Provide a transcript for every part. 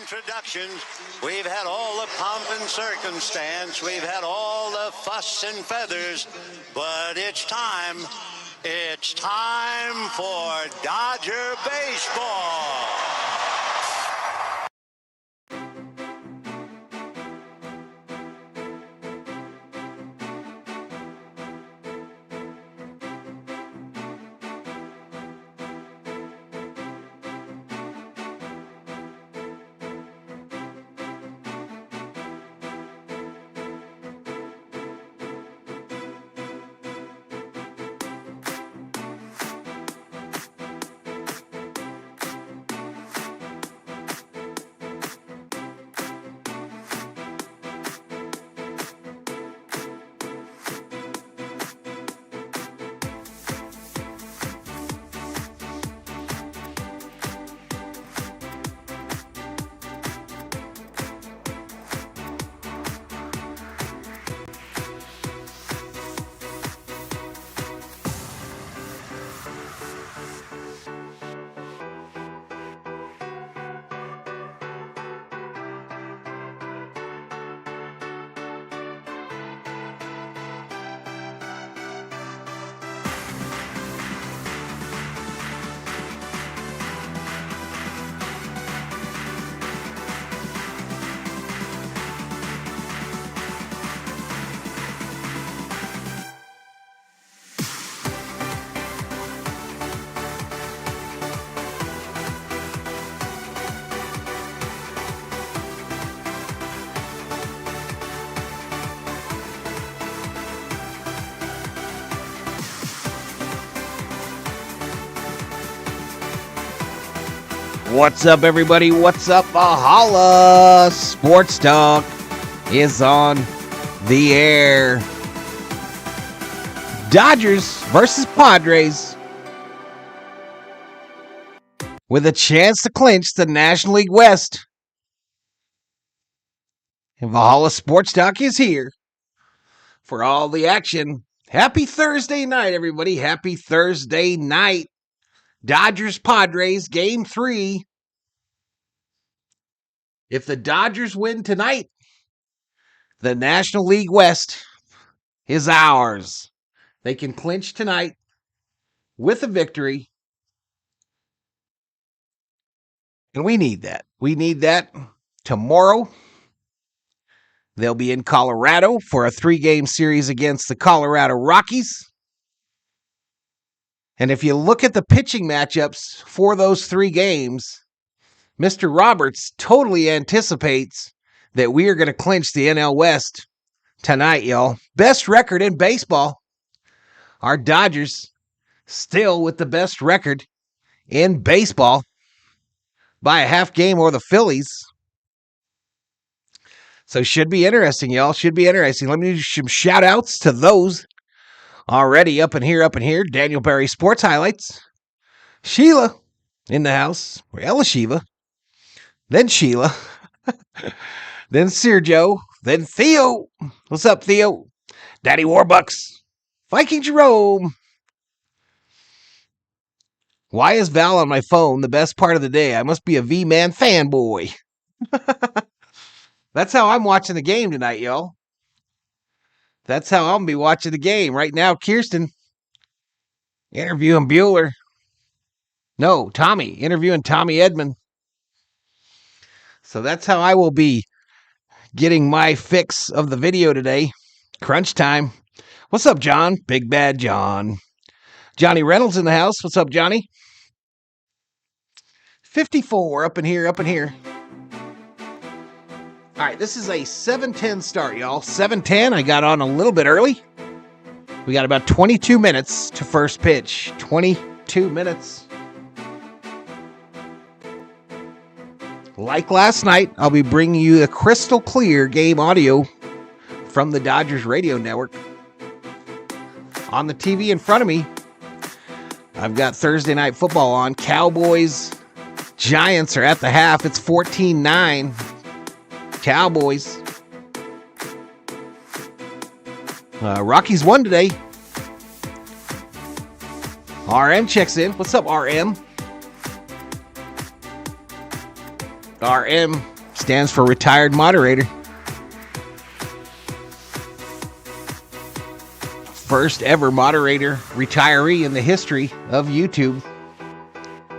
introductions. We've had all the pomp and circumstance. We've had all the fuss and feathers. But it's time. It's time for Dodger baseball. What's up, everybody? What's up? Valhalla Sports Talk is on the air. Dodgers versus Padres with a chance to clinch the National League West. And Valhalla Sports Talk is here for all the action. Happy Thursday night, everybody. Happy Thursday night. Dodgers Padres game 3. If the Dodgers win tonight, the National League West is ours. They can clinch tonight with a victory. And we need that. We need that tomorrow. They'll be in Colorado for a 3-game series against the Colorado Rockies. And if you look at the pitching matchups for those 3 games, Mr. Roberts totally anticipates that we are going to clinch the NL West tonight, y'all. Best record in baseball. Our Dodgers still with the best record in baseball by a half game or the Phillies. So should be interesting, y'all. Should be interesting. Let me do some shout outs to those already up in here. Daniel Berry Sports Highlights. Sheila in the house. Ella Shiva. Then Sheila. Then Sergio. Then Theo. What's up, Theo? Daddy Warbucks. Viking Jerome. Why is Val on my phone the best part of the day? I must be a V-Man fanboy. That's how I'm watching the game tonight, y'all. That's how I'm going to be watching the game. Right now, Kirsten interviewing Bueller. No, Tommy. Interviewing Tommy Edman. So that's how I will be getting my fix of the video today. Crunch time. What's up, John? Big Bad John. Johnny Reynolds in the house. What's up, Johnny? 54 up in here. All right, this is a 7:10 start, y'all. 7:10. I got on a little bit early. We got about 22 minutes to first pitch. 22 minutes. Like last night, I'll be bringing you the crystal clear game audio from the Dodgers radio network. On the TV in front of me, I've got Thursday Night Football on. Cowboys, Giants are at the half. It's 14-9. Cowboys. Rockies won today. RM checks in. What's up, RM? RM Stands for retired moderator. First ever moderator retiree in the history of YouTube.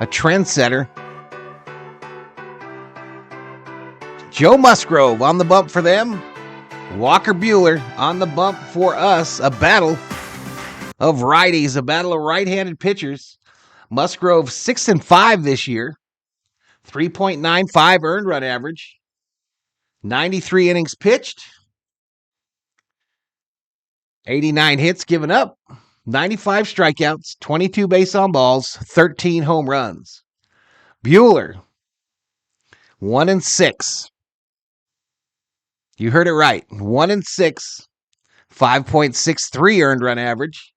A trendsetter. Joe Musgrove on the bump for them. Walker Buehler on the bump for us. A battle of righties, a battle of right-handed pitchers. Musgrove 6-5 this year. 3.95 earned run average. 93 innings pitched. 89 hits given up. 95 strikeouts. 22 base on balls. 13 home runs. Buehler 1-6. You heard it right. 1-6. 5.63 earned run average.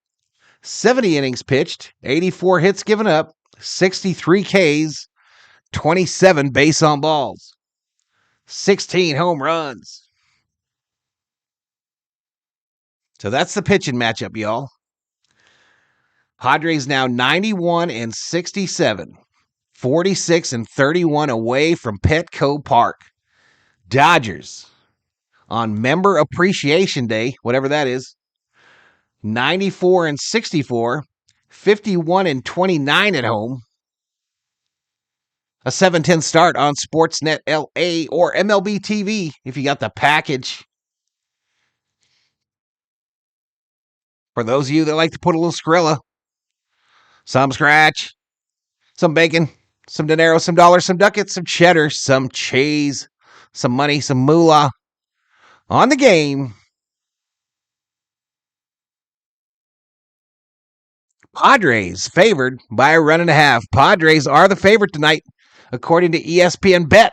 70 innings pitched. 84 hits given up. 63 Ks. 27 base on balls. 16 home runs. So that's the pitching matchup, y'all. Padres now 91-67. 46-31 away from Petco Park. Dodgers on Member Appreciation Day, whatever that is, 94-64, 51-29 at home. A 7:10 start on Sportsnet LA or MLB TV if you got the package. For those of you that like to put a little Skrilla, some scratch, some bacon, some dinero, some dollars, some ducats, some cheddar, some cheese, some money, some moolah on the game. Padres favored by a 1.5. Padres are the favorite tonight, according to ESPN Bet.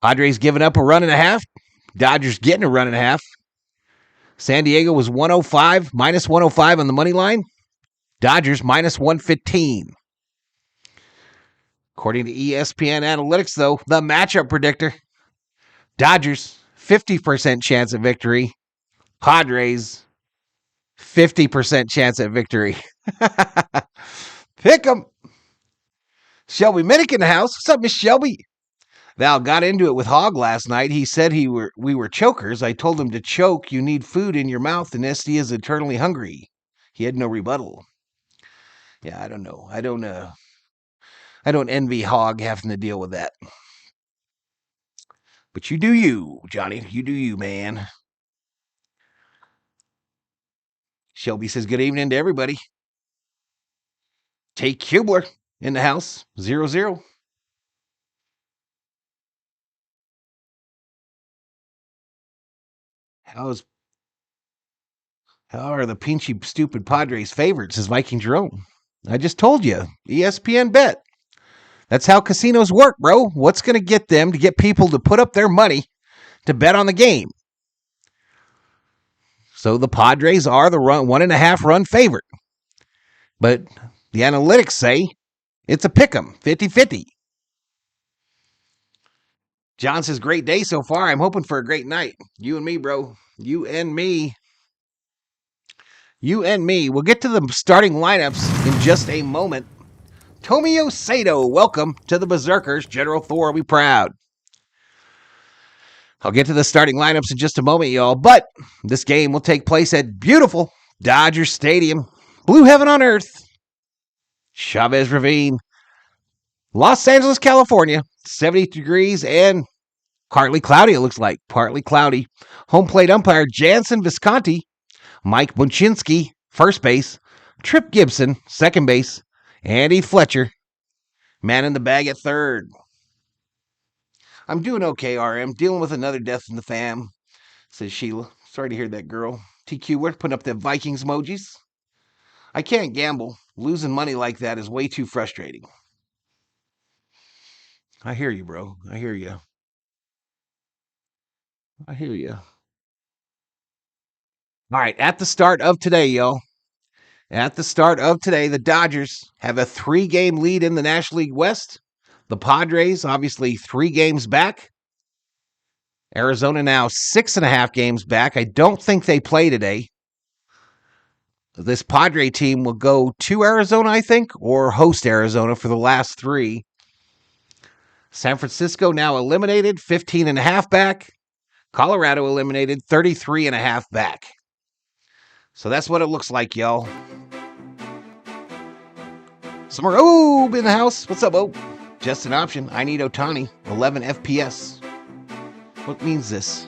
Padres giving up a 1.5. Dodgers getting a 1.5. San Diego was 105, minus 105 on the money line. Dodgers minus 115. According to ESPN Analytics, though, the matchup predictor, Dodgers 50% chance at victory. Padres 50% chance at victory. Pick 'em. Shelby Minnick in the house. What's up, Miss Shelby? Val got into it with Hog last night. He said we were chokers. I told him to choke. You need food in your mouth, and SD is eternally hungry. He had no rebuttal. Yeah, I don't know. I don't envy Hog having to deal with that. But you do you, Johnny. You do you, man. Shelby says good evening to everybody. Take Kubler in the house. 0-0. How are the pinchy stupid Padres favorites? Says Viking Jerome. I just told you. ESPN Bet. That's how casinos work, bro. What's going to get them to get people to put up their money to bet on the game? So the Padres are the 1.5 run favorite. But the analytics say it's a pick 'em, 50-50. John says, great day so far. I'm hoping for a great night. You and me, bro. You and me. You and me. We'll get to the starting lineups in just a moment. Tomio Sato, welcome to the Berserkers. General Thor will be proud. I'll get to the starting lineups in just a moment, y'all. But this game will take place at beautiful Dodger Stadium. Blue heaven on earth. Chavez Ravine. Los Angeles, California. 70 degrees and partly cloudy, it looks like. Partly cloudy. Home plate umpire Jansen Visconti. Mike Bunchinski, first base. Trip Gibson, second base. Andy Fletcher, man in the bag at third. I'm doing okay, RM. Dealing with another death in the fam, says Sheila. Sorry to hear that, girl. TQ, we're putting up the Vikings emojis. I can't gamble. Losing money like that is way too frustrating. I hear you, bro. I hear you. I hear you. All right, at the start of today, y'all. At the start of today, the Dodgers have a 3-game lead in the National League West. The Padres, obviously, 3 games back. Arizona now 6.5 games back. I don't think they play today. This Padre team will go to Arizona, I think, or host Arizona for the last 3. San Francisco now eliminated, 15.5 back. Colorado eliminated, 33.5 back. So that's what it looks like, y'all. Summer Obe in the house. What's up, Obe? Just an option. I need Ohtani. 11 FPS. What means this?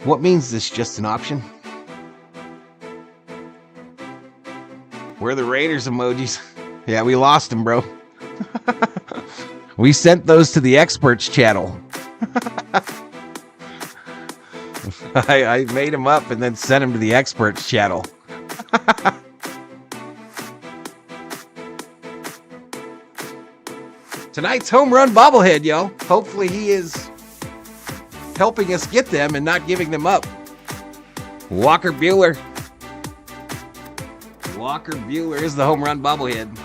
What means this, just an option? We're the Raiders emojis. Yeah, we lost him, bro. We sent those to the experts channel. I made him up and then sent him to the experts channel. Tonight's home run bobblehead, yo. Hopefully he is helping us get them and not giving them up. Walker Buehler. Walker Buehler is the home run bobblehead.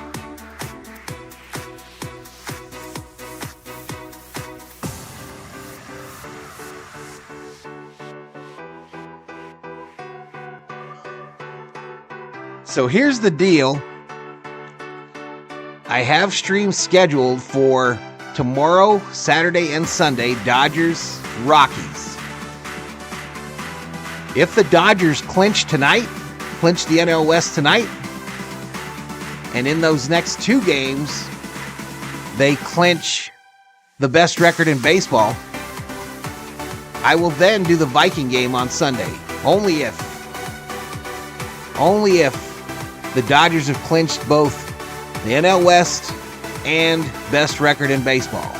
So here's the deal. I have streams scheduled for tomorrow, Saturday, and Sunday, Dodgers, Rockies. If the Dodgers clinch the NL West tonight, and in those next two games, they clinch the best record in baseball, I will then do the Viking game on Sunday. Only if the Dodgers have clinched both the NL West and best record in baseball.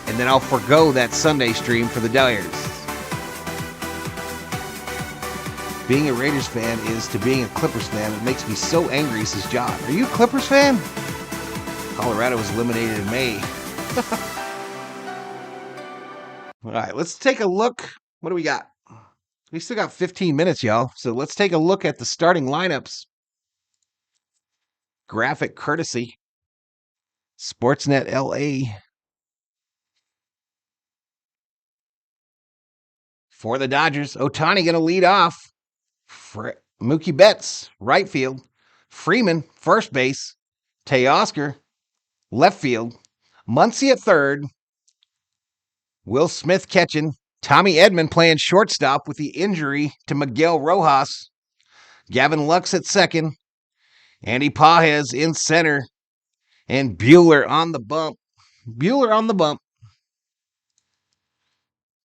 And then I'll forgo that Sunday stream for the Dodgers. Being a Raiders fan is to being a Clippers fan. It makes me so angry, says John. Are you a Clippers fan? Colorado was eliminated in May. All right, let's take a look. What do we got? We still got 15 minutes, y'all. So let's take a look at the starting lineups. Graphic courtesy. Sportsnet LA. For the Dodgers, Ohtani going to lead off. Mookie Betts, right field. Freeman, first base. Teoscar, left field. Muncy at third. Will Smith catching. Tommy Edman playing shortstop with the injury to Miguel Rojas. Gavin Lux at second. Andy Pages in center. And Buehler on the bump.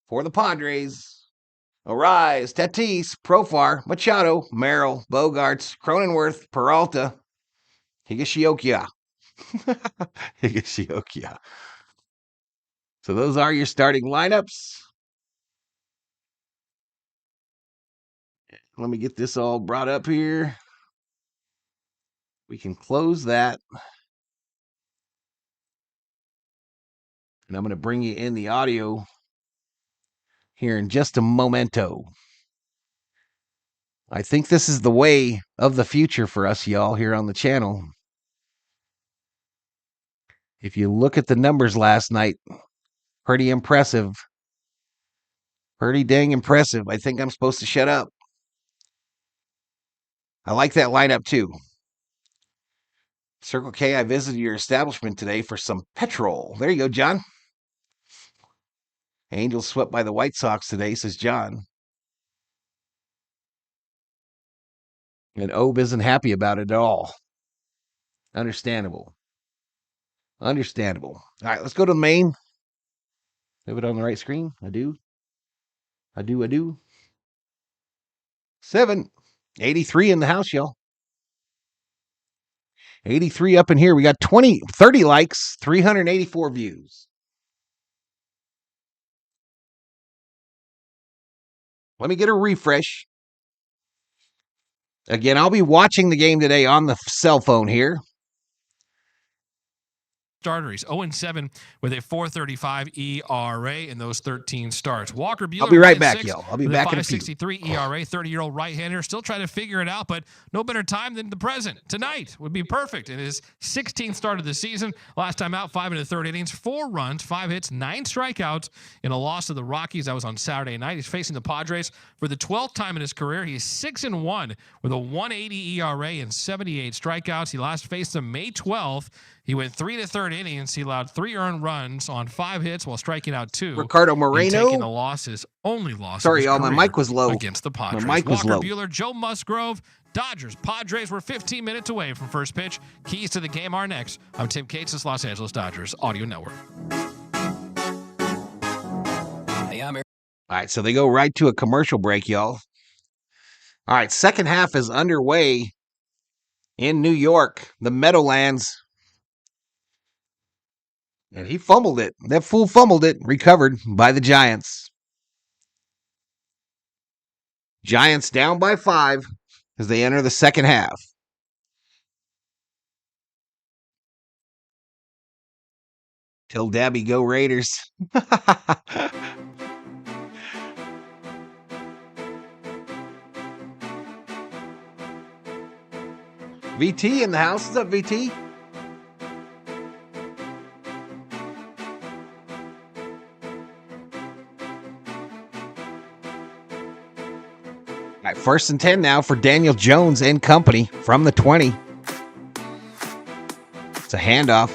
For the Padres. Arise, Tatis, Profar, Machado, Merrill, Bogarts, Cronenworth, Peralta, Higashioka. Higashioka. So those are your starting lineups. Let me get this all brought up here. We can close that. And I'm going to bring you in the audio here in just a momento. I think this is the way of the future for us, y'all, here on the channel. If you look at the numbers last night, pretty impressive. Pretty dang impressive. I think I'm supposed to shut up. I like that lineup too. Circle K, I visited your establishment today for some petrol. There you go, John. Angels swept by the White Sox today, says John. And Obe isn't happy about it at all. Understandable. All right, let's go to the main. Have it on the right screen. I do. 783 in the house, y'all. 83 up in here. We got 30 likes, 384 views. Let me get a refresh. Again, I'll be watching the game today on the cell phone here. Starters 0-7 with a 4.35 ERA in those 13 starts. Walker Buehler. I'll be right back, y'all. I'll be back in a few. 5.63 ERA, 30-year-old right-hander, still trying to figure it out, but no better time than the present. Tonight would be perfect in his 16th start of the season. Last time out, 5 1/3 innings, 4 runs, 5 hits, 9 strikeouts in a loss to the Rockies. That was on Saturday night. He's facing the Padres for the 12th time in his career. He's 6-1 with a 1.80 ERA and 78 strikeouts. He last faced them May 12th. He went 3 1/3 third innings, he allowed 3 earned runs on 5 hits while striking out 2. Ricardo Moreno. Taking the losses, only loss. Sorry, y'all, my mic was low. Against the Padres. My mic was Walker low. Buehler, Joe Musgrove, Dodgers, Padres were 15 minutes away from first pitch. Keys to the game are next. I'm Tim Cates, Los Angeles Dodgers Audio Network. All right, so they go right to a commercial break, y'all. All right, second half is underway in New York, the Meadowlands. And he fumbled it. That fool fumbled it, recovered by the Giants. Giants down by 5 as they enter the second half. Tell Dabby, go Raiders. VT in the house. What's up, VT? All right, 1st and 10 now for Daniel Jones and company from the 20. It's a handoff.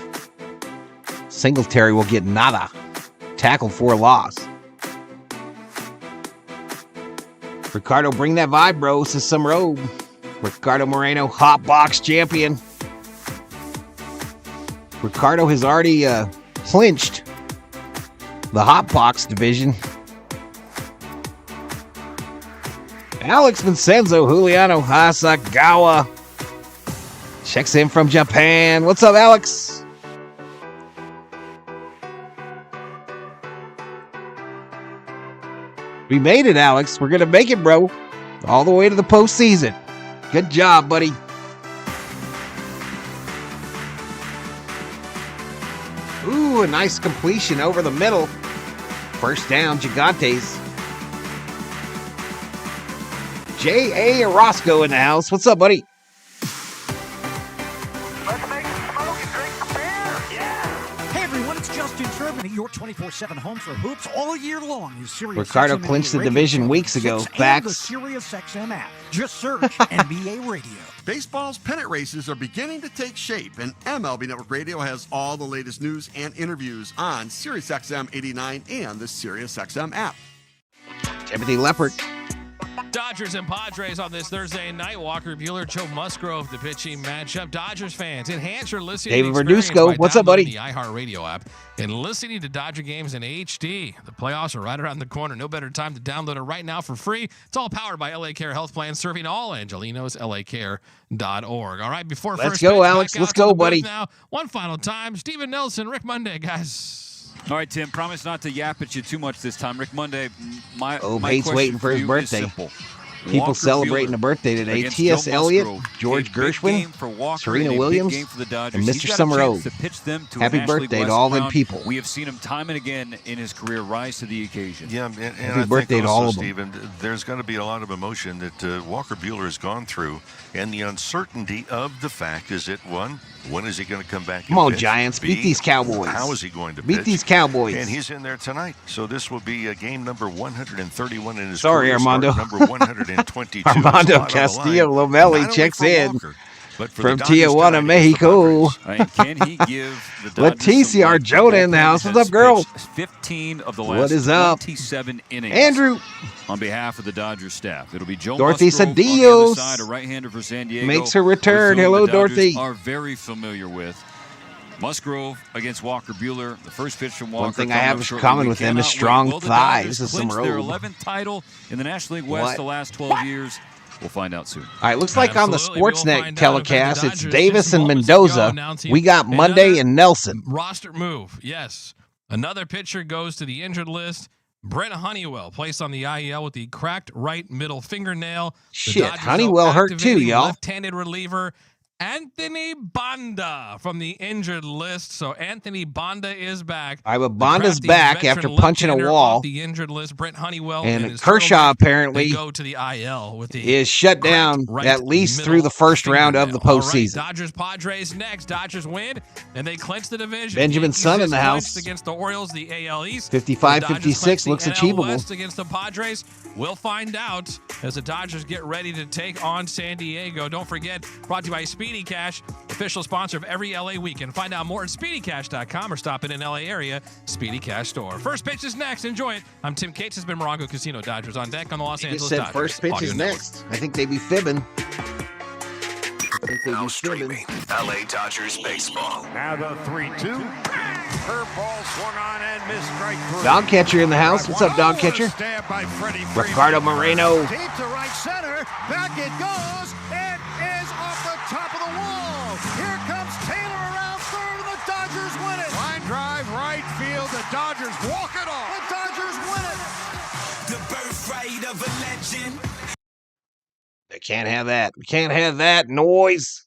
Singletary will get nada. Tackled for a loss. Ricardo, bring that vibe, bro, says some robe. Ricardo Moreno, hot box champion. Ricardo has already clinched the hot box division. Alex Vincenzo, Juliano Hasagawa checks in from Japan. What's up, Alex? We made it, Alex. We're going to make it, bro. All the way to the postseason. Good job, buddy. Ooh, a nice completion over the middle. First down, Gigantes. J.A. Orozco in the house. What's up, buddy? Let's make some smoke and drink some beer. Yeah. Hey everyone, it's Justin Sherman at your 24/7 home for hoops all year long. Ricardo clinched the division weeks ago. Facts. The Sirius XM app. Just search NBA Radio. Baseball's pennant races are beginning to take shape, and MLB Network Radio has all the latest news and interviews on Sirius XM 89 and the Sirius XM app. Timothy Leopard. Dodgers and Padres on this Thursday night. Walker Buehler, Joe Musgrove, the pitching matchup. Dodgers fans, enhance your listening David experience Verduzco, by what's up, buddy? downloading the iHeartRadio app and listening to Dodger games in HD. The playoffs are right around the corner. No better time to download it right now for free. It's all powered by LA Care Health Plan, serving all Angelinos, LAcare.org. All right, before Let's first go, pitch, Alex. back Let's out to go, the booth buddy. Now, one final time. Stephen Nelson, Rick Monday, guys. All right, Tim, promise not to yap at you too much this time. Rick Monday, my Hate's question waiting for his you is birthday. simple. People Walker celebrating Buehler a birthday today. against T.S. Joe Elliott, Musgrove. George A big Gershwin, game for Walker Serena and a big Williams, game for the Dodgers. and He's Mr. got a Summer chance O. to pitch them to Happy a National birthday League to West all them crown. people. We have seen him time and again in his career rise to the occasion. Yeah, and Happy I birthday think to also, all of them. Stephen, there's going to be a lot of emotion that Walker Buehler has gone through, and the uncertainty of the fact is it, one, when is he going to come back? Come and on, pitch? Giants. B, Beat these Cowboys. How is he going to Beat pitch? these Cowboys. And he's in there tonight. So this will be game number 131 in his Sorry, career. Armando. Start number 122. There's a Armando lot on the Castillo line, Lomelli not only checks for in Walker, but for from the Dodgers Tijuana, tonight against the Mexico. Padres. Can he give the Dodgers Leticia some Arjona in the bullpen house. has What's up, girl? pitched 15 of the What last is up? 27 innings. Andrew. On behalf of the Dodgers staff, it'll be Joe Dorothy Musgrove on the Cedillos other side, a right-hander for San Diego. makes her return. with whom Hello, the Dodgers Dorothy. Are very familiar with. Musgrove against Walker Buehler. The first pitch from Walker. One thing I coming have up in shortly. common We with them is cannot wait. strong Will the thighs. Dodgers This is some clinch their robe. 11th title in the National League West What? the last 12 years? We'll find out soon. All right, looks like on the Absolutely. We'll Sportsnet find out if the telecast, it's Dodgers Davis just and moments ago Mendoza. announcing We got Monday another and Nelson. Roster move. Yes. Another pitcher goes to the injured list. Brent Honeywell placed on the IL with the cracked right middle fingernail. The Shit, Dodgers Honeywell hurt too, activating y'all. Left-handed reliever Anthony Banda from the injured list. So Anthony Banda is back. All right, but The Banda's crafty back veteran after punching a left-hander wall. off the injured list. Brent Honeywell And his Kershaw turtleneck, apparently they go to the IL with the is shut down right at least middle through the first round of the fingernail. All right, postseason. Dodgers Padres next. Dodgers win and they clinch the division. Benjamin Yankees Sun in just the clinched house. against the Orioles, the AL East. 55-56 The Dodgers clinched looks the NL achievable. West against the Padres. We'll find out as the Dodgers get ready to take on San Diego. Don't forget, brought to you by Speedy Cash, official sponsor of every LA weekend. Find out more at speedycash.com or stop in an LA area Speedy Cash store. First pitch is next. Enjoy it. I'm Tim Cates. This has been Morongo Casino. Dodgers on deck on the Los Angeles said Dodgers. first pitch Audio is Network. next. I think they be fibbing. Now streaming LA Dodgers baseball. Now the 3-2. Curveball swung on and missed strike three. Dog catcher in the house. What's up, dog catcher? Stab by Freddy Freeman. Ricardo Moreno. Deep to right center. Back it goes. It is off the top of the wall. Here comes Taylor around third, and the Dodgers win it. Line drive, right field. The Dodgers walk it off. The Dodgers win it. The birthright of a legend. They can't have that. We can't have that noise.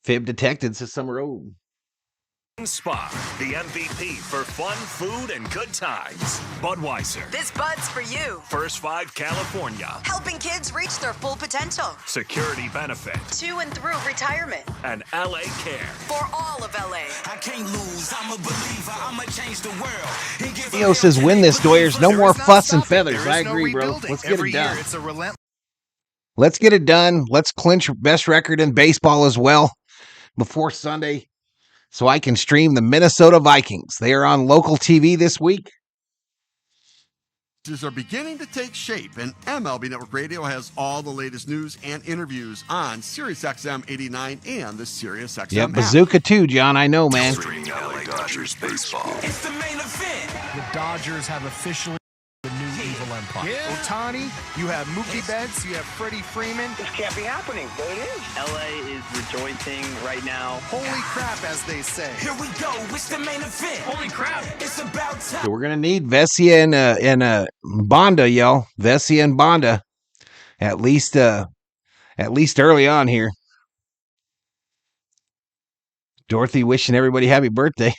Fib detected, says Summer Road. Spa, the MVP for fun, food, and good times. Budweiser. This Bud's for you. First Five California. Helping kids reach their full potential. Security Benefit. To and through retirement. And LA Care. For all of LA. I can't lose. I'm a believer. I'ma change the world. Theo says, win this, Doyers. No more fuss and feathers. I agree, bro. Let's get it done. Let's get it done. Let's clinch best record in baseball as well before Sunday, so I can stream the Minnesota Vikings. They are on local TV this week. Are beginning to take shape, and MLB Network Radio has all the latest news and interviews on SiriusXM 89 and the SiriusXM Yep, app. Bazooka too, John. I know, man. Streaming LA Dodgers baseball. It's the main event. The Dodgers have officially the new evil empire. Yeah. Ohtani, you have Mookie Betts, you have Freddie Freeman. This can't be happening, but it is. LA is rejoicing right now. Holy crap, as they say. Here we go. It's the main event. Holy crap. It's about time. So we're gonna need Vesia and Bonda, y'all. Vesia and Bonda, at least early on here. Dorothy wishing everybody happy birthday.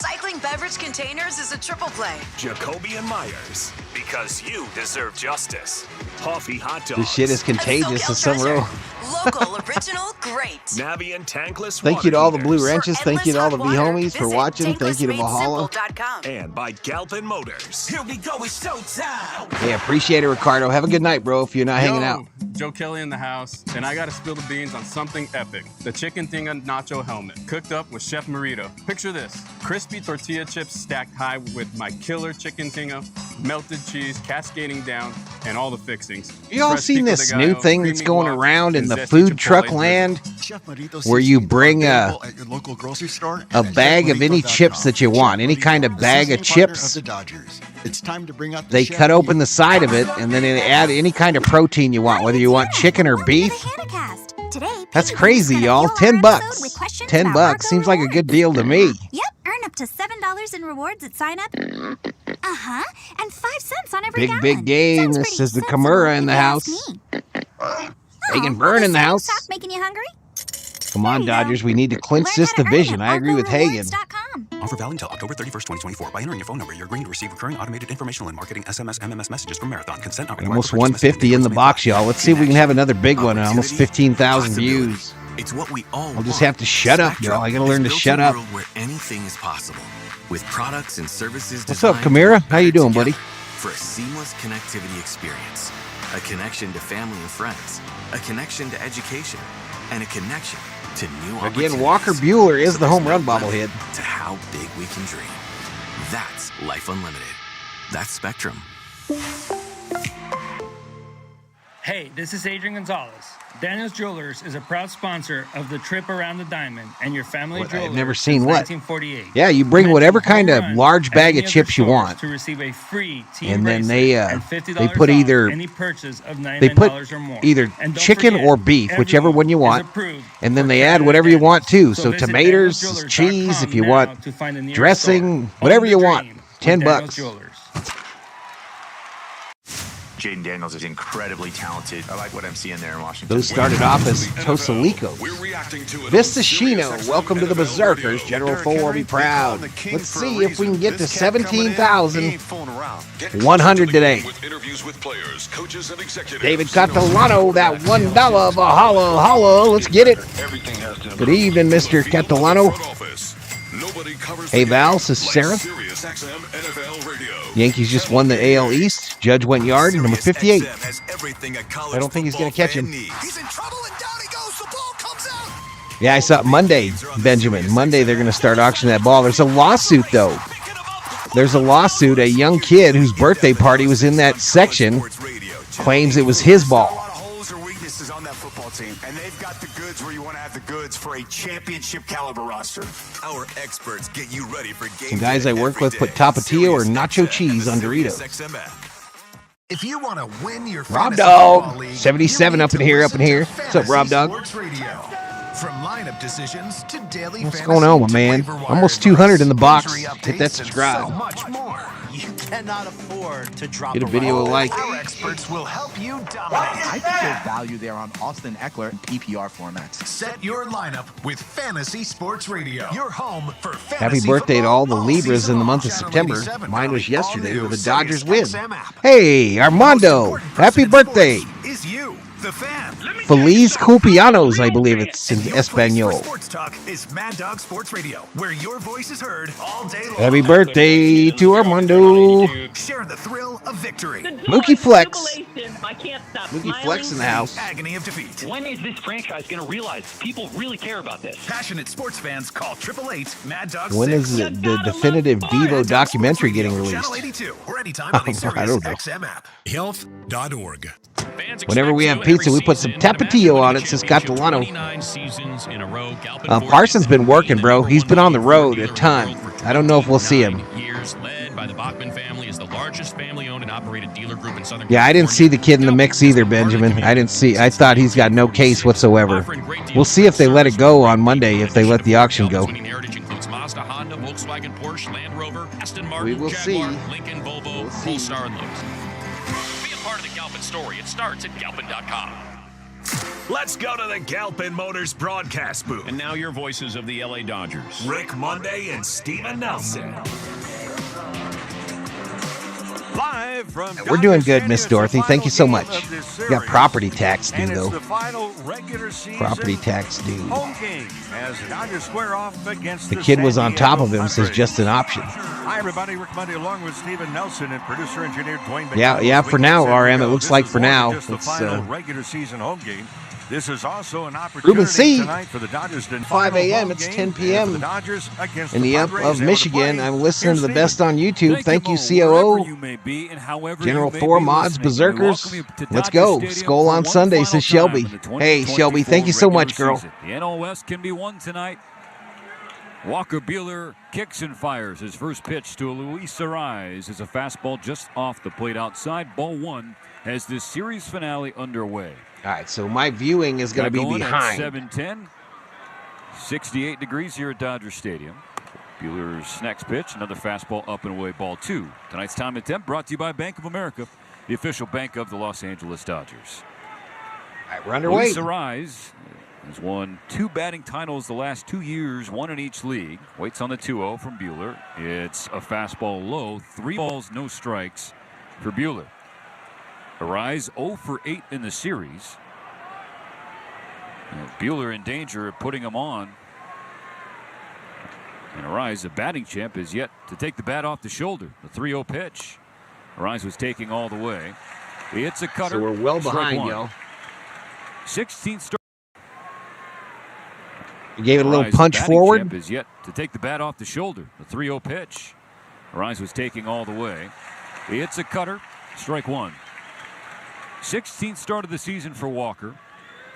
Cycling beverage containers is a triple play. Jacoby and Myers. Because you deserve justice. Coffee hot dogs. This shit is contagious to some row. Local, original, great. Navi and tankless Thank you to all the water Blue heaters. Wrenches. Thank you to all the V-Homies for watching. Thank you to Valhalla. And by Galpin Motors. Here we go. It's showtime. Hey, appreciate it, Ricardo. Have a good night, bro, if you're not hanging out. Joe Kelly in the house, and I gotta spill the beans on something epic. The chicken tinga nacho helmet, cooked up with Chef Marito. Picture this, crispy tortilla chips stacked high with my killer chicken tinga, melted cheese cascading down, and all the fixings. You all Fresh seen pico this de new gallo, thing that's creamy going guac, around in and the zesty food chipotle truck dressing. land, Chef Marito where you bring at your local grocery store a bag of any chips that you want, any kind of bag of chips. The Dodgers. It's time to bring out the They chef cut in open you. the side of it, and then they add any kind of protein you want, whether you want chicken or beef. That's crazy, y'all. $10. $10 seems like a good deal to me. Yep, earn up to $7 in rewards at sign up. And 5 cents on every gallon. Big game. This is the Kimura in the house. Hagen Burn in the house. Stop making you hungry? Come on, Dodgers. We need to clinch this division. I agree with Hagen. Offer valid until October 31st, 2024. By entering your phone number, you're agreeing to receive recurring automated informational and marketing SMS, MMS messages from Marathon. Consent not required. Almost 150 in the box, y'all. Let's see if we can have another big one. Almost 15,000 views. It's what we all I'll just have to shut up, y'all. I gotta learn to shut up. Where anything is possible, with products and services. What's up, Kimura? How you doing, buddy? For a seamless connectivity experience, a connection to family and friends, a connection to education, and a connection to new opportunities. Again, Walker Buehler is the home run bobblehead. To how big we can dream. That's Life Unlimited. That's Spectrum. Hey, this is Adrian Gonzalez. Daniel's Jewelers is a proud sponsor of the Trip Around the Diamond and your family jeweler. I've never seen since what. 1948. Yeah, you bring whatever kind of large bag of chips you want, to receive a free team and then bracelet they and $50 put off either any purchase of they put $99 or more. either And don't chicken forget, or beef, whichever one you want, and then they add whatever you want too. So visit tomatoes, danielsjewelers.com cheese, if you now want to find the nearest dressing, store. whatever Own you the want. dream with $10. Daniel's Jewelers. Jaden Daniels is incredibly talented. I like what I'm seeing there in Washington. Those started off as Tosalico. Vista Shino, welcome to the Berserkers. General Full will be proud. Let's see if we can get to 17,100 today. David Catalano, that $1 Valhalla, holla. Let's get it. Good evening, Mr. Catalano. Hey, Val, this is Sarah. SiriusXM NFL Radio. Yankees just won the AL East. Judge went yard, number 58. I don't think he's going to catch him. Yeah, I saw it Monday, Benjamin. Monday, they're going to start auctioning that ball. There's a lawsuit, though. There's a lawsuit. A young kid whose birthday party was in that section claims it was his ball. On that football team, and they've got the goods where you want to have the goods for a championship caliber roster. Our experts get you ready for game. Some guys I work with put Tapatio or nacho cheese on Doritos. If you want to win your Rob Dog, 77 up in here. What's up, Rob Dog? From lineup decisions to daily What's going on, my man? Almost 200 in the box. Hit that subscribe. So much more. You cannot afford to drop Get a video a like. Our experts will help you dominate. I think there's value there on Austin Eckler and PPR formats. Set your lineup with Fantasy Sports Radio. Your home for fantasy. Happy birthday to all the Libras in the month of September. Mine was yesterday with the Dodgers win. Hey, Armando, happy birthday. Is you, the fan. Feliz Cumpleaños, I believe it's in Espanol. Sports Talk is Mad Dog Sports Radio, where your voice is heard all day long. Happy birthday to Armando. Share the thrill of victory. Mookie Flex. I can't stop Mookie Flex in the house. Agony of defeat. When is this franchise going to realize people really care about this? Passionate sports fans call 888 Mad Dog 6. When is the definitive Devo documentary getting released? Channel 82 or anytime on the Sirius XM app. Health.org. Whenever we have pizza, we put some Tapatio on it, says Catalano. Parsons been working, bro. He's been on the road a ton. I don't know if we'll see him. Yeah, I didn't see the kid in the mix either, Benjamin. I thought he's got no case whatsoever. We'll see if they let it go on Monday, if they let the auction go. We will see. Part of the Galpin story. It starts at Galpin.com. Let's go to the Galpin Motors broadcast booth. And now your voices of the LA Dodgers. Rick Monday and Steven Nelson. Live from We're doing good, Miss Dorothy. Thank you so much. We got property tax due, though. Property tax due. Home game as the Dodgers square off against the kid was on top of him, says just an option. Hi, everybody. Rick Monday along with Steven Nelson and producer engineer Dwayne. Yeah, for now, RM. It looks like for now. It's the final regular season home game. This is also an Ruben C. tonight for the Dodgers. 5 a.m. It's 10 p.m. in the up of Michigan. I'm listening to the best on YouTube. Thank you, COO. General Thor, Mods, Berserkers. Let's go. Skull on Sunday, says Shelby. Hey, Shelby, thank you so much, girl. The NL West can be won tonight. Walker Buehler kicks and fires. His first pitch to Luis Arise is a fastball just off the plate outside. Ball one as this series finale underway. All right, so my viewing is going to be behind. 7:10, 68 degrees here at Dodger Stadium. Buehler's next pitch, another fastball up and away, ball two. Tonight's time and temp brought to you by Bank of America, the official bank of the Los Angeles Dodgers. All right, we're underway. Luis Arise has won 2 batting titles the last 2 years, 1 in each league. Waits on the 2-0 from Buehler. It's a fastball low, 3 balls, no strikes for Buehler. Arise 0 for 8 in the series. And Buehler in danger of putting him on. And Arise, the batting champ, is yet to take the bat off the shoulder. The 3-0 pitch. Arise was taking all the way. It's a cutter. So we're well behind, yo. 16th start. You gave it a little punch forward. Champ is yet to take the bat off the shoulder. The 3-0 pitch. Arise was taking all the way. It's a cutter. Strike one. 16th start of the season for Walker.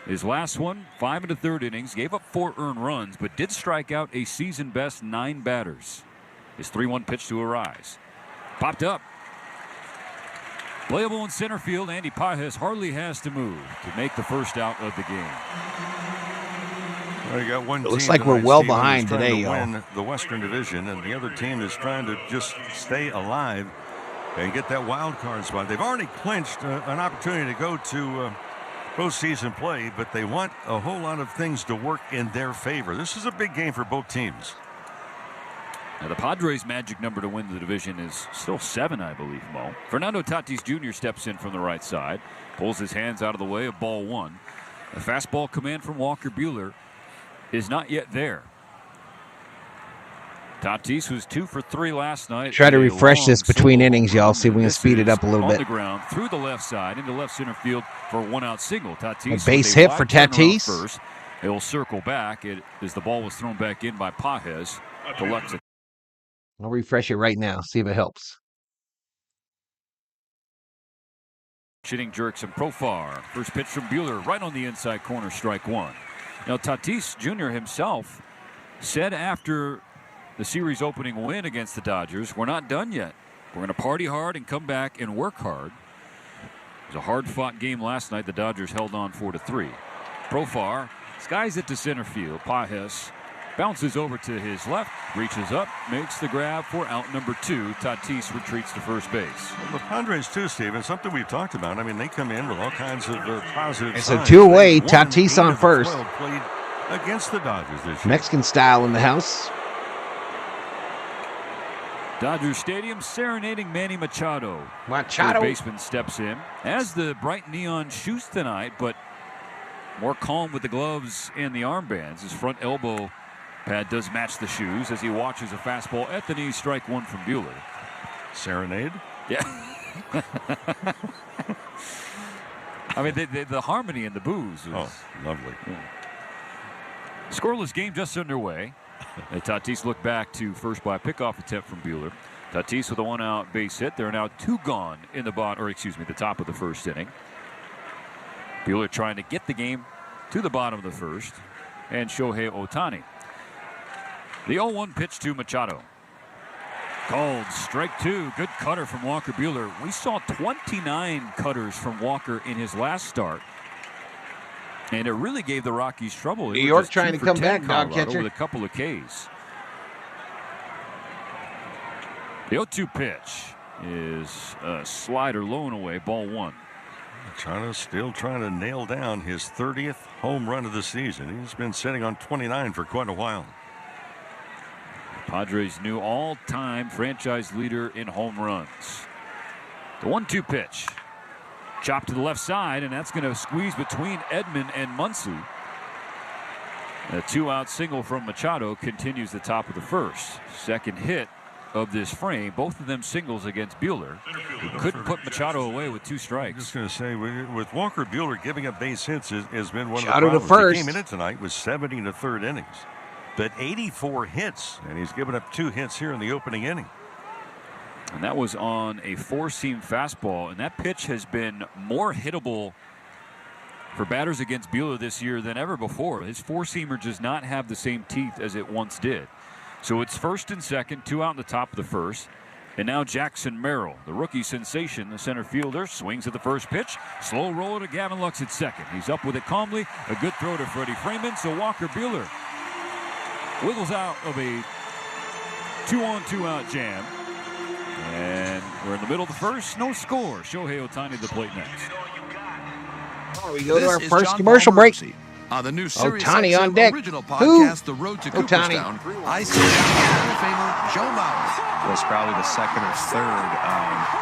His last one, 5 1/3 innings, gave up 4 earned runs, but did strike out a season-best 9 batters. His 3-1 pitch to Arise. Popped up. Playable in center field. Andy Pajes hardly has to move to make the first out of the game. Well, you got one it looks team like we're well behind today, y'all. Win the Western Division, and the other team is trying to just stay alive and get that wild card spot. They've already clinched an opportunity to go to postseason play, but they want a whole lot of things to work in their favor. This is a big game for both teams. Now, the Padres' magic number to win the division is still 7, I believe, Mo. Fernando Tatis Jr. steps in from the right side, pulls his hands out of the way of ball one. The fastball command from Walker Buehler is not yet there. Tatis was 2 for 3 last night. Try to refresh this between solo innings, y'all. See if we can speed it up a little on bit. the ground through the left side into left center field for a 1-out single. Tatis, A base hit for Tatis. First. He'll circle back as the ball was thrown back in by Padres to left. I'll refresh it right now. See if it helps. Hitting jerks and Profar. First pitch from Buehler right on the inside corner, strike 1. Now, Tatis Jr. himself said after the series opening win against the Dodgers, we're not done yet. We're going to party hard and come back and work hard. It was a hard-fought game last night. The Dodgers held on 4-3. Profar skies it to center field. Pages bounces over to his left, reaches up, makes the grab for out number 2. Tatis retreats to first base. Well, the Padres too, Steven, something we've talked about. I mean, they come in with all kinds of positive It's signs. a 2-away. Tatis on first. Played against the Dodgers this year. Mexican style in the house. Dodger Stadium serenading Manny Machado. Machado. Third baseman steps in. Has the bright neon shoes tonight, but more calm with the gloves and the armbands. His front elbow pad does match the shoes as he watches a fastball at the knee, strike 1 from Buehler. Serenade? Yeah. I mean, the harmony in the boos is lovely. Yeah. Scoreless game just underway. And Tatis looked back to first by pickoff attempt from Buehler. Tatis with a 1-out base hit. There are now 2 gone in the the top of the first inning. Buehler trying to get the game to the bottom of the first. And Shohei Ohtani. The 0-1 pitch to Machado. Called strike 2. Good cutter from Walker Buehler. We saw 29 cutters from Walker in his last start. And it really gave the Rockies trouble. New York trying to come back, dog catcher. With a couple of Ks. The 0-2 pitch is a slider low and away, ball 1. Machado still trying to nail down his 30th home run of the season. He's been sitting on 29 for quite a while. The Padres' new all-time franchise leader in home runs. The 1-2 pitch. Chopped to the left side, and that's going to squeeze between Edman and Muncy. A 2-out single from Machado continues the top of the first. Second hit of this frame, both of them singles against Buehler, who couldn't put Machado away with 2 strikes. I'm just going to say, with Walker Buehler giving up base hits has been one Machado of the to problems. first. He came in it tonight with 70 in the third innings, but 84 hits, and he's given up 2 hits here in the opening inning. And that was on a 4-seam fastball, and that pitch has been more hittable for batters against Buehler this year than ever before. His 4-seamer does not have the same teeth as it once did. So it's first and second, 2 out in the top of the first. And now Jackson Merrill, the rookie sensation, the center fielder, swings at the first pitch. Slow roll to Gavin Lux at second. He's up with it calmly. A good throw to Freddie Freeman. So Walker Buehler wiggles out of a 2-on, 2-out jam. And we're in the middle of the first. No score. Shohei Ohtani to the plate next. We go to our first commercial break. On the new Ohtani on deck. original Who? podcast, The Road to Cooperstown, I sit down with Hall of Famer Joe Mauer. Was probably the second or third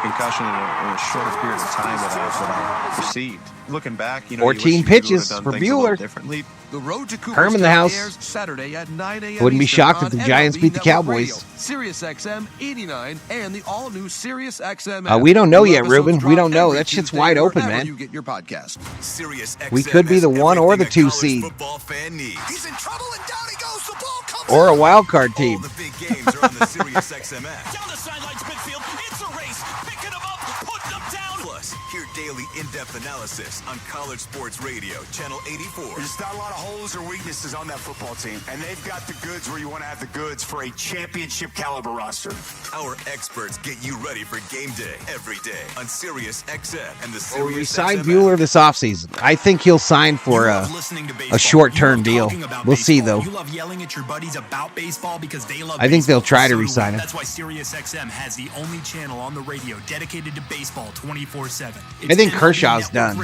concussion in a short period of time that I received. Looking back, 14 pitches for Buehler. Differently. The Road to Herm in the house. airs Saturday at 9 a.m. Wouldn't be Eastern shocked if on the Giants MLB beat the Network Cowboys. Radio, Sirius XM 89 and the all-new Sirius XM. We don't know yet, Episodes Ruben. We drop don't know. every That shit's Tuesday wide open, wherever man. You get your podcast. Sirius We XM could be has the 1 or the everything 2 a college seed. football fan needs. He's in trouble and down he goes. The ball comes Or a wild card team. All the big games are on the Sirius XM app. down the sidelines midfield. It's a race. Picking him up, putting him down. Plus, hear daily in-depth analysis on College Sports Radio, Channel 84. There's not a lot of holes or weaknesses on that football team, and they've got the goods where you want to have the goods for a championship caliber roster. Our experts get you ready for game day every day on Sirius XM and the Well, we Sirius signed XM Buehler this offseason. I think he'll sign for a short-term deal. We'll see, though. You love yelling at your buddies about baseball because they love I think they'll baseball, try to so do re-sign we. him. That's why Sirius XM has the only channel on the radio dedicated to baseball 24/7. I think Kershaw's done.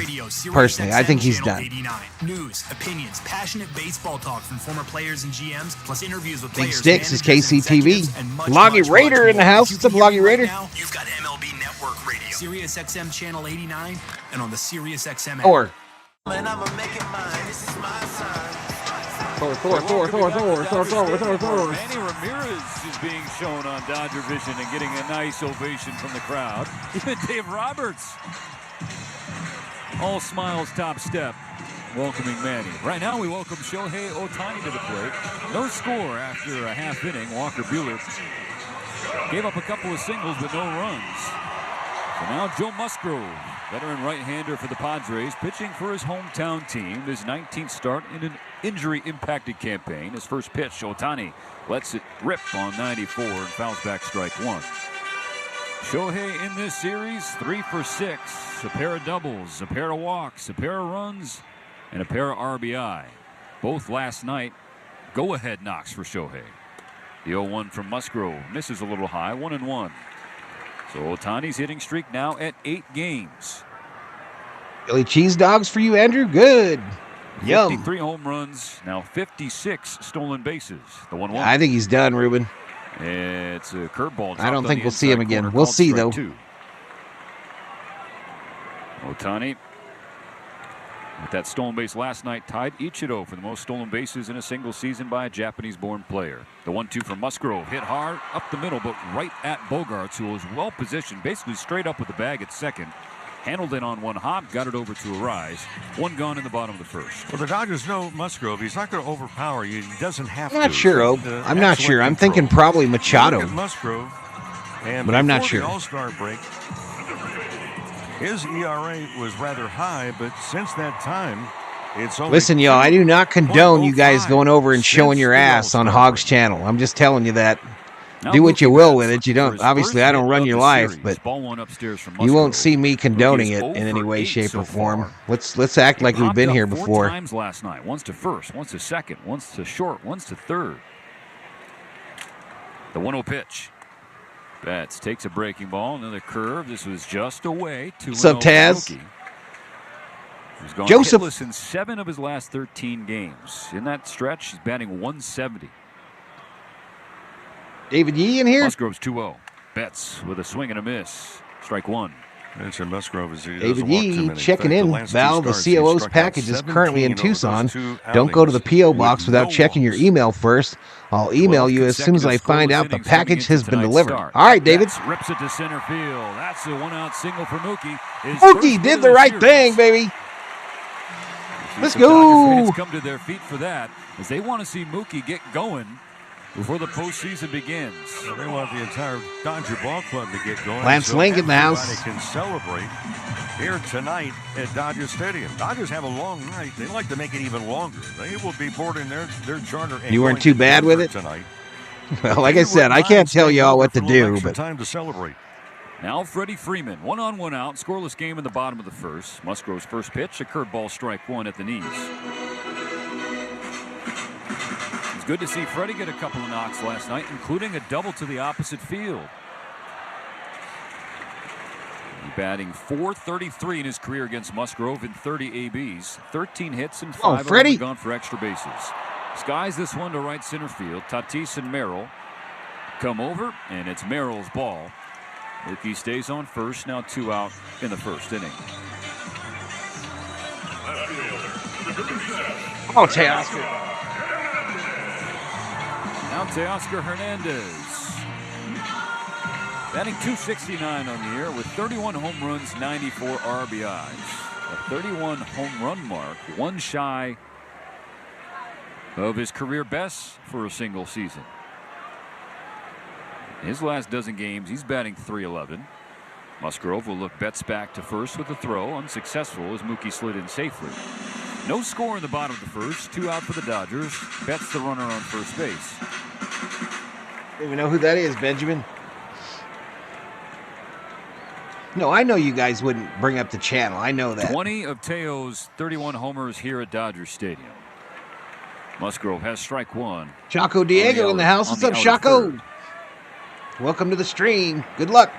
Personally, I think he's done. News, opinions, passionate baseball talk from former players and GMs, plus interviews with Big players, Sticks is managers, KCTV. executives, and much, Bloggy much, Raider much in the more. house. You What's up, can hear Bloggy me Raider? Right now, you've got MLB Network Radio, Sirius XM Channel 89, and on the Sirius XM app. Or Manny Ramirez is being shown on Dodger Vision and getting a nice ovation from the crowd. Even Dave Roberts. All smiles, top step, welcoming Manny. Right now we welcome Shohei Ohtani to the plate. No score after a half inning. Walker Buehler gave up a couple of singles but no runs. So now Joe Musgrove, veteran right-hander for the Padres, pitching for his hometown team. His 19th start in an injury-impacted campaign. His first pitch, Ohtani lets it rip on 94 and fouls back strike one. Shohei in this series, 3 for 6. A pair of doubles, a pair of walks, a pair of runs, and a pair of RBI. Both last night, go-ahead knocks for Shohei. The 0-1 from Musgrove misses a little high, 1-1. So Ohtani's hitting streak now at 8 games. Philly cheese dogs for you, Andrew? Good. Yum. 53 home runs, now 56 stolen bases. The 1-1. I think he's done, Ruben. It's a curveball. I don't think we'll see him again. We'll see, though. Ohtani, with that stolen base last night, tied Ichiro for the most stolen bases in a single season by a Japanese-born player. The 1-2 from Musgrove, hit hard up the middle, but right at Bogarts, who was well-positioned, basically straight up with the bag at second. Handled it on one hop, got it over to Arise. One gone in the bottom of the first. Well, the Dodgers know Musgrove. He's not going to overpower you. He doesn't have to. I'm not sure, Oak. I'm not sure. I'm thinking probably Machado. Look at Musgrove, and but I'm not before sure. The All-Star break, his ERA was rather high, but since that time, it's only... Listen, y'all, I do not condone you guys going over and showing your ass on Hog's channel. I'm just telling you that. Do what you will with it. You don't. Obviously, I don't run your life, but you won't see me condoning it in any way, shape, or form. Let's act like we've been here before. 4 times last night. Once to first, once to second, once to short, once to third. The 1-0 pitch. Betts takes a breaking ball, another curve. This was just away. What's up, Taz? He's gone Joseph hitless in 7 of his last 13 games. In that stretch, he's batting 170. David Yee in here? Musgrove's 2-0. Betts with a swing and a miss. Strike one. Mentioned Musgrove is David Yee checking in. Val, the COO's package is currently in Tucson. Don't go to the P.O. box without checking your email first. I'll email you as soon as I find out the package has been delivered. All right, David. Rips it to center field. That's a 1-out single for Mookie. Mookie did the right thing, baby. Let's go. Fans come to their feet for that as they want to see Mookie get going before the postseason begins. Well, they want the entire Dodger ball club to get going. Lance Link in the house. Everybody can celebrate here tonight at Dodger Stadium. Dodgers have a long night. They like to make it even longer. They will be boarding their charter. You weren't too bad with it tonight. Well, like I said, I can't tell y'all what to do, but time to celebrate. Now Freddie Freeman, 1-on, 1-out, scoreless game in the bottom of the first. Musgrove's first pitch, a curveball, strike one at the knees. It's good to see Freddie get a couple of knocks last night, including a double to the opposite field. Batting .433 in his career against Musgrove in 30 ABs, 13 hits and 5 of them gone for extra bases. Skies this one to right center field. Tatis and Merrill come over, and it's Merrill's ball. Mookie stays on first, now 2 out in the first inning. Oh, Teoscar. Now Teoscar Hernandez. Batting .269 on the year with 31 home runs, 94 RBIs. A 31 home run mark, one shy of his career best for a single season. In his last dozen games, he's batting .311. Musgrove will look Betts back to first with a throw, unsuccessful as Mookie slid in safely. No score in the bottom of the first, 2 out for the Dodgers. Betts the runner on first base. Do we know who that is, Benjamin? No, I know you guys wouldn't bring up the channel. I know that. 20 of Teo's 31 homers here at Dodger Stadium. Musgrove has strike one. Chaco Diego in the house. What's up, Chaco? Welcome to the stream. Good luck.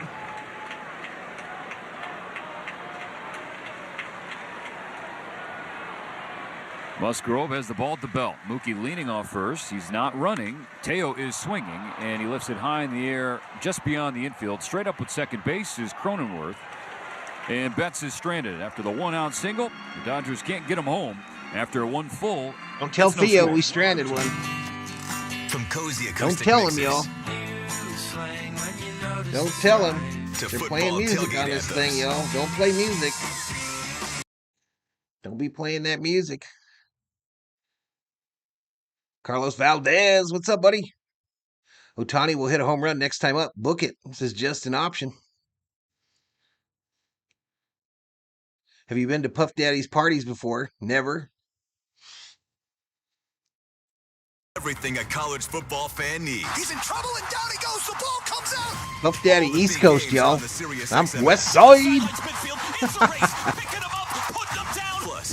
Musgrove has the ball at the belt. Mookie leaning off first. He's not running. Teo is swinging, and he lifts it high in the air just beyond the infield. Straight up with second base is Cronenworth. And Betts is stranded after the 1-out single. The Dodgers can't get him home. After a 1 full. Don't tell Theo we stranded one. From cozy acoustic Don't tell him, mixes y'all. Don't tell him. to They're football playing music tailgate on this anthems. thing, y'all. Don't play music. Don't be playing that music. Carlos Valdez, what's up, buddy? Ohtani will hit a home run next time up. Book it. This is just an option. Have you been to Puff Daddy's parties before? Never. Everything a college football fan needs. He's in trouble and down he goes. The ball comes out. Puff Daddy East Coast, y'all. I'm West Side.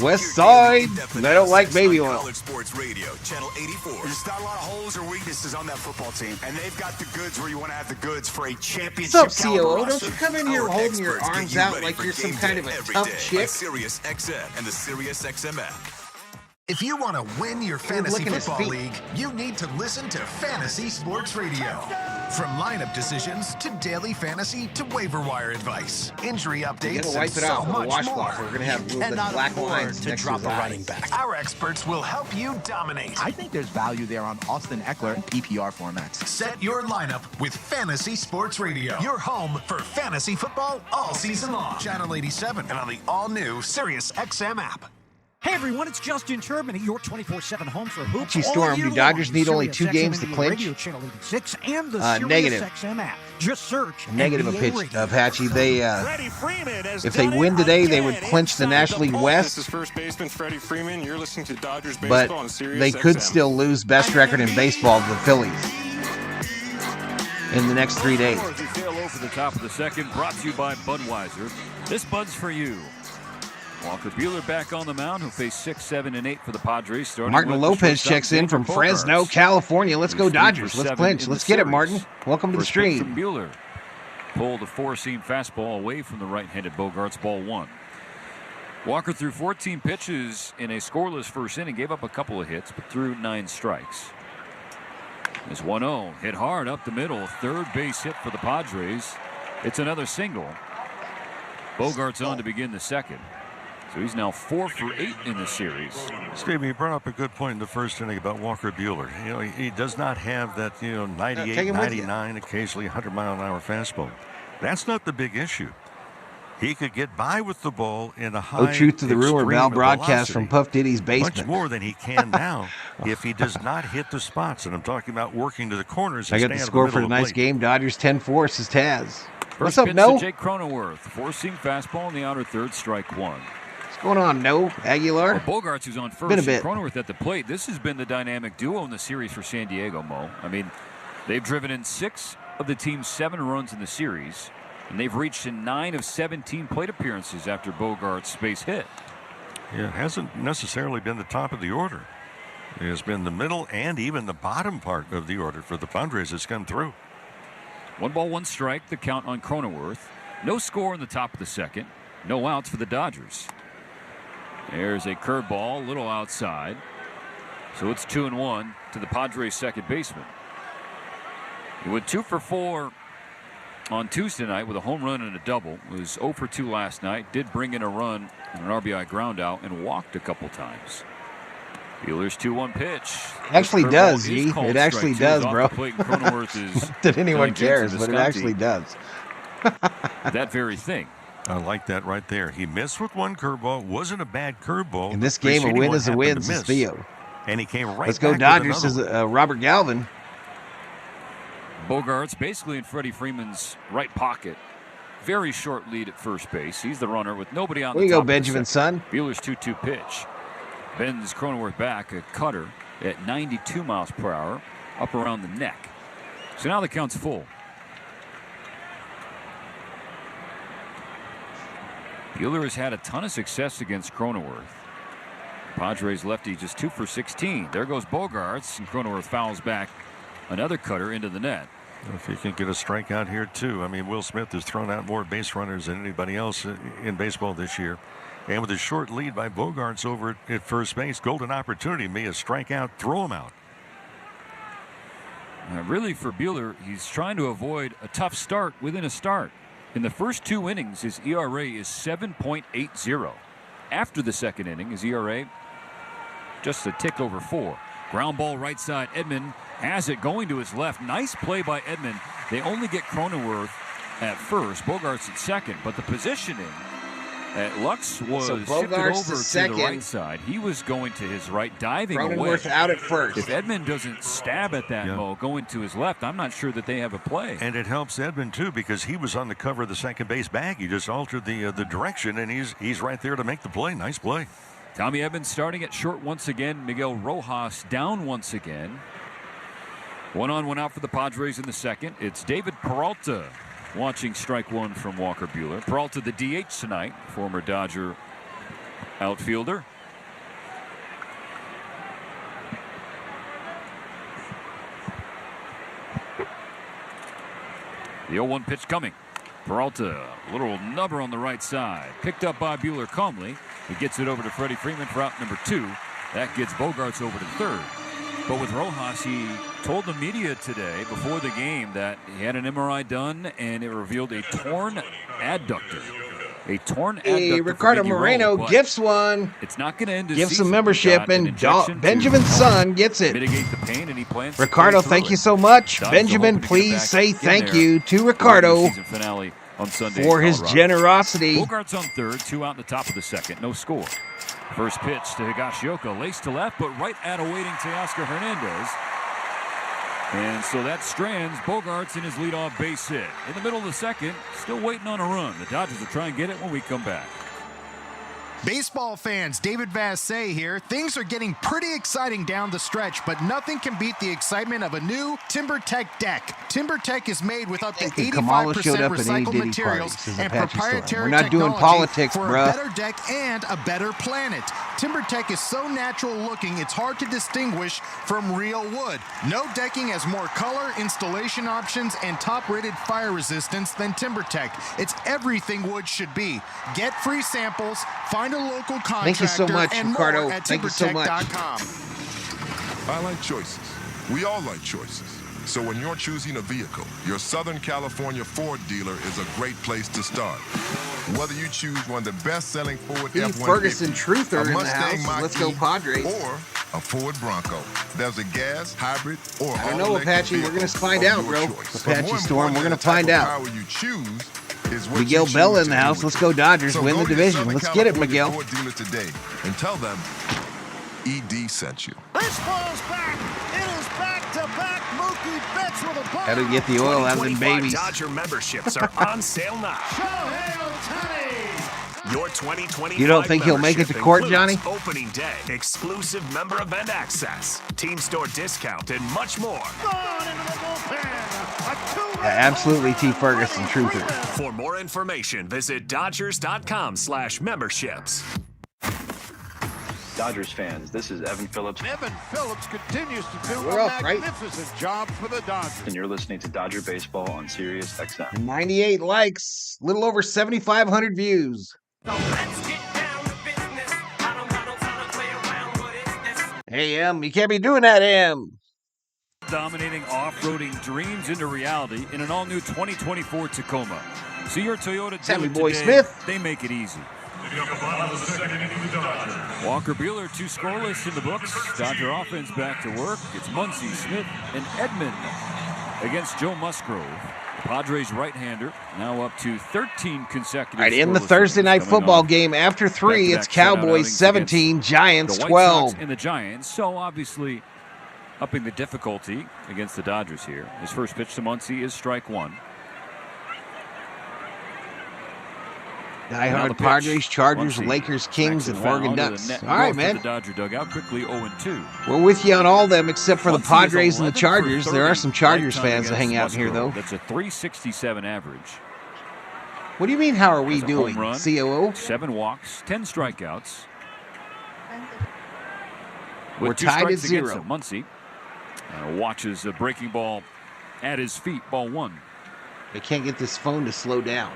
West Side. And I don't like baby oil. College Sports Radio, Channel 84. There's not a lot of holes or weaknesses on that football team, and they've got the goods where you want to have the goods for a championship. What's up, caliber COO? roster. Don't you come in here holding your arms out like you're some kind of a tough chick? Sirius XM and the Sirius XM app. If you want to win your fantasy looking at football feet. league, you need to listen to Fantasy Sports Radio. From lineup decisions to daily fantasy to waiver wire advice, injury updates, gotta wipe and it so out with a much washcloth. more. We're gonna have You the cannot black afford lines to next to drop his a eyes. running back. Our experts will help you dominate. I think there's value there on Austin Eckler in PPR formats. Set your lineup with Fantasy Sports Radio, your home for fantasy football all season long. Channel 87 and on the all-new Sirius XM app. Hey everyone, it's Justin Turbin at your 24/7 home for hoops. Gee, Storm, all year do Dodgers long. need only Sirius 2 XM games to NBA clinch? Radio, Channel 86 and the Sirius Negative. XM app. Just search Negative NBA of pitch, Radio. Apache. They, Freddie Freeman has if they done win it today, they again would clinch the inside National League ball. West. This is first baseman Freddie Freeman. You're listening to Dodgers But baseball on Sirius they could XM. still lose best record in baseball to the Phillies in the next 3 days. As we sail over the top of the second, brought to you by Budweiser. This Bud's for you. Walker Buehler back on the mound, who'll face 6, 7, and 8 for the Padres. Starting Martin with the Lopez shortstop, checks in from Xander Fresno, Bogaerts. California. Let's go Who's 3 Dodgers. for Let's 7 clinch. in Let's the get it, series. Martin. Welcome to the First pitch stream. from Buehler. Pulled the 4-seam fastball away from the right-handed Bogaerts, ball 1. Walker threw 14 pitches in a scoreless first inning, gave up a couple of hits, but threw 9 strikes. It's 1-0, hit hard up the middle, third base hit for the Padres. It's another single. Bogaerts on to begin the second. So he's now 4 for 8 in the series. Steve, you brought up a good point in the first inning about Walker Buehler. You know, he does not have that, 98, 99, occasionally 100-mile-an-hour fastball. That's not the big issue. He could get by with the ball in a high, Oh, truth to the rumor, extreme Val broadcast velocity, from Puff Diddy's basement. much more than he can now if he does not hit the spots. And I'm talking about working to the corners. I and got the stay out of score the for middle of tonight's the plate. game. Dodgers 10-4, says Taz. What's First up, pitch No? to Jake Cronenworth. 4-seam fastball in the outer third, strike 1. What's going on, No? Aguilar? Well, Bogaerts, who's on first, Been a and bit. Cronenworth at the plate. This has been the dynamic duo in the series for San Diego, Mo. I mean, they've driven in 6 of the team's 7 runs in the series, and they've reached in 9 of 17 plate appearances after Bogaerts' base hit. Yeah, it hasn't necessarily been the top of the order. It has been the middle and even the bottom part of the order for the Padres that's come through. 1 ball, 1 strike, the count on Cronenworth. No score in the top of the second. No outs for the Dodgers. There's a curveball, a little outside. So it's 2-1 to the Padres' second baseman. He went 2 for 4 on Tuesday night with a home run and a double. Was 0 for 2 last night. Did bring in a run and an RBI ground out and walked a couple times. Buehler's 2-1 pitch. Actually Curveball does, is G. called It actually strike 2. does, He's off bro. the plate, and Cronenworth is Not that anyone telling cares, Vincent but it Visconti actually does. that very thing. I like that right there. He missed with one curveball. Wasn't a bad curveball. In this game, a Preceding win one is a happened win, to says miss. Theo. And he came right Let's go back Dodgers, with says another one. Robert Galvin. Bogaerts basically in Freddie Freeman's right pocket. Very short lead at first base. He's the runner with nobody on There the you top go, of the Benjamin, second. son. Buehler's 2-2 pitch. Bends Cronenworth back, a cutter at 92 miles per hour, up around the neck. So now the count's full. Buehler has had a ton of success against Cronenworth. Padres lefty just 2 for 16. There goes Bogaerts, and Cronenworth fouls back another cutter into the net. If he can get a strikeout here, too. I mean, Will Smith has thrown out more base runners than anybody else in baseball this year. And with a short lead by Bogaerts over at first base, golden opportunity. May a strikeout, throw him out. Really, for Buehler, he's trying to avoid a tough start within a start. In the first 2 innings, his ERA is 7.80. After the second inning, his ERA just a tick over 4. Ground ball right side. Edman has it going to his left. Nice play by Edman. They only get Cronenworth at first, Bogarts at second, but the positioning at Lux was shifted over to the right side. He was going to his right, diving away. Cronenworth out at first. If Edman doesn't stab at that ball going to his left, I'm not sure that they have a play. And it helps Edman, too, because he was on the cover of the second base bag. He just altered the direction, and he's right there to make the play. Nice play. Tommy Edman starting at short once again. Miguel Rojas down once again. 1 on, 1 out for the Padres in the second. It's David Peralta watching strike 1 from Walker Buehler. Peralta the DH tonight, former Dodger outfielder. The 0-1 pitch coming. Peralta, a little nubber on the right side. Picked up by Buehler calmly. He gets it over to Freddie Freeman for out number 2. That gets Bogarts over to third. But with Rojas, he told the media today before the game that he had an MRI done and it revealed a torn adductor. A torn adductor. Hey, Ricardo Moreno gifts one. It's not going to end his Gives season. some membership, and Benjamin's son gets it. Mitigate the pain, and he plans Ricardo, thank you so much. Benjamin, please say thank you to Ricardo for his generosity. Bogarts on third, 2 out in the top of the second, no score. First pitch to Higashioka, laced to left, but right at awaiting Teoscar Hernandez. And so that strands Bogarts in his leadoff base hit. In the middle of the second, still waiting on a run. The Dodgers will try and get it when we come back. Baseball fans, David Vassay here. Things are getting pretty exciting down the stretch, but nothing can beat the excitement of a new TimberTech deck. TimberTech is made with up to 85% recycled materials and proprietary We're not doing politics, for bruh. a better deck and a better planet. TimberTech is so natural looking, it's hard to distinguish from real wood. No decking has more color, installation options, and top-rated fire resistance than TimberTech. It's everything wood should be. Get free samples, find a local contractor, Thank you so much, and Ricardo. more at Thank you so much. I like choices. We all like choices. So when you're choosing a vehicle, your Southern California Ford dealer is a great place to start. Whether you choose one of the best-selling Ford Steve F-150, Ferguson Truther in the Mustang house. Mach-E, Let's go Padres. or a Ford Bronco. There's a gas, hybrid, or I don't know, Apache. We're going to find out, bro. choice. Apache Storm, we're going to find out. Power you choose is what Miguel you Bell choose in the to do house. with Let's it. go Dodgers. So Win go the to your division. Southern Let's get it, California Miguel. Ford dealer today and tell them ED sent you. Baseball's back. It is back-to-back Mookie Betts with a ball. How to get the oil out of them 2025 babies. Dodger memberships are on sale now. Shohei Ohtani. Your 2025 You don't think he'll make it to court, membership Johnny? includes opening day, exclusive member event access, team store discount, and much more. Gone into the bullpen. A two-run Absolutely, T. Ferguson Truther. For more information, visit Dodgers.com/memberships. Dodgers fans, this is Evan Phillips. Evan Phillips continues to do We're a up, right? magnificent job for the Dodgers. And you're listening to Dodger Baseball on Sirius XM. 98 likes. Little over 7,500 views. Hey, you can't be doing that, Em. Dominating off-roading dreams into reality in an all-new 2024 Tacoma. See your Toyota Sammy dealer Boy today. Smith. They make it easy. Walker Buehler, 2 scoreless in the books. Dodger offense back to work. It's Muncy, Smith, and Edman against Joe Musgrove. The Padres right-hander now up to 13 consecutive. All right, in the scoreless Thursday night innings coming football on. game, after 3, it's Back-to-back shutout Cowboys outings 17, against Giants the White 12. Sox and the Giants. So obviously upping the difficulty against the Dodgers here. His first pitch to Muncy is strike 1. Die-hard Padres, Chargers, Lakers, Kings, and Oregon Ducks. All right, man. The Dodger dugout quickly 0-2. We're with you on all of them except for the Muncy is Padres and the 11 for Chargers. There are 30 some Chargers lifetime fans that hang out against here, though. Musgrove. That's a 367 average. What do you mean, how are we Has a doing, home run, COO? 7 walks, 10 strikeouts. We're With 2 tied at strikes against 0. him, Muncy watches a breaking ball at his feet, ball 1. They can't get this phone to slow down.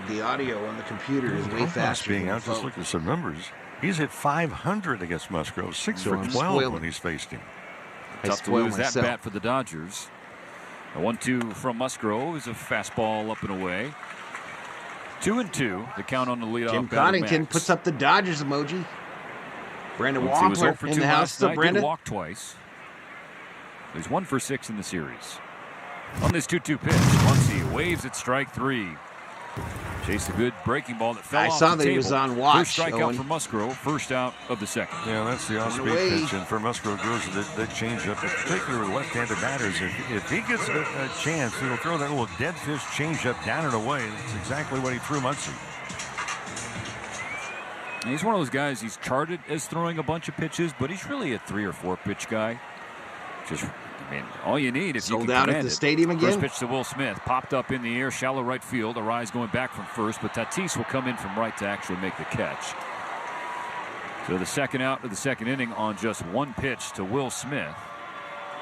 The audio on the computer is way faster being than the out, just phone. look at some numbers. He's hit 500 against Musgrove, 6 So for I'm 12 spoiling. when he's faced him. I Tough to spoil lose that myself. bat for the Dodgers. A 1-2 from Musgrove is a fastball up and away. 2-2. The count on the leadoff Jim batter, Connington Max. puts up the Dodgers emoji. Brandon He was 0 Wampler for in 2 the house. last Still night, Brandon. did walk twice. He's 1 for 6 in the series. On this 2-2 pitch, Muncy waves at strike 3. Chased a good breaking ball that fell off the table. I saw that he was on watch. First strikeout for Musgrove, first out of the second. Yeah, that's the off-speed pitch, and for Musgrove goes that change-up, particularly with left-handed batters. If he gets a chance, he'll throw that little dead fish change-up down and away. That's exactly what he threw Muncy. And he's one of those guys, he's charted as throwing a bunch of pitches, but he's really a 3 or 4 pitch guy. Just, I mean, all you need if you can sold out at command the it. stadium again. First pitch to Will Smith, popped up in the air, shallow right field. Arise going back from first, but Tatis will come in from right to actually make the catch. So the second out of the second inning on just 1 pitch to Will Smith.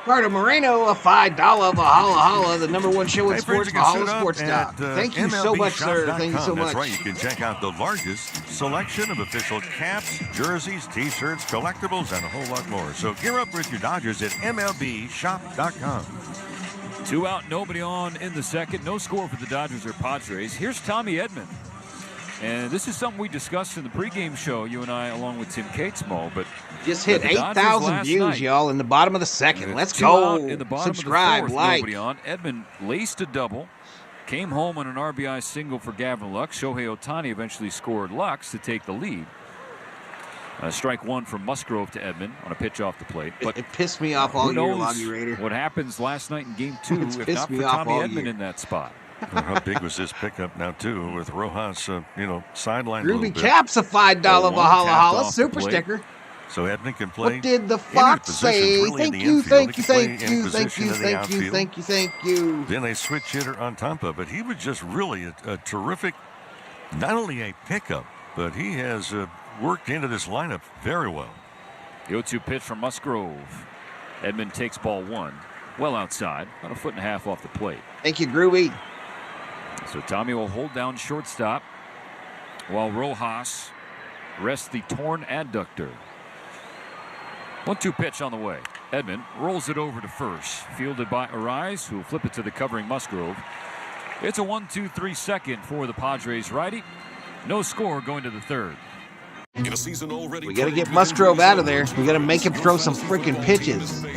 Carter Moreno, a $5 Valhalla, the #1 show in sports, Valhalla Sports Talk. Thank you so much, sir. Thank you so much. That's right. You can check out the largest selection of official caps, jerseys, T-shirts, collectibles, and a whole lot more. So gear up with your Dodgers at MLBshop.com. 2 out, nobody on in the second. No score for the Dodgers or Padres. Here's Tommy Edman. And this is something we discussed in the pregame show, you and I, along with Tim Catesmo. But just hit 8,000 views, y'all, in the bottom of the second. Let's go. In the bottom subscribe, of the 4th, like. nobody on. Edman laced a double, came home on an RBI single for Gavin Lux. Shohei Ohtani eventually scored Lux to take the lead. Strike 1 from Musgrove to Edman on a pitch off the plate. But it pissed me off all year, Loggy Raider. What happens last night in Game 2 if not for Tommy Edman in that spot? Well, how big was this pickup now, too, with Rojas, sidelined Ruby Cap's a $5 Valhalla super sticker. So Edman can play. What did the Fox say? Really thank you. Then a switch hitter on top of it. He was just really a terrific, not only a pickup, but he has worked into this lineup very well. The 0-2 pitch from Musgrove. Edman takes ball 1. Well outside, about 1.5 feet off the plate. Thank you, Groovy. So Tommy will hold down shortstop while Rojas rests the torn adductor. 1-2 pitch on the way. Edman rolls it over to first. Fielded by Arise, who will flip it to the covering Musgrove. It's a 1-2-3 second for the Padres righty. No score going to the third. We got to get Musgrove out of there. We got to make him throw some freaking pitches. The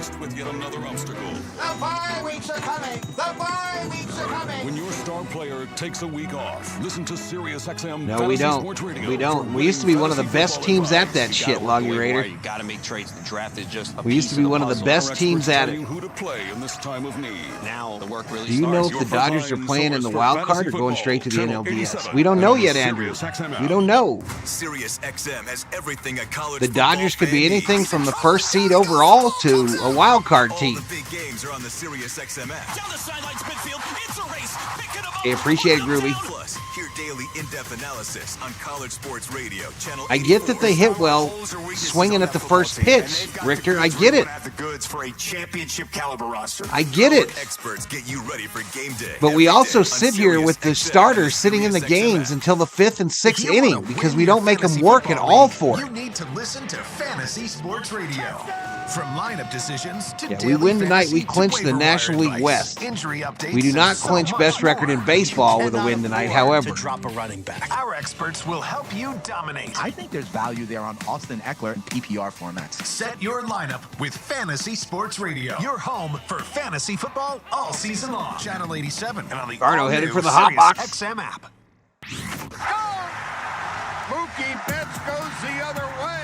bye weeks are coming. The bye weeks are coming. When your star player takes a week off, listen to SiriusXM. No, we don't. We don't. We used to be one of the best teams at that shit, Loggy Raider. You got to make trades. The draft is just we used to be one of the best teams at it. Who to play in this time of need. Now the work really Do you know if the Dodgers are playing in the wild card or going straight to the NLDS? We don't know yet, Andrew. We don't know. SiriusXM has everything a college the Dodgers could be anything from the first seed overall to a wild card team. All the big games are on the SiriusXM app. Down the sidelines, midfield. It's a race. Picking up. I appreciate it, Groovy. Plus, hear daily in-depth analysis on College Sports Radio. Channel I get that they hit well swinging at the first pitch, Richter. I get it. The goods for a championship caliber roster. I get it. Experts get you ready for game day. But we also sit here with the starters sitting in the games until the 5th and 6th inning because we don't make them work at all for it. You need to listen to Fantasy Sports Radio. From lineup decisions to we win tonight. We clinch the National League West. Injury updates. We do not clinch best record in baseball with a win tonight. However, drop a running back. Our experts will help you dominate. I think there's value there on Austin Eckler in PPR formats. Set your lineup with Fantasy Sports Radio. Your home for fantasy football all season long. Channel 87 and on the Garno headed for the hot box. XM app. Mookie Betts goes the other way.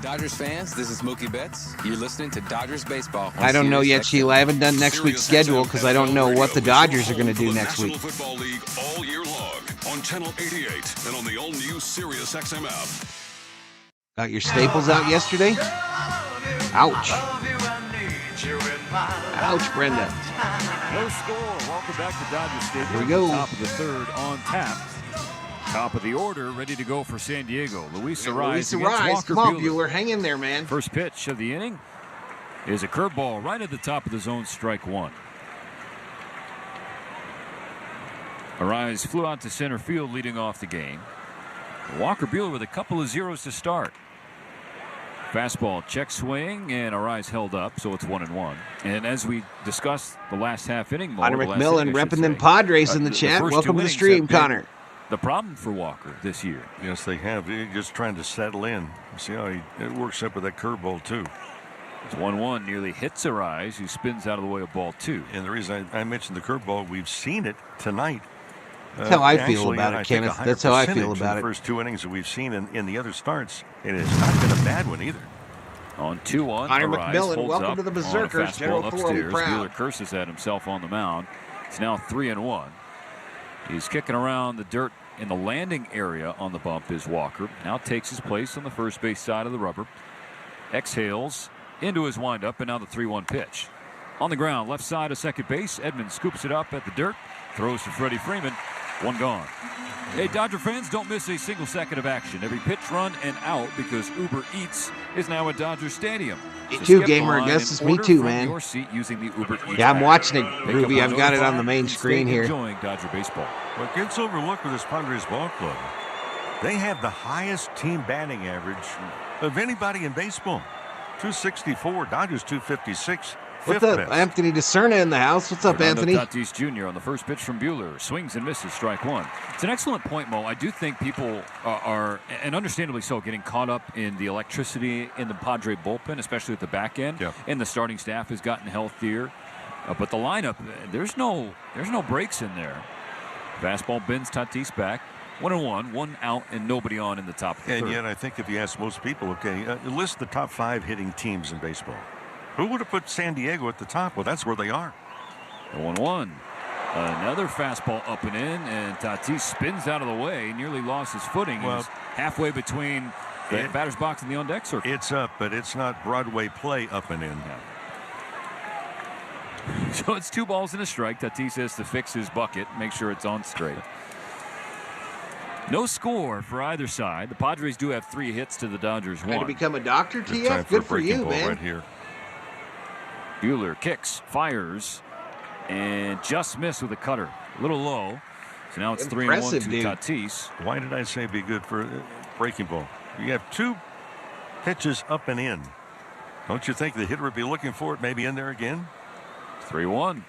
Dodgers fans, this is Mookie Betts. You're listening to Dodgers Baseball. I don't know yet, Sheila. I haven't done next week's schedule because I don't know what the Dodgers are going to do next week. Football League all year long on Channel 88 and on the all-new SiriusXM app. Got your staples out yesterday? Ouch. Ouch, Brenda. No score. Welcome back to Dodger Stadium. Here we go. Top of the third on tap. Top of the order, ready to go for San Diego. Luis Arise against Walker Come on, Buehler. Buehler. Hang in there, man. First pitch of the inning is a curveball right at the top of the zone, strike 1. Arise flew out to center field leading off the game. Walker Buehler with a couple of zeros to start. Fastball check swing, and Arise held up, so it's 1-1. And as we discussed the last half inning, Connor McMillan repping them Padres in the chat. Welcome to the stream, Connor. the problem for Walker this year. Yes, they have. He's just trying to settle in. See how it works up with that curveball, too. It's 1-1, nearly hits Arise, who spins out of the way of ball 2. And the reason I mentioned the curveball, we've seen it tonight. That's how I feel about it, Kenneth. That's how I feel about it. The first 2 innings that we've seen in the other starts, it has not been a bad one either. On 2-1, Hunter Arise McMillan, holds welcome up to the on a Berserkers. General fastball Thor will be upstairs. proud. Buehler curses at himself on the mound. It's now 3-1. He's kicking around the dirt in the landing area on the bump is Walker. Now takes his place on the first base side of the rubber. Exhales into his windup, and now the 3-1 pitch. On the ground, left side of second base. Edmonds scoops it up at the dirt. Throws to Freddie Freeman. 1 gone. Hey, Dodger fans, don't miss a single second of action. Every pitch, run, and out because Uber Eats is now at Dodger Stadium. Me too, Gamer Augustus. Me too, man. Your seat using the Uber Eats Yeah, I'm app. watching it, Pick Ruby. up I've got it on the phone main and screen stay here. Enjoying Dodger baseball. What gets overlooked with this Padres ball club, they have the highest team batting average of anybody in baseball. 264, Dodgers 256. What's up, best. Anthony DeCerna in the house? What's up, Fernando Anthony? Tatis Jr. on the first pitch from Buehler. Swings and misses, strike 1. It's an excellent point, Mo. I do think people are, and understandably so, getting caught up in the electricity in the Padre bullpen, especially at the back end. Yeah. And the starting staff has gotten healthier. But the lineup, there's no breaks in there. Fastball bends Tatis back. 1-1, 1 out, and nobody on in the top of the And third. yet I think if you ask most people, okay, list the top 5 hitting teams in baseball. Who would have put San Diego at the top? Well, that's where they are. 1-1. Another fastball up and in, and Tatis spins out of the way. Nearly lost his footing. Well, He's halfway between the batter's box and the on-deck circle. It's up, but it's not Broadway play up and in. Yeah. So it's 2 balls and a strike. Tatis has to fix his bucket, make sure it's on straight. No score for either side. The Padres do have 3 hits to the Dodgers 1. Trying to become a doctor, Good time TF? Good for breaking you, ball man. right here. Buehler kicks, fires, and just missed with a cutter. A little low. So now it's 3-1 to Tatis. Why did I say be good for breaking ball? You have 2 pitches up and in. Don't you think the hitter would be looking for it maybe in there again? 3-1.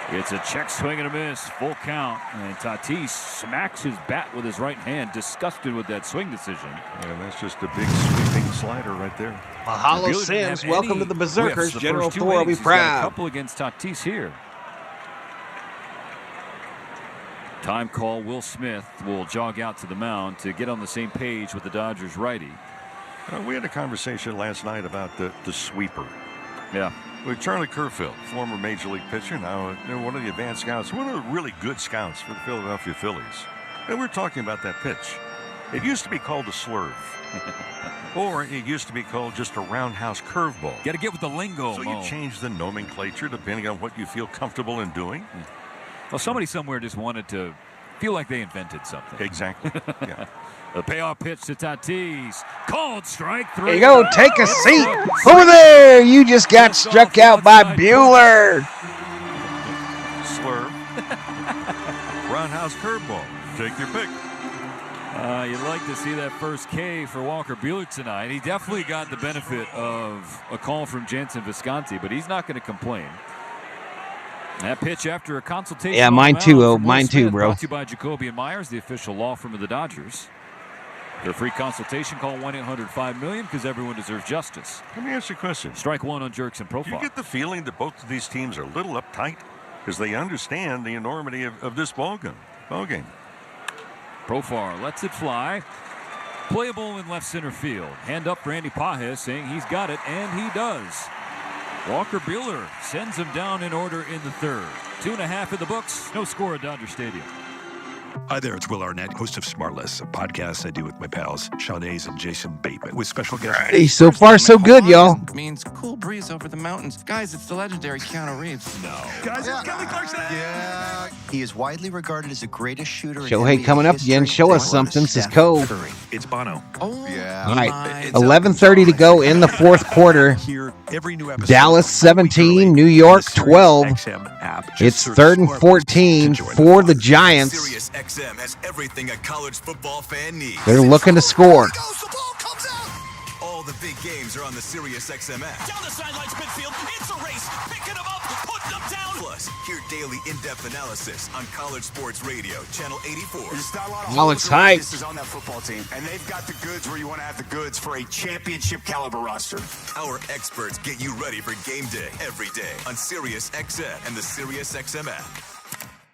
It's a check swing and a miss. Full count. And Tatis smacks his bat with his right hand, disgusted with that swing decision. And that's just a big sweeping slider right there. Mahalo Sims, welcome to the Berserkers. General Thor will be proud. A couple against Tatis here. Time call. Will Smith will jog out to the mound to get on the same page with the Dodgers righty. We had a conversation last night about the sweeper. Yeah. With Charlie Kerfoot, former Major League pitcher, now one of the advanced scouts, one of the really good scouts for the Philadelphia Phillies. And we're talking about that pitch. It used to be called a slurve. Or it used to be called just a roundhouse curveball. Got to get with the lingo, So Mo. you change the nomenclature depending on what you feel comfortable in doing. Well, somebody somewhere just wanted to feel like they invented something. Exactly. Yeah. The payoff pitch to Tatis. Called strike 3. There you go. Take a seat. Over there. You just got struck out by Buehler. Slurve. Roundhouse curveball. Take your pick. You'd like to see that first K for Walker Buehler tonight. He definitely got the benefit of a call from Jansen Visconti, but he's not going to complain. That pitch after a consultation. Yeah, mine too, mine too, bro. Brought to you by Jacoby and Myers, the official law firm of the Dodgers. For a free consultation, call 1-800-5-MILLION because everyone deserves justice. Let me ask you a question. Strike 1 on Jerks and Profile. Do you get the feeling that both of these teams are a little uptight because they understand the enormity of this ball game? Profar lets it fly. Playable in left center field. Hand up for Andy Pajes saying he's got it, and he does. Walker Buehler sends him down in order in the third. 2.5 in the books. No score at Dodger Stadium. Hi there, it's Will Arnett, host of Smartless, a podcast I do with my pals, Sean Hayes and Jason Bateman, with special guests. Hey, so far so good, y'all. Means cool breeze over the mountains. Guys, it's the legendary Keanu Reeves. No. Guys, it's Kelly Clarkson. Yeah. He is widely regarded as the greatest shooter in Shohei NBA coming up history. again. Show us something, says Cole. It's Bono. Oh, yeah. All right, 11:30 to go in the fourth quarter. Every new episode Dallas 17, New York 12. It's 3rd and 14 for the Giants. Sirius XM has everything a college football fan needs. They're looking to score. All the big games are on the Sirius XM app. Down the sidelines midfield. It's a race. Picking them up. Putting them down. Plus, Hear daily in-depth analysis on College Sports Radio, Channel 84. There's not a lot of Alex hype. This is on that football team, and they've got the goods where you want to have the goods for a championship caliber roster. Our experts get you ready for game day every day on Sirius XM and the Sirius XM app.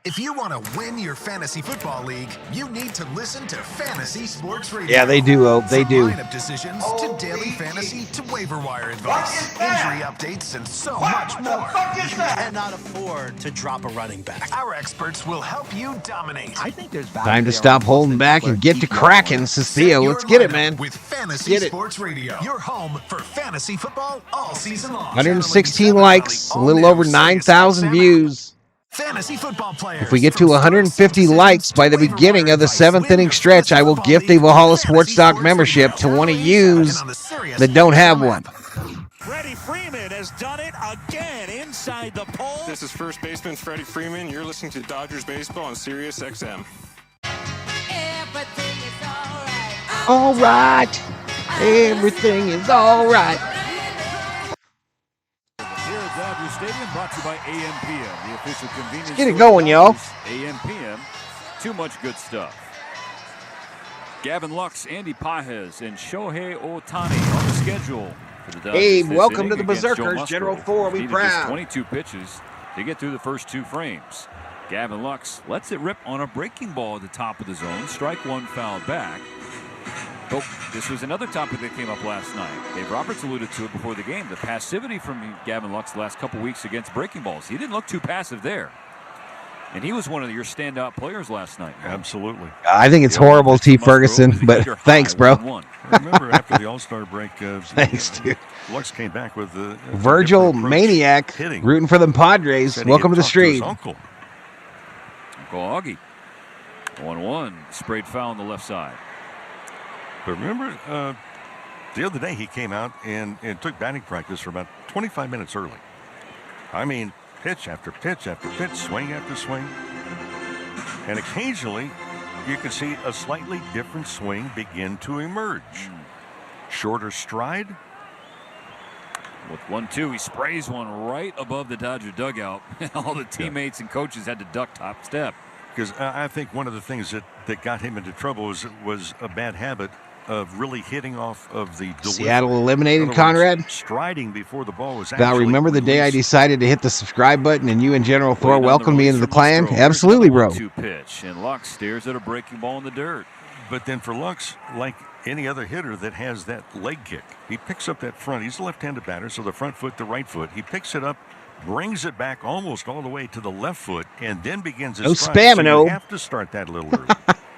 If you want to win your fantasy football league, you need to listen to Fantasy Sports Radio. Yeah, they do, they do. From lineup decisions to daily fantasy to waiver wire advice, injury updates, and so much more. You cannot afford to drop a running back. Our experts will help you dominate. I think there's Time to stop holding back and get to cracking, says Theo. Let's get it, man. With Fantasy Sports Radio, your home for fantasy football all season long. 116 likes, a little over 9,000 views. Fantasy football players. If we get to 150 likes by the beginning of the 7th inning stretch, I will gift a Valhalla Sports Stock membership to one of yous that don't have one. Freddie Freeman has done it again inside the pole. This is first baseman Freddie Freeman. You're listening to Dodgers Baseball on Sirius XM. Everything is alright. All right. Everything is all right. Here at Dodger Stadium, brought to you by AMPM, the official convenience. Let's get it going, y'all. AMPM, too much good stuff. Gavin Lux, Andy Pages, and Shohei Ohtani on the schedule for the Dodgers. Hey, this welcome inning to the against Berserkers. Joe General Musgrove. Thor, we Needed just proud. 22 pitches to get through the first two frames. Gavin Lux lets it rip on a breaking ball at the top of the zone. Strike one, foul back. Oh, this was another topic that came up last night. Dave Roberts alluded to it before the game. The passivity from Gavin Lux the last couple weeks against breaking balls. He didn't look too passive there. And he was one of your standout players last night. Absolutely. I think it's horrible, T. Ferguson, but thanks, bro. Remember after the All-Star break, Thanks, dude. Lux came back with the Virgil Maniac rooting for the Padres. Welcome to the stream. Uncle Augie. 1-1. Sprayed foul on the left side. But remember, the other day he came out and took batting practice for about 25 minutes early. I mean, pitch after pitch after pitch, swing after swing. And occasionally, you can see a slightly different swing begin to emerge. Shorter stride. With 1-2, he sprays one right above the Dodger dugout. All the teammates and coaches had to duck top step. Because I think one of the things that got him into trouble was a bad habit of really hitting off of the delivery. Seattle eliminated Conrad. Striding before the ball was Val, actually remember the day I released. decided to hit the subscribe button and you and General Thor welcomed me into the clan? Absolutely, bro. 2 pitch, and Lux stares at a breaking ball in the dirt. But then for Lux, like any other hitter that has that leg kick, he picks up that front. He's a left-handed batter, so the front foot, the right foot. He picks it up, brings it back almost all the way to the left foot, and then begins his stride. spamming, so you have to start that a little early.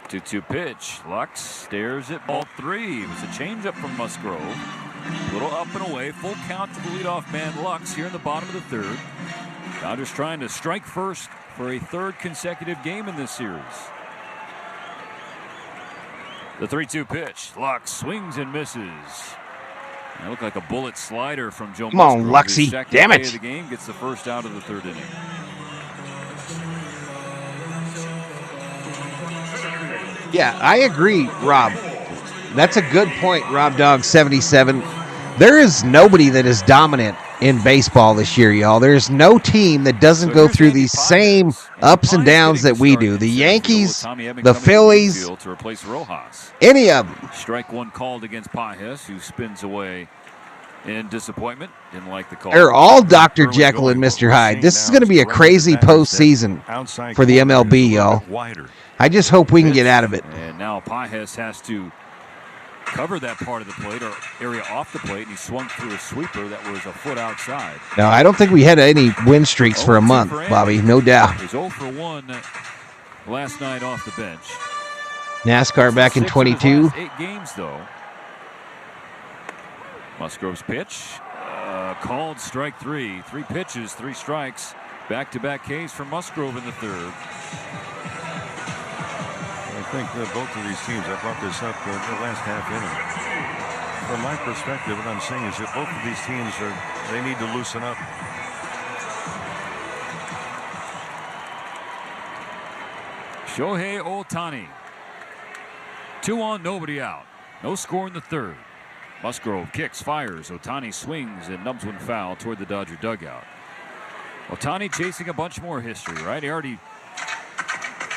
2-2 pitch. Lux stares at ball 3. It was a changeup from Musgrove. A little up and away. Full count to the leadoff man Lux here in the bottom of the third. Dodgers trying to strike first for a third consecutive game in this series. The 3-2 pitch. Lux swings and misses. It looked like a bullet slider from Joe Come on, Musgrove. Luxy. His second Damn K it. of the game gets the first out of the third inning. Yeah, I agree, Rob. That's a good point, Rob Dog 77. There is nobody that is dominant in baseball this year, y'all. There's no team that doesn't go through these same ups and downs that we do. The Yankees, the Phillies, To replace Rojas. any of them. Strike one called against Pages, who spins away in disappointment. Didn't like the call. They're all Dr. Jekyll and Mr. Hyde. This is going to be a crazy postseason for the MLB, y'all. I just hope we can get out of it. And now Pages has to cover that part of the plate or area off the plate, and he swung through a sweeper that was a foot outside. No, I don't think we had any win streaks for a month, Bobby. No doubt. He was 0 for 1 last night off the bench. NASCAR back in 22. 8 games, though. Musgrove's pitch. Called strike 3. 3 pitches, 3 strikes. Back-to-back Ks for Musgrove in the third. I think both of these teams, I brought this up the last half inning. From my perspective, what I'm saying is that both of these teams they need to loosen up. Shohei Ohtani. 2 on, nobody out. No score in the third. Musgrove kicks, fires. Ohtani swings and nubs one foul toward the Dodger dugout. Ohtani chasing a bunch more history, right? He already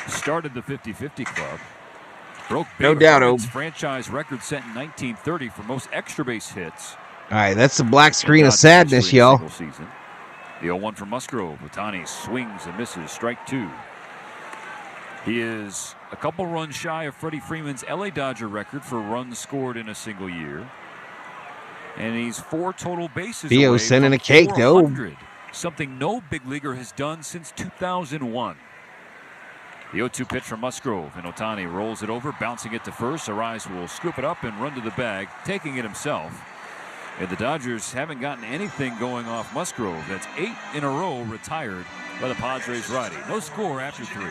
started the 50-50 club. Broke No doubt, Hereford's franchise record set in 1930 for most extra base hits. All right, that's the black screen of sadness, y'all. The 0-1 from Musgrove. Ohtani swings and misses. Strike 2. He is a couple runs shy of Freddie Freeman's LA Dodger record for runs scored in a single year. And he's 4 total bases Theo away sending from a cake, though. 400, something no big leaguer has done since 2001. The 0-2 pitch from Musgrove, and Ohtani rolls it over, bouncing it to first. Arise will scoop it up and run to the bag, taking it himself. And the Dodgers haven't gotten anything going off Musgrove. That's 8 in a row retired by the Padres righty. No score after 3.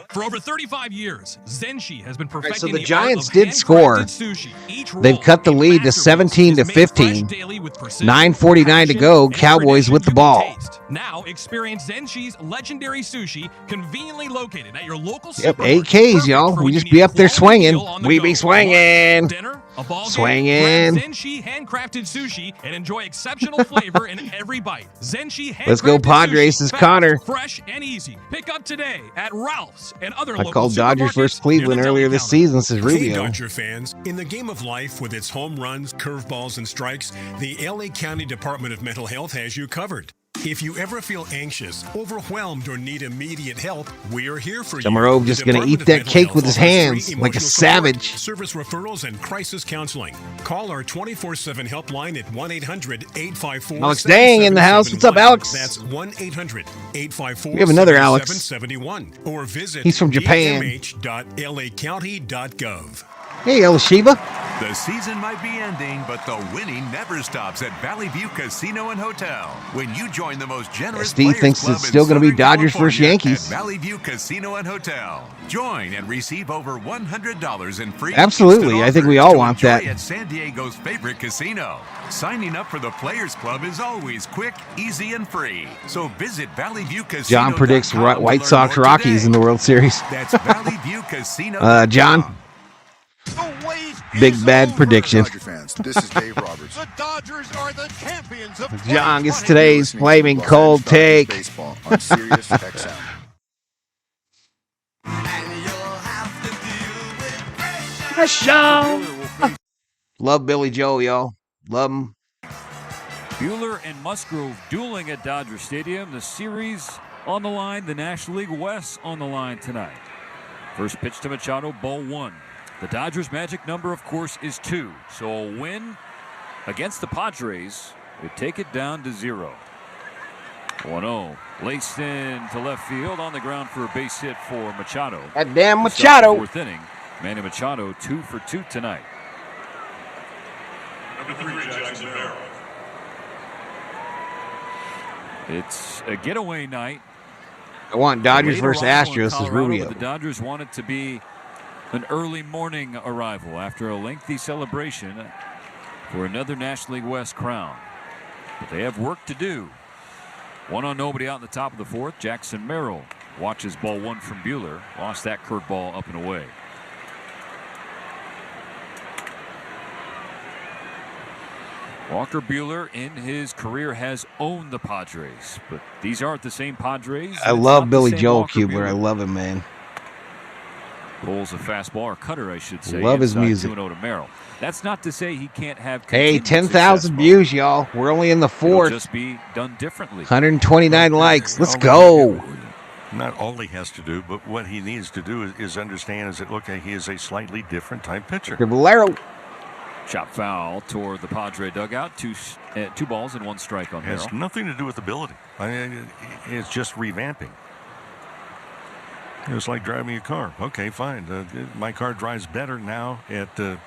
For over 35 years, Zenshi has been perfecting so the Giants did score. Sushi. They've cut the lead to 17-15. 9:49 to go. Cowboys with the ball. Now experience Zenshi's legendary sushi, conveniently located at your local Yep, supermarket. 8Ks, y'all. We just be up there swinging. We be swinging. Dinner, a ball swinging. game, grab Zenshi handcrafted sushi and enjoy exceptional flavor in every bite. Zenshi handcrafted Let's go Padres, sushi, is Connor. Fresh and easy. Pick up today at Ralph's and other I local called Dodgers supermarkets versus Cleveland near the earlier deli this counter. season, says Hey, Rubio. Dodger fans, in the game of life with its home runs, curveballs, and strikes, the LA County Department of Mental Health has you covered. If you ever feel anxious, overwhelmed, or need immediate help, we are here for you. Samarov just going to eat that cake with his hands like a savage. Service referrals and crisis counseling. Call our 24/7 helpline at 1-800-854-7771. Alex Dang in the house. What's up, Alex? That's 1-800-854-7771. We have another Alex. Or visit He's from Japan. emh.lacounty.gov. Hey, El Shiva. The season might be ending, but the winning never stops at Valley View Casino and Hotel. When you join the most generous Steve Players thinks Club it's in still going to be Southern Dodgers versus California Yankees. At Valley View Casino and Hotel. Join and receive over $100 in free Absolutely. I think we all want that. at San Diego's favorite casino. Signing up for the Players Club is always quick, easy, and free. So visit Valley View Casino. John predicts White Sox Rockies in the World Series. That's Valley View Casino. John. Big bad prediction. Dodger fans, this is Dave Roberts. The Dodgers are the champions of John gets today's flaming cold take. Baseball on Sirius XM. Love Billy Joel, y'all. Love him. Buehler and Musgrove dueling at Dodger Stadium. The series on the line. The National League West on the line tonight. First pitch to Machado, ball 1. The Dodgers' magic number, of course, is 2. So a win against the Padres would take it down to 0. 1-0. Laced in to left field on the ground for a base hit for Machado. That damn Machado. Fourth inning. Manny Machado 2 for 2 tonight. Number 3, Jackson Merrill. It's a getaway night. I want Dodgers Late versus arrival in Astros, says Colorado, Rubio. but the Dodgers want it to be an early morning arrival after a lengthy celebration for another National League West crown. But they have work to do. 1-0, nobody out in the top of the 4th. Jackson Merrill watches ball 1 from Buehler. Lost that curveball up and away. Walker Buehler in his career has owned the Padres, but these aren't the same Padres. I love Billy Joel Kubler. I love him, man. Pulls a fastball, or cutter, I should say. Love his music. 2-0 to Merrill. That's not to say he can't have. Hey, continued 10,000 success, views, y'all. We're only in the It'll 4th. just be done differently. 129 likes. Let's go. Not all he has to do, but what he needs to do is understand is that, look, he is a slightly different type pitcher. Valero. Chop foul toward the Padre dugout. 2 balls and 1 strike on Merrill. Has nothing to do with ability. I mean, it's just revamping. It's like driving a car. Okay, fine. My car drives better now at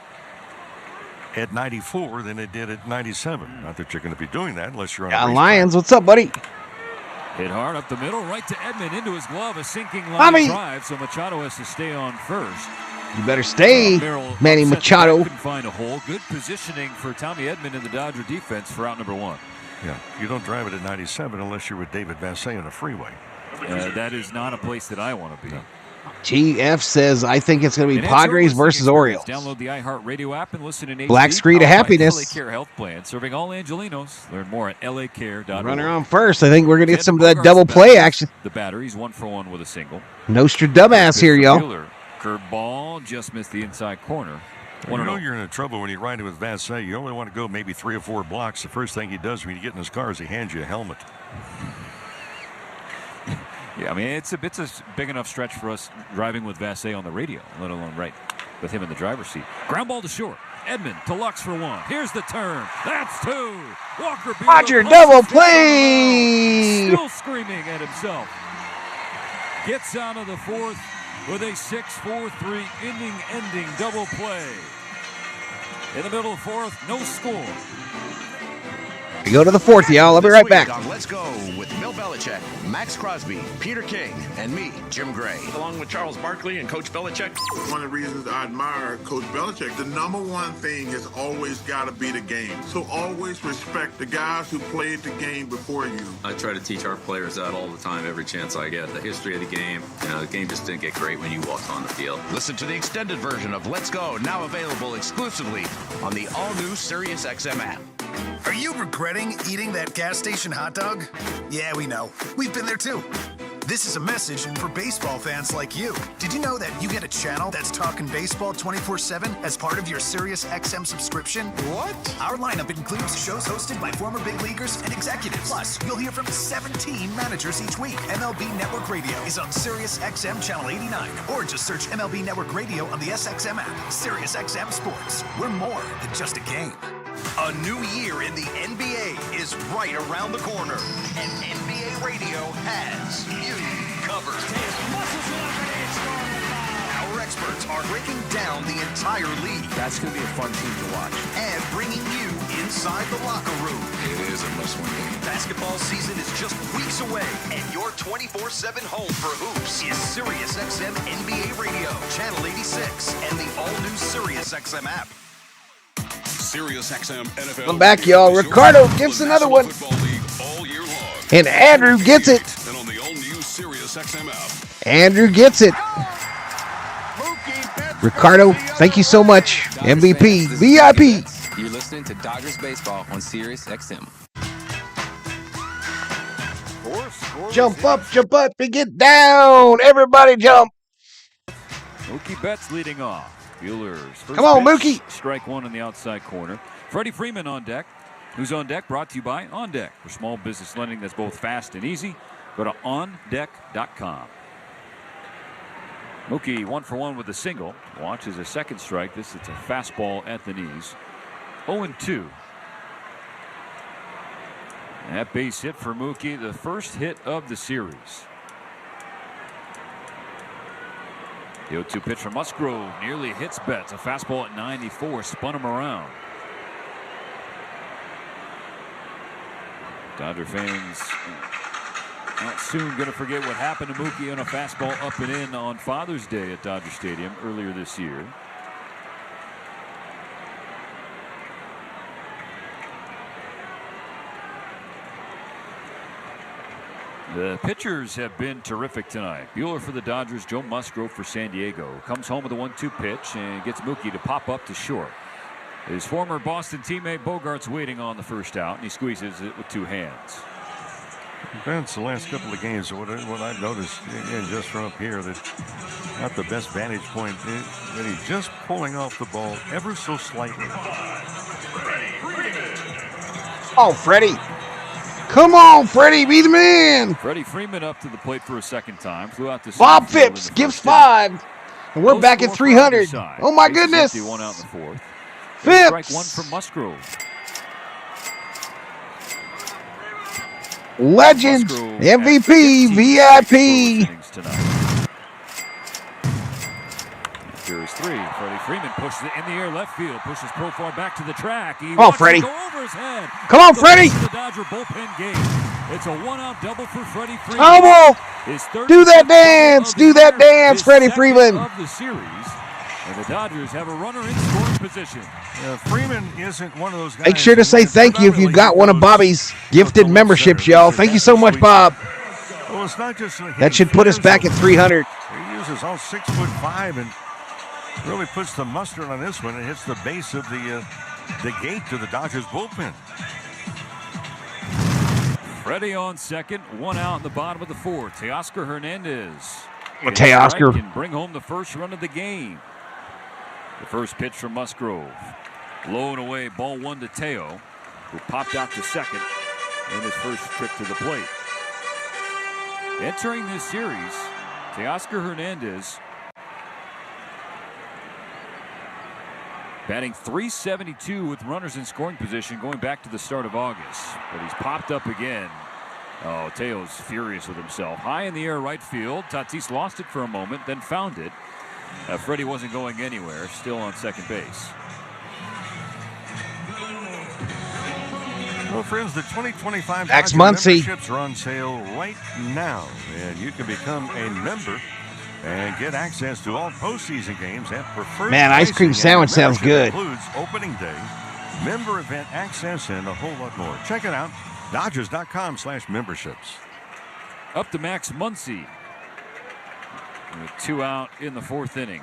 94 than it did at 97. Not that you're going to be doing that unless you're on a race Lions, what's up, buddy? Hit hard up the middle, right to Edman, into his glove, a sinking line drive, so Machado has to stay on first. You better stay, Manny Machado. Couldn't find a hole. Good positioning for Tommy Edman in the Dodger defense for out number 1. Yeah, you don't drive it at 97 unless you're with David Vassay on a freeway. That is not a place that I want to be. No. GF says, I think it's going to be Padres versus Orioles. Download the iHeartRadio app and listen in HD. Black screen of happiness. LA Care Health Plan, serving all Angelinos. Learn more at lacare.org. Runner on first. I think we're going to get some of that double play action. The batteries 1-for-1 with a single. Nostradamus here, y'all. Curveball just missed the inside corner. You know you're in trouble when you're riding with Vassay. You only want to go maybe 3 or 4 blocks. The first thing he does when you get in his car is he hands you a helmet. Yeah, I mean, it's a big enough stretch for us driving with Vassay on the radio, let alone right with him in the driver's seat. Ground ball to short. Edmund to Lux for 1. Here's the turn. That's 2. Walker Buehler. Roger, double play. Still screaming at himself. Gets out of the 4th with a 6-4-3 inning-ending double play. In the middle of 4th, no score. We go to the 4th, y'all. I'll be right back. Let's go with Bill Belichick, Max Crosby, Peter King, and me, Jim Gray. Along with Charles Barkley and Coach Belichick. One of the reasons I admire Coach Belichick, the number one thing has always got to be the game. So always respect the guys who played the game before you. I try to teach our players that all the time, every chance I get. The history of the game. You know, the game just didn't get great when you walked on the field. Listen to the extended version of Let's Go, now available exclusively on the all-new SiriusXM app. Are you regretting eating that gas station hot dog? Yeah, we know. We've been there too. This is a message for baseball fans like you. Did you know that you get a channel that's talking baseball 24/7 as part of your SiriusXM subscription? What? Our lineup includes shows hosted by former big leaguers and executives. Plus, you'll hear from 17 managers each week. MLB Network Radio is on SiriusXM Channel 89, or just search MLB Network Radio on the SXM app. SiriusXM Sports. We're more than just a game. A new year in the NBA is right around the corner, and NBA Radio has you covered. Our experts are breaking down the entire league. That's going to be a fun team to watch. And bringing you inside the locker room. It is a must-win game. Basketball season is just weeks away, and your 24/7 home for hoops is SiriusXM NBA Radio, Channel 86, and the all-new SiriusXM app. SiriusXM NFL. I'm back, y'all. Ricardo gives another one. And Andrew gets it. And on the all-new SiriusXM app. Andrew gets it. Ricardo, thank you so much. MVP, VIP. You're listening to Dodgers Baseball on SiriusXM. Jump up, and get down. Everybody jump. Mookie Betts leading off. Buehler's first Come on, pitch, Mookie. Strike 1 in the outside corner. Freddie Freeman on deck. Who's on deck? Brought to you by On Deck. For small business lending that's both fast and easy, go to ondeck.com. Mookie 1-for-1 with a single. Watches a second strike. It's a fastball at the knees. 0-2. That base hit for Mookie, the first hit of the series. The 0-2 pitch from Musgrove nearly hits Betts. A fastball at 94, spun him around. Dodger fans not soon going to forget what happened to Mookie on a fastball up and in on Father's Day at Dodger Stadium earlier this year. The pitchers have been terrific tonight. Buehler for the Dodgers, Joe Musgrove for San Diego. Comes home with a 1-2 pitch and gets Mookie to pop up to short. His former Boston teammate Bogart's waiting on the first out, and he squeezes it with 2 hands. That's the last couple of games. What I've noticed, again, just from up here, that not the best vantage point, that he's just pulling off the ball ever so slightly. Oh, Freddie. Come on, Freddie, be the man. Freddie Freeman up to the plate for a second time. Flew out to Bob Phipps gives 5. And we're back at 300. Oh, my goodness. Empty, 1 out in the 4th. Phipps. Strike 1 from Musgrove. Legend, MVP, VIP. Series 3. Freddie Freeman pushes it in the air left field. Pushes Profar back to the track. Come on, Freddie. Go over his head. Come on, Freddie. The Dodger bullpen game. It's a 1-out double for Freddie Freeman. Come on. Do that dance. Do that dance, Freddie Freeman. Of the series. And the Dodgers have a runner in scoring position. Freeman isn't one of those guys. Make sure to say thank you if you got one of Bobby's gifted memberships, y'all. Thank you so much, Bob. Well, it's not just that should put us back at 300. He is all 6'5" and really puts the mustard on this one. It hits the base of the gate to the Dodgers bullpen. Freddie on second, one out in the bottom of the fourth. Teoscar Hernandez. Teoscar can bring home the first run of the game. The first pitch from Musgrove. Low and away, ball one to Teo, who popped out to second in his first trip to the plate. Entering this series, Teoscar Hernandez batting .372 with runners in scoring position going back to the start of August. But he's popped up again. Oh, Teo's furious with himself. High in the air right field. Tatis lost it for a moment, then found it. Freddy wasn't going anywhere, still on second base. Well, friends, the 2025 Max Dodger Muncy memberships are on sale right now, and you can become a member and get access to all postseason games at preferred. Man, ice cream sandwich sounds good. Includes opening day, member event access, and a whole lot more. Check it out, Dodgers.com/memberships. Up to Max Muncy. With 2 out in the fourth inning.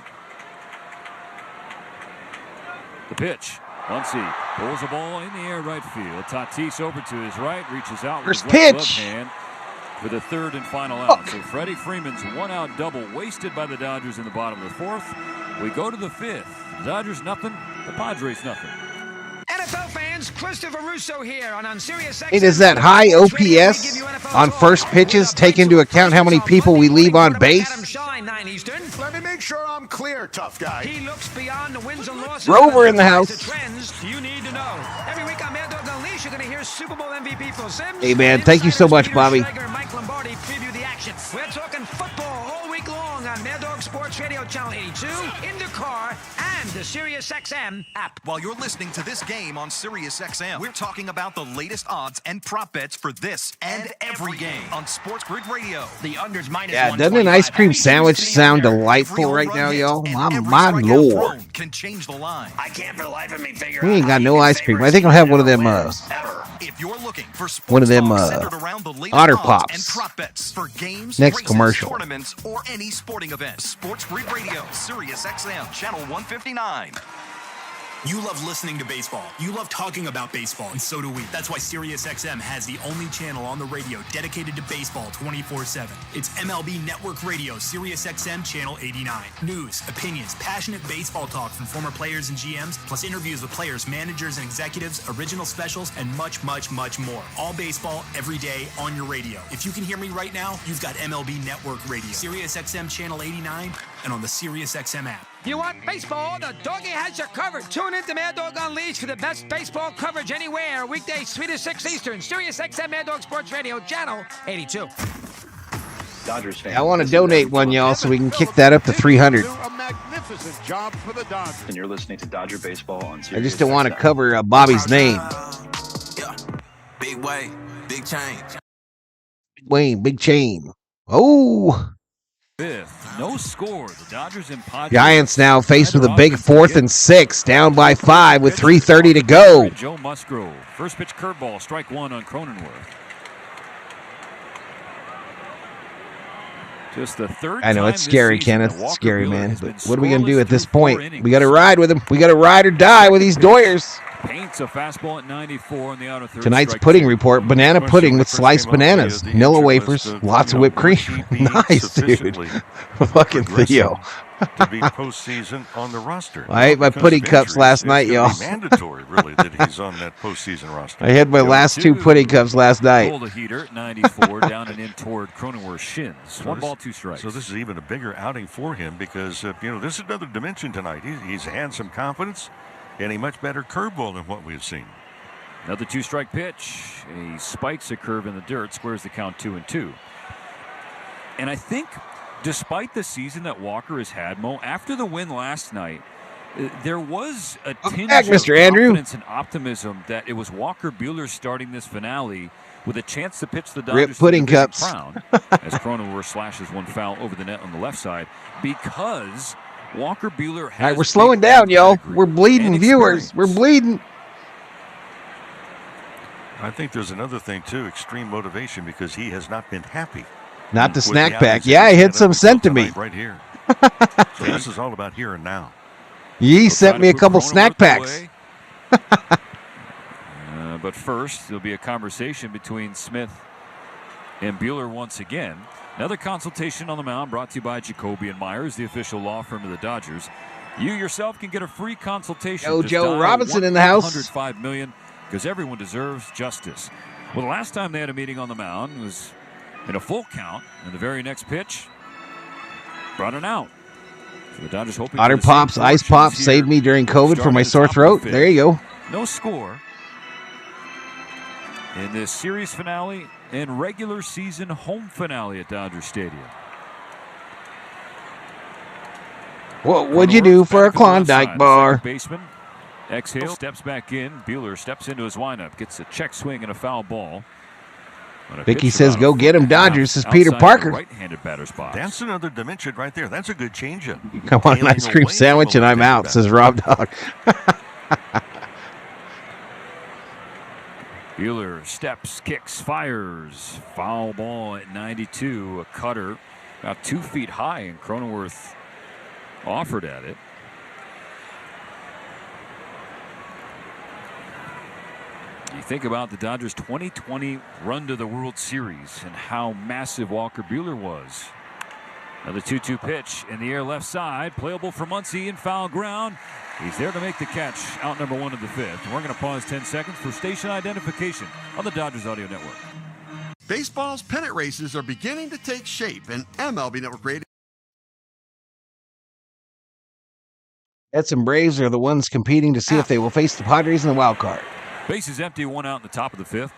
The pitch. Muncy pulls the ball in the air right field. Tatis over to his right, reaches out with his left glove hand for the third and final out. So Freddie Freeman's 1-out double wasted by the Dodgers in the bottom of the fourth. We go to the fifth. Dodgers nothing, the Padres nothing. NFL fans, Christopher Russo here on Sirius XM. Hey, does that high OPS on first pitches take into account how many people we leave on base? Let me make sure I'm clear, tough guy. He looks beyond the wins and losses. Rover in the house. The trends you need to know. Every week on Mad Dog Unleashed, you're going to hear Super Bowl MVP Phil Simms. Hey, man, thank you so much, Bobby. Mike Lombardi preview the action. We're talking football all week long on Mad Dog Sports Radio Channel 82, in the car, and the Sirius XM app. While you're listening to this game on Sirius XM, we're talking about the latest odds and prop bets for this and every game on Sports Grid Radio. The unders minus Yeah, doesn't an ice cream sandwich sound delightful right now, y'all? My lord. Can change the line. I can't for the life of me figure We ain't got no ice cream. I think I'll have one of them, if you're looking for one of them, Otter odds and Pops. prop bets for games, Next races, commercial. tournaments, or any sporting event, Sports Grid Radio, Sirius XM, channel 159. You love listening to baseball. You love talking about baseball, and so do we. That's why SiriusXM has the only channel on the radio dedicated to baseball 24/7. It's MLB Network Radio, SiriusXM Channel 89. News, opinions, passionate baseball talk from former players and GMs, plus interviews with players, managers, and executives, original specials, and much, much, much more. All baseball, every day, on your radio. If you can hear me right now, you've got MLB Network Radio, SiriusXM Channel 89, and on the SiriusXM app. You want baseball? The doggy has you covered. Tune in to Mad Dog Unleashed for the best baseball coverage anywhere. Weekdays 3 to 6 Eastern. Sirius XM Mad Dog Sports Radio, Channel 82. Dodgers fan. I want to donate one, y'all, so we can kick that up to 300. A magnificent job for the Dodgers. And you're listening to Dodger Baseball on Sirius. I just don't want to cover Bobby's name. Yeah. Big way, big change. Wayne, big chain. Oh. Fifth, no score. The Dodgers and Padres. Giants now faced with a big 4th and 6, down by 5 with 3:30 to go. Joe Musgrove. First pitch curveball, strike one on Cronenworth. Just the third. I know it's scary, Kenneth. It's scary, man. But what are we going to do at this point? innings. We got to ride with him. We got to ride or die with these Doyers. Paints a fastball at 94 on the outer third. Tonight's strike pudding two. report, banana pudding with sliced bananas, Nilla wafers, lots of whipped cream. Nice, dude. Fucking Theo. To be postseason on the roster. I ate my pudding cups last night, y'all. It's mandatory, really, that he's on that postseason roster. I had my last 2 pudding cups last night. Pulled a heater at 94 down and in toward Cronenworth's shins. So One ball, 2 strikes. So this is even a bigger outing for him because, this is another dimension tonight. He's had some confidence and a much better curveball than what we've seen. Another 2-strike pitch. He spikes a curve in the dirt, squares the count 2-2. And I think, despite the season that Walker has had, Mo, after the win last night, there was a tinge of confidence and optimism that it was Walker Buehler starting this finale with a chance to pitch the Dodgers Rip pudding cups. crown as Cronenworth slashes one foul over the net on the left side because Walker Buehler has. All right, we're slowing down, y'all. We're bleeding viewers. We're bleeding. I think there's another thing, too, extreme motivation because he has not been happy. Not the snack pack. Yeah, I hit some sent to me. Right here. So this is all about here and now. Yee sent me a couple snack packs. But first, there'll be a conversation between Smith and Buehler once again. Another consultation on the mound brought to you by Jacoby & Myers, the official law firm of the Dodgers. You yourself can get a free consultation. Yo, Joe Robinson in the house. $105 million, because everyone deserves justice. Well, the last time they had a meeting on the mound was in a full count, and the very next pitch brought an out. So the Dodgers hoping Otter Pops, Ice Pops saved me during COVID for my sore throat. There you go. No score in this series finale and regular season home finale at Dodger Stadium. What would you do for a Klondike bar? Baseman exhales, steps back in. Buehler steps into his windup, gets a check swing and a foul ball. Vicky says, "Go get him, Dodgers." Says Peter Parker. Right-handed batter's box. That's another dimension right there. That's a good changeup. Come on, an ice cream sandwich and I'm out. Says Rob Dog. Buehler steps, kicks, fires. Foul ball at 92. A cutter about 2 feet high, and Cronenworth offered at it. You think about the Dodgers' 2020 run to the World Series and how massive Walker Buehler was. Another 2-2 pitch in the air left side. Playable for Muncy in foul ground. He's there to make the catch. Out number 1 of the 5th. We're going to pause 10 seconds for station identification on the Dodgers Audio Network. Baseball's pennant races are beginning to take shape, and MLB Network Radio. Mets and Braves are the ones competing to see if they will face the Padres in the wild card. Bases empty, 1 out in the top of the 5th.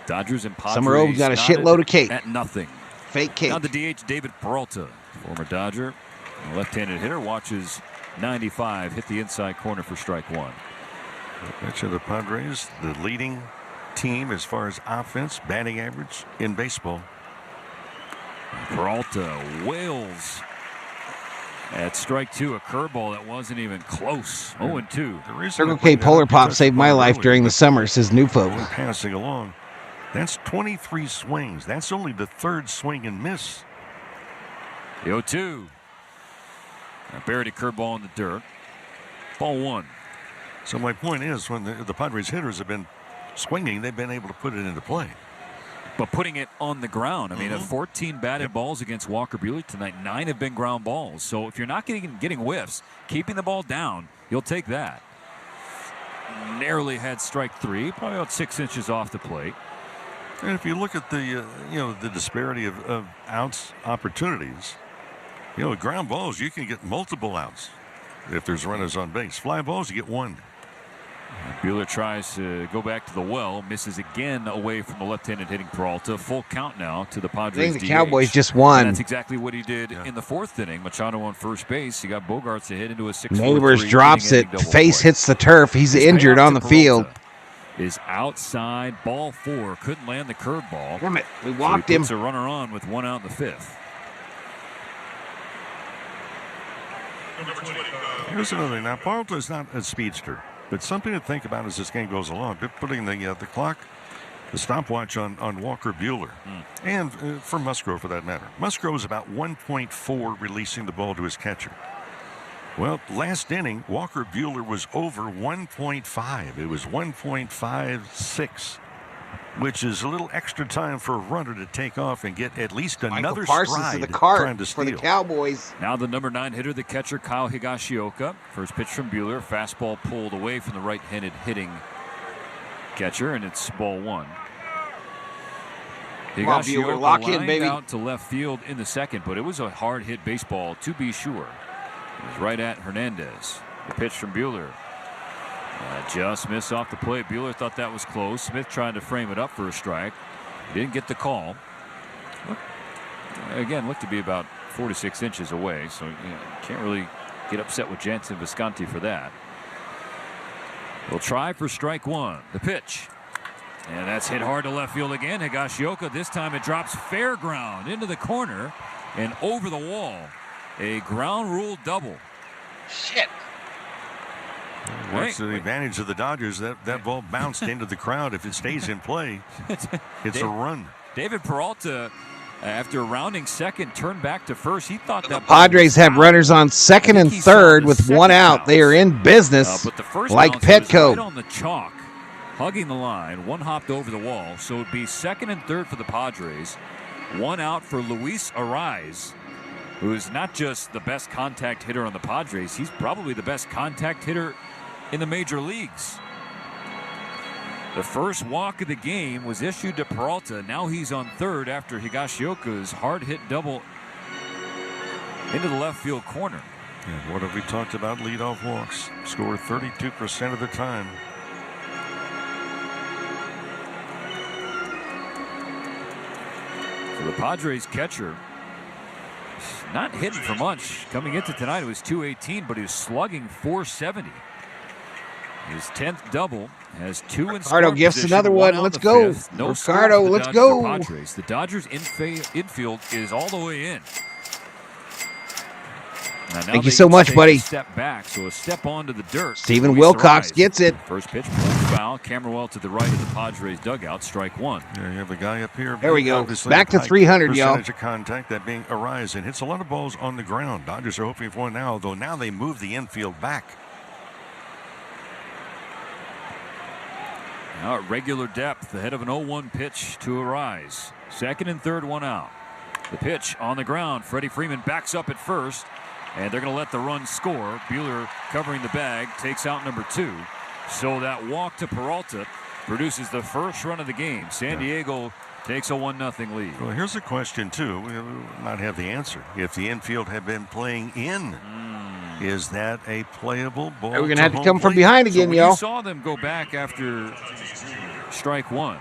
Dodgers and Padres. Summer Oaks got a shitload of cake. At nothing. Fake cake. Now the DH, David Peralta, former Dodger, a left-handed hitter, watches 95 hit the inside corner for strike 1. I mentioned the Padres, the leading team as far as offense, batting average in baseball. Peralta wails at strike 2, a curveball that wasn't even close. 0-2. Circle K Polar Pop saved my life during the summer, says Newfo. Passing along. That's 23 swings. That's only the 3rd swing and miss. The 0-2. Buried a curveball in the dirt. Ball 1. So my point is, when the Padres hitters have been swinging, they've been able to put it into play. But putting it on the ground. I mean, of 14 batted balls against Walker Buehler tonight, 9 have been ground balls. So if you're not getting whiffs, keeping the ball down, you'll take that. Narrowly had strike 3, probably about 6 inches off the plate. And if you look at the the disparity of outs opportunities, ground balls you can get multiple outs if there's runners on base. Fly balls you get 1. Buehler tries to go back to the well, misses again away from the left-handed hitting Peralta. Full count now to the Padres. I think the DH. Cowboys just won. And that's exactly what he did in the 4th inning. Machado on first base. He got Bogarts to hit into a 6-4-3. Neighbors drops it. Face hits the turf. He's injured on the field. Is outside, ball 4. Couldn't land the curveball. Damn it. We walked him. Puts a runner on with 1 out in the 5th. Here's another thing. Now, Peralta is not a speedster, but something to think about as this game goes along. Putting the clock, the stopwatch on Walker Buehler, and for Musgrove for that matter. Musgrove is about 1.4 releasing the ball to his catcher. Well, last inning, Walker Buehler was over 1.5. It was 1.56, which is a little extra time for a runner to take off and get at least another stride to the cart trying to steal. for the Cowboys. Now the number 9 hitter, the catcher, Kyle Higashioka. First pitch from Buehler. Fastball pulled away from the right-handed hitting catcher, and it's ball 1. Higashioka lock in, lined baby. out to left field in the 2nd, but it was a hard-hit baseball, to be sure. It was right at Hernandez. The pitch from Buehler. Just missed off the plate. Buehler thought that was close. Smith trying to frame it up for a strike. Didn't get the call. Again, looked to be about 46 inches away, so can't really get upset with Jansen Visconti for that. They'll try for strike 1. The pitch. And that's hit hard to left field again. Higashioka, this time it drops fair ground into the corner and over the wall. A ground rule double. Shit. What's the advantage of the Dodgers? That ball bounced into the crowd. If it stays in play, it's a run. David Peralta after rounding second, turned back to first. He thought that Padres have runners on second and third with one out. They are in business but the first like Petco. right on the chalk, hugging the line. One hopped over the wall, so it would be second and third for the Padres. One out for Luis Arraez, who is not just the best contact hitter on the Padres, he's probably the best contact hitter in the major leagues. The first walk of the game was issued to Peralta. Now he's on third after Higashioka's hard-hit double into the left field corner. And what have we talked about leadoff walks? Score 32% of the time. So the Padres catcher, not hitting for much. Coming into tonight, it was .218, but he was slugging .470. His 10th double has 2 in Ricardo gifts another one. Let's go. No Ricardo, let's go. Padres. The Dodgers infield is all the way in. Now Thank you so much, buddy. A step back, so a step onto the dirt. Stephen Wilcox gets it. First pitch, pulled foul. Camberwell to the right of the Padres dugout. Strike one. Yeah, you have a guy up here. There we go. Back to 300, y'all. Percentage of contact, that being Arraez, and hits a lot of balls on the ground. Dodgers are hoping for one now, though now they move the infield back. Now at regular depth, ahead of an 0-1 pitch to Arraez. Second and third, one out. The pitch on the ground. Freddie Freeman backs up at first, and they're going to let the run score. Buehler covering the bag, takes out number 2. So that walk to Peralta produces the first run of the game. San Diego takes a 1-0 lead. Well, here's a question, too. We will not have the answer. If the infield had been playing in, is that a playable ball? We're going to have to come from behind again, y'all. You saw them go back after strike one.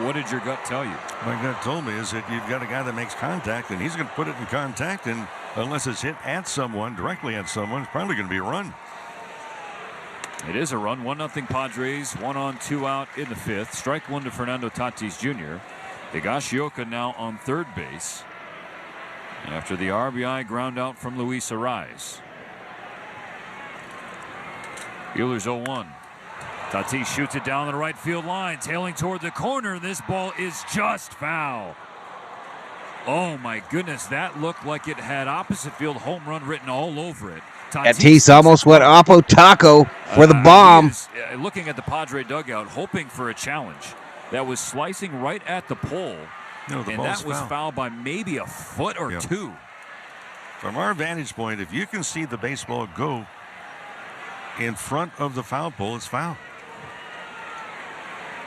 What did your gut tell you? My gut told me is that you've got a guy that makes contact, and he's going to put it in contact, and unless it's hit at someone, directly at someone, it's probably going to be a run. It is a run. 1-0 Padres. 1 on, 2 out in the 5th. Strike one to Fernando Tatis Jr. Higashioka now on third base after the RBI ground out from Luis Arraez. Buehler's 0-1. Tatis shoots it down the right field line, tailing toward the corner. This ball is just foul. Oh my goodness, that looked like it had opposite field home run written all over it. Tatis almost went Oppo Taco for the bomb. Looking at the Padre dugout, hoping for a challenge. That was slicing right at the pole. No, and that was fouled by maybe a foot or two. From our vantage point, if you can see the baseball go in front of the foul pole, it's foul.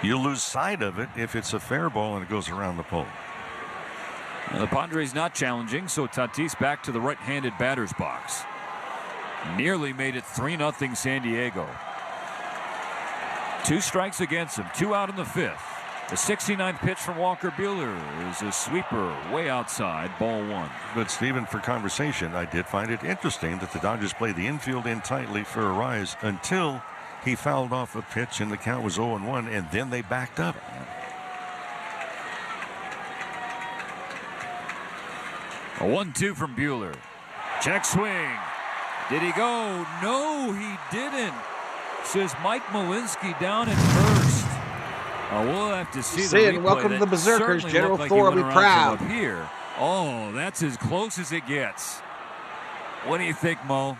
You lose sight of it if it's a fair ball and it goes around the pole. The Padres not challenging, so Tatis back to the right-handed batter's box. Nearly made it 3-0 San Diego. 2 strikes against him, 2 out in the 5th. The 69th pitch from Walker Buehler is a sweeper way outside, ball 1. But Stephen, for conversation, I did find it interesting that the Dodgers played the infield in tightly for Arraez until he fouled off a pitch and the count was 0-1, and then they backed up. A 1-2 from Buehler. Check swing. Did he go? No, he didn't. Says Mike Malinsky down at first. We'll have to see the replay. Welcome to the Berserkers. General Thor will be proud. Up here. Oh, that's as close as it gets. What do you think, Mo?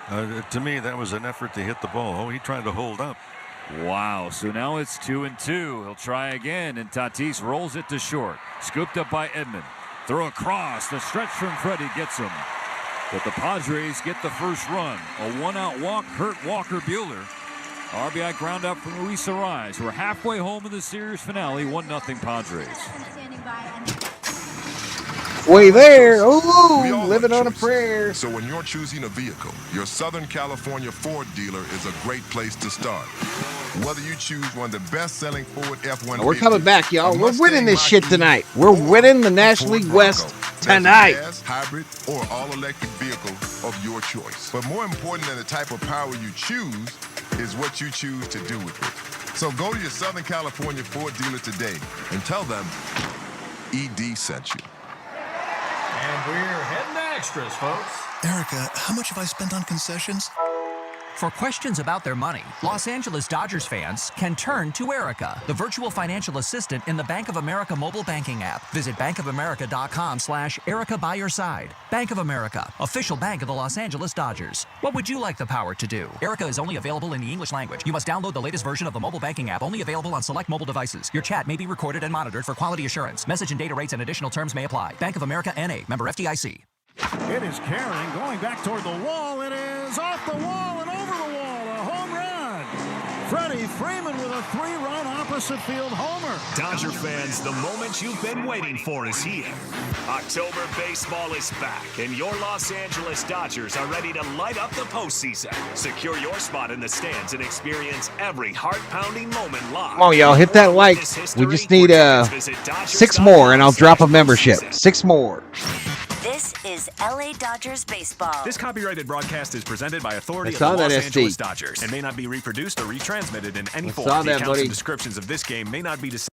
To me, that was an effort to hit the ball. Oh, he tried to hold up. Wow, so now it's 2-2. He'll try again, and Tatis rolls it to short. Scooped up by Edman. Throw across. The stretch from Freddy gets him. But the Padres get the first run. A 1-out walk hurt Walker Buehler. RBI ground out from Luis Arraez. We're halfway home in the series finale. 1-0 Padres. Way there. Oh, living on a prayer. So when you're choosing a vehicle, your Southern California Ford dealer is a great place to start. Whether you choose one of the best-selling Ford F-150. We're coming back, y'all. We're winning this shit tonight. We're winning the National League West tonight. Gas, hybrid, or all-electric vehicle of your choice. But more important than the type of power you choose is what you choose to do with it. So go to your Southern California Ford dealer today and tell them ED sent you. And we're heading to extras, folks. Erica, how much have I spent on concessions? For questions about their money, Los Angeles Dodgers fans can turn to Erica, the virtual financial assistant in the Bank of America mobile banking app. Visit bankofamerica.com/Erica by your side. Bank of America, official bank of the Los Angeles Dodgers. What would you like the power to do? Erica is only available in the English language. You must download the latest version of the mobile banking app, only available on select mobile devices. Your chat may be recorded and monitored for quality assurance. Message and data rates and additional terms may apply. Bank of America N.A., member FDIC. It is carrying, going back toward the wall. It is off the wall and over the wall. A home run. Freddie Freeman with a 3-run opposite field homer. Dodger fans, the moment you've been waiting for is here. October baseball is back, and your Los Angeles Dodgers are ready to light up the postseason. Secure your spot in the stands and experience every heart-pounding moment live. Come on, y'all, hit that like. We just need 6 more, and I'll drop a membership. 6 more. This is LA Dodgers baseball. This copyrighted broadcast is presented by authority of I the saw Los that, Angeles SD. Dodgers and may not be reproduced or retransmitted in any form. saw The that, accounts buddy. and descriptions of this game may not be decided.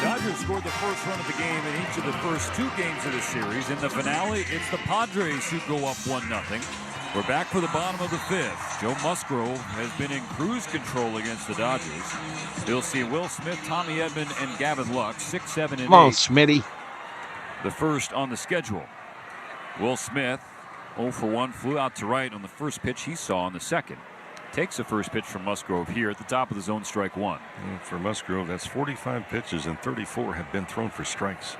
Dodgers scored the first run of the game in each of the first 2 games of the series. In the finale, it's the Padres who go up 1-0. We're back for the bottom of the 5th. Joe Musgrove has been in cruise control against the Dodgers. He'll see Will Smith, Tommy Edman, and Gavin Lux, 6, 7, and 8. Come on, Smitty. The first on the schedule. Will Smith, 0 for 1, flew out to right on the first pitch he saw on the second. Takes the first pitch from Musgrove here at the top of the zone, strike 1. And for Musgrove, that's 45 pitches, and 34 have been thrown for strikes.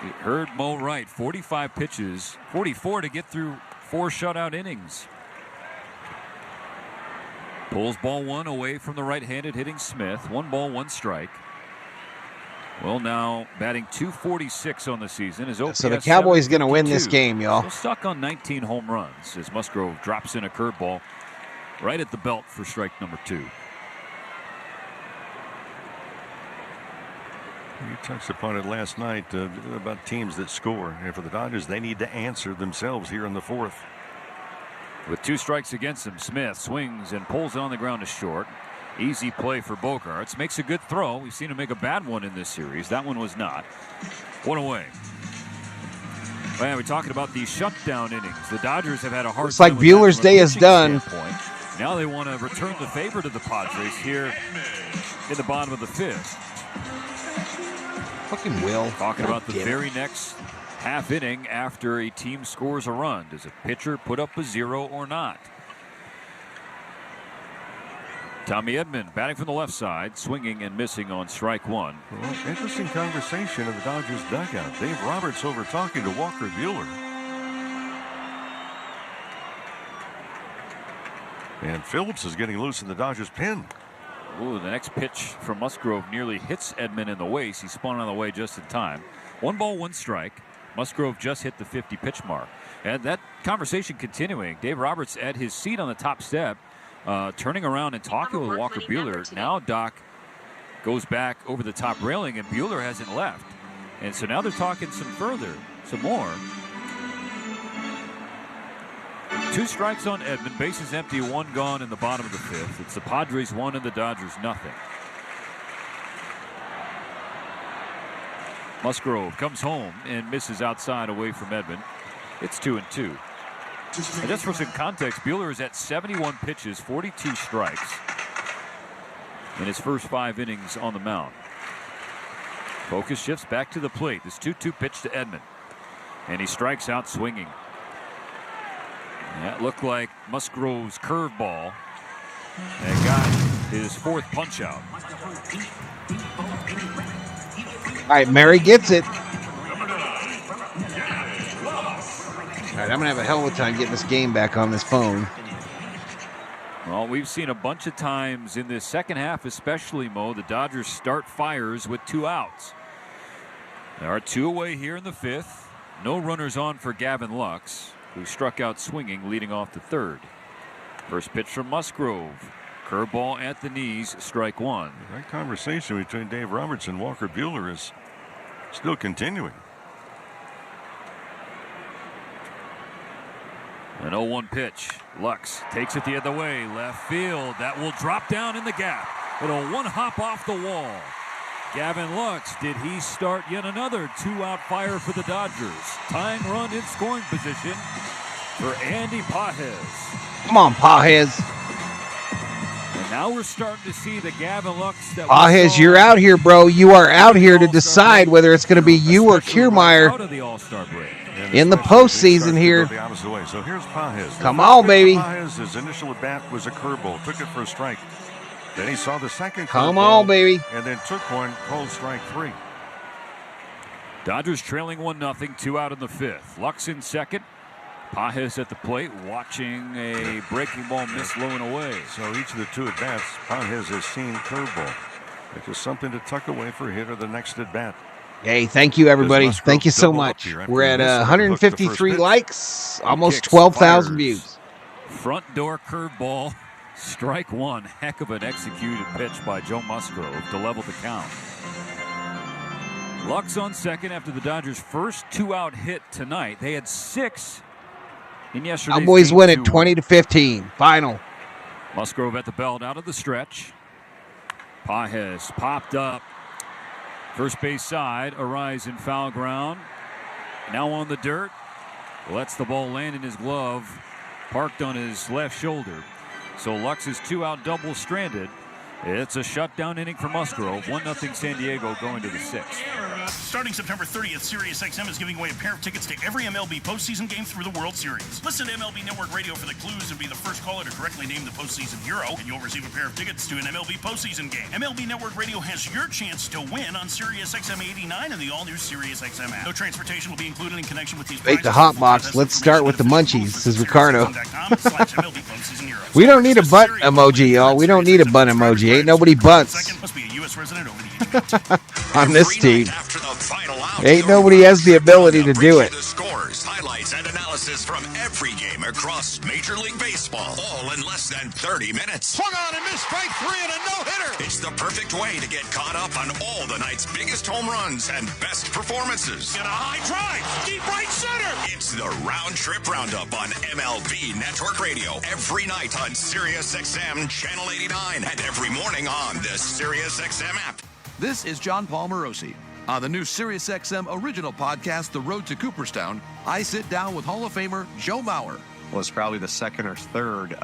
You heard Mo right, 45 pitches, 44 to get through 4 shutout innings. Pulls ball 1 away from the right-handed hitting Smith. 1 ball, 1 strike. Well, now batting .246 on the season. His OPS So the Cowboys going to win 752. this game, y'all. Still stuck on 19 home runs as Musgrove drops in a curveball right at the belt for strike number 2. You touched upon it last night about teams that score. And for the Dodgers, they need to answer themselves here in the 4th. With 2 strikes against him, Smith swings and pulls it on the ground to short. Easy play for Bogaerts. Makes a good throw. We've seen him make a bad one in this series. That one was not. 1 away. Man, we're talking about these shutdown innings. The Dodgers have had a hard Looks like time with that Bueller's from a day is pitching done. standpoint. Now they want to return the favor to the Padres here in the bottom of the 5th. Fucking Will. Talking about the damn it. very next half inning after a team scores a run. Does a pitcher put up a 0 or not? Tommy Edman batting from the left side, swinging and missing on strike 1. Well, interesting conversation in the Dodgers dugout. Dave Roberts over talking to Walker Buehler. And Phillips is getting loose in the Dodgers pen. Ooh, the next pitch from Musgrove nearly hits Edman in the waist. He spun on the way just in time. 1 ball, 1 strike. Musgrove just hit the 50 pitch mark. And that conversation continuing. Dave Roberts at his seat on the top step, turning around and talking with Walker Buehler. Now Doc goes back over the top railing and Buehler hasn't left. And so now they're talking some more. 2 strikes on Edman, bases empty, 1 gone in the bottom of the 5th. It's the Padres 1 and the Dodgers nothing. Musgrove comes home and misses outside away from Edman. It's 2-2. And just for some context, Buehler is at 71 pitches, 42 strikes in his first 5 innings on the mound. Focus shifts back to the plate. This 2-2 pitch to Edman. And he strikes out swinging. That looked like Musgrove's curveball and got his 4th punch out. All right, Mary gets it. All right, I'm going to have a hell of a time getting this game back on this phone. Well, we've seen a bunch of times in this second half, especially, Mo, the Dodgers start fires with 2 outs. There are 2 away here in the 5th. No runners on for Gavin Lux, who struck out swinging leading off the 3rd. First pitch from Musgrove. Curveball at the knees, strike 1. That conversation between Dave Roberts and Walker Buehler is still continuing. An 0-1 pitch. Lux takes it the other way. Left field. That will drop down in the gap. It'll 1 hop off the wall. Gavin Lux, did he start yet another two-out fire for the Dodgers? Tying run in scoring position for Andy Pages. Come on, Pages. And now we're starting to see the Gavin Lux that Pages, you're out here, bro. You are out here to decide whether it's going to be you or Kiermaier in the postseason here. So here's Pages. Come on, baby. Pages, his initial at bat was a curveball. Took it for a strike. Then he saw the second Come on, baby. And then took one, called strike 3. Dodgers trailing 1-0, 2 out in the 5th. Lux in second. Pages at the plate, watching a breaking ball miss low and away. So each of the 2 at-bats, Pages has seen curveball. It's just something to tuck away for a hit or the next at-bat. Hey, thank you, everybody. Thank you so much. We're at 153 likes, almost 12,000 views. Front door curveball. Strike 1. Heck of an executed pitch by Joe Musgrove to level the count. Lux on second after the Dodgers' first 2-out hit tonight. They had 6 in yesterday's game. Cowboys win it 20-15. Final. Musgrove at the belt out of the stretch. Pages popped up. First base side. Arise in foul ground. Now on the dirt. Lets the ball land in his glove. Parked on his left shoulder. So Lux's 2-out double stranded. It's a shutdown inning for Musgrove. 1-0 San Diego going to the 6th. Starting September 30th, SiriusXM is giving away a pair of tickets to every MLB postseason game through the World Series. Listen to MLB Network Radio for the clues and be the first caller to correctly name the postseason hero, and you'll receive a pair of tickets to an MLB postseason game. MLB Network Radio has your chance to win on SiriusXM 89 and the all-new SiriusXM app. No transportation will be included in connection with these prizes. Wait, the hot box. Let's start with the munchies, says Ricardo. We don't need a butt emoji, y'all. We don't need a butt emoji. Ain't nobody butts on this team. Ain't nobody has the ability to do it. The scores, highlights, and analysis from every game across Major League Baseball, all in less than 30 minutes. Swung on and missed strike 3 and a no-hitter. It's the perfect way to get caught up on all the night's biggest home runs and best performances. And a high drive, deep right center. It's the Round Trip Roundup on MLB Network Radio every night on SiriusXM Channel 89 and every morning on the SiriusXM app. This is John Paul Morosi. On the new SiriusXM original podcast, The Road to Cooperstown, I sit down with Hall of Famer Joe Mauer. Well, it's probably the second or third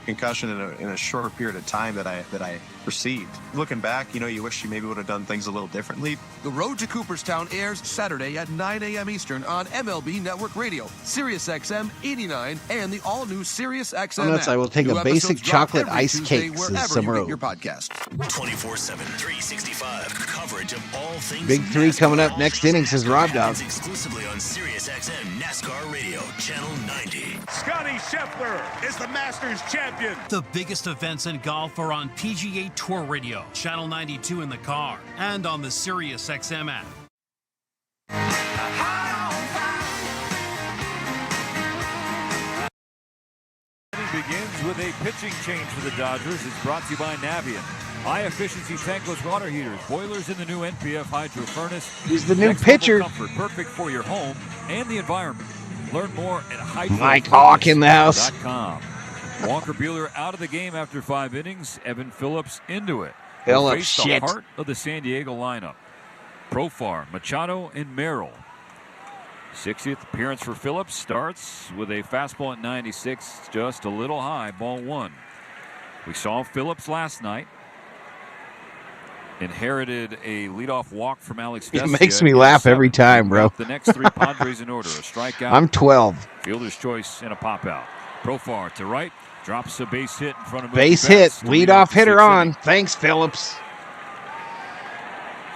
concussion in a short period of time that I received. Looking back, you wish you maybe would have done things a little differently. The Road to Cooperstown airs Saturday at 9 a.m. Eastern on MLB Network Radio, SiriusXM 89, and the all-new SiriusXM app. I will take a basic chocolate ice cake, says Samaro. Your podcast. 24/7, 365 coverage of all things. Big 3 coming up next inning, says Rob Dog. Exclusively on SiriusXM NASCAR Radio, Channel 90. Scotty Scheffler is the Masters champion. The biggest events in golf are on PGA Tour Radio, Channel 92 in the car, and on the SiriusXM app. Begins with a pitching change for the Dodgers. It's brought to you by Navien. High-efficiency tankless water heaters, boilers in the new NPF Hydro Furnace. He's the new pitcher. Comfort, perfect for your home and the environment. Learn more at Mike Hawk in the house. Walker Buehler out of the game after 5 innings. Evan Phillips into it. Phillips, shit. The heart of the San Diego lineup. Profar, Machado, and Merrill. 60th appearance for Phillips. Starts with a fastball at 96, just a little high, ball 1. We saw Phillips last night. Inherited a leadoff walk from Alex Vesia. It makes me laugh every time, bro. The next 3 Padres in order. A strikeout. I'm 12. Fielder's choice and a pop out. Profar to right. Drops a base hit in front of base hit. Leadoff hitter on. Thanks, Phillips.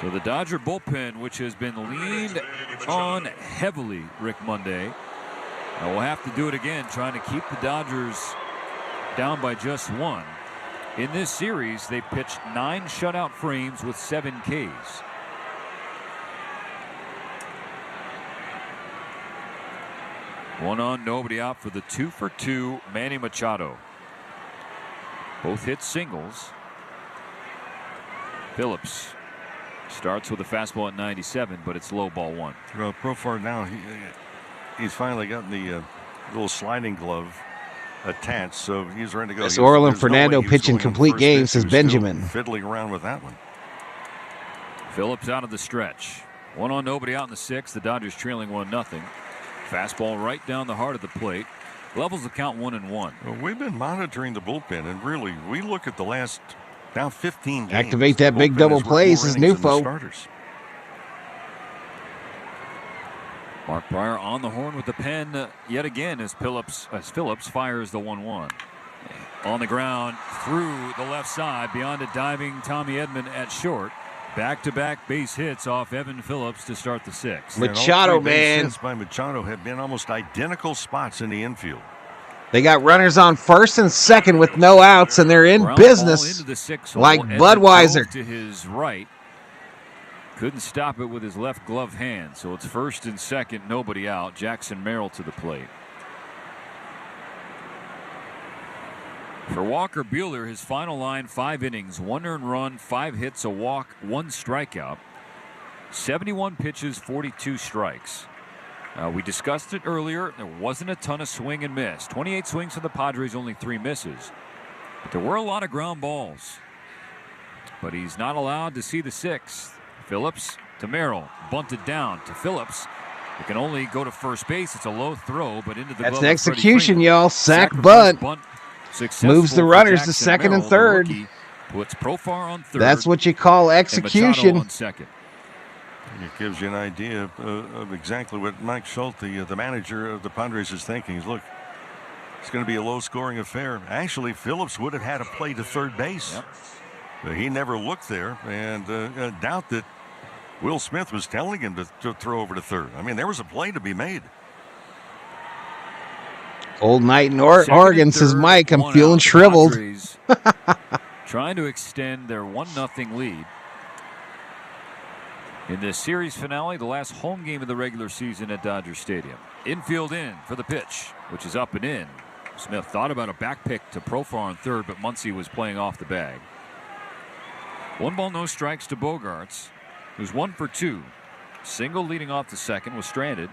So the Dodger bullpen, which has been leaned on heavily, Rick Monday, will have to do it again, trying to keep the Dodgers down by just 1. In this series, they pitched 9 shutout frames with 7 Ks. One on, nobody out for the 2-for-2 Manny Machado. Both hit singles. Phillips starts with a fastball at 97, but it's low, ball 1. Well, Profar now, he's finally gotten the little sliding glove attached, so he's ready to go. This Orlin Fernando pitching complete game, says Benjamin. Fiddling around with that one. Phillips out of the stretch. 1 on, nobody out in the 6th. The Dodgers trailing 1-0. Fastball right down the heart of the plate. Levels the count 1-1. Well, we've been monitoring the bullpen, and really, we look at the last now 15 games. Activate that big double play. This is Newfo. Mark Pryor on the horn with the pen yet again as Phillips fires the 1-1. On the ground through the left side beyond a diving Tommy Edman at short. Back-to-back base hits off Evan Phillips to start the 6th. Machado, man. Hits by Machado have been almost identical spots in the infield. They got runners on first and second with no outs, and they're in business like Budweiser. To his right. Couldn't stop it with his left glove hand. So it's first and second, nobody out. Jackson Merrill to the plate. For Walker Buehler, his final line, 5 innings, 1 earned run, 5 hits, a walk, 1 strikeout, 71 pitches, 42 strikes. We discussed it earlier. There wasn't a ton of swing and miss. 28 swings for the Padres, only 3 misses. But there were a lot of ground balls. But he's not allowed to see the 6th. Phillips to Merrill, bunted down to Phillips. It can only go to first base. It's a low throw, but into the That's glove an of execution, Freddie y'all. Sack bunt. Moves the runners to second and third. Puts Profar on third. That's what you call execution. On second. It gives you an idea of exactly what Mike Schulte, the manager of the Padres, is thinking. Look, it's going to be a low-scoring affair. Actually, Phillips would have had a play to third base. But he never looked there, and I doubt that Will Smith was telling him to throw over to third. I mean, there was a play to be made. Old night in Oregon, says Mike. I'm feeling shriveled. Trying to extend their 1-0 lead. In this series finale, the last home game of the regular season at Dodger Stadium. Infield in for the pitch, which is up and in. Smith thought about a back pick to Profar on third, but Muncy was playing off the bag. 1 ball, no strikes to Bogaerts, who's 1 for 2. Single leading off the second, was stranded,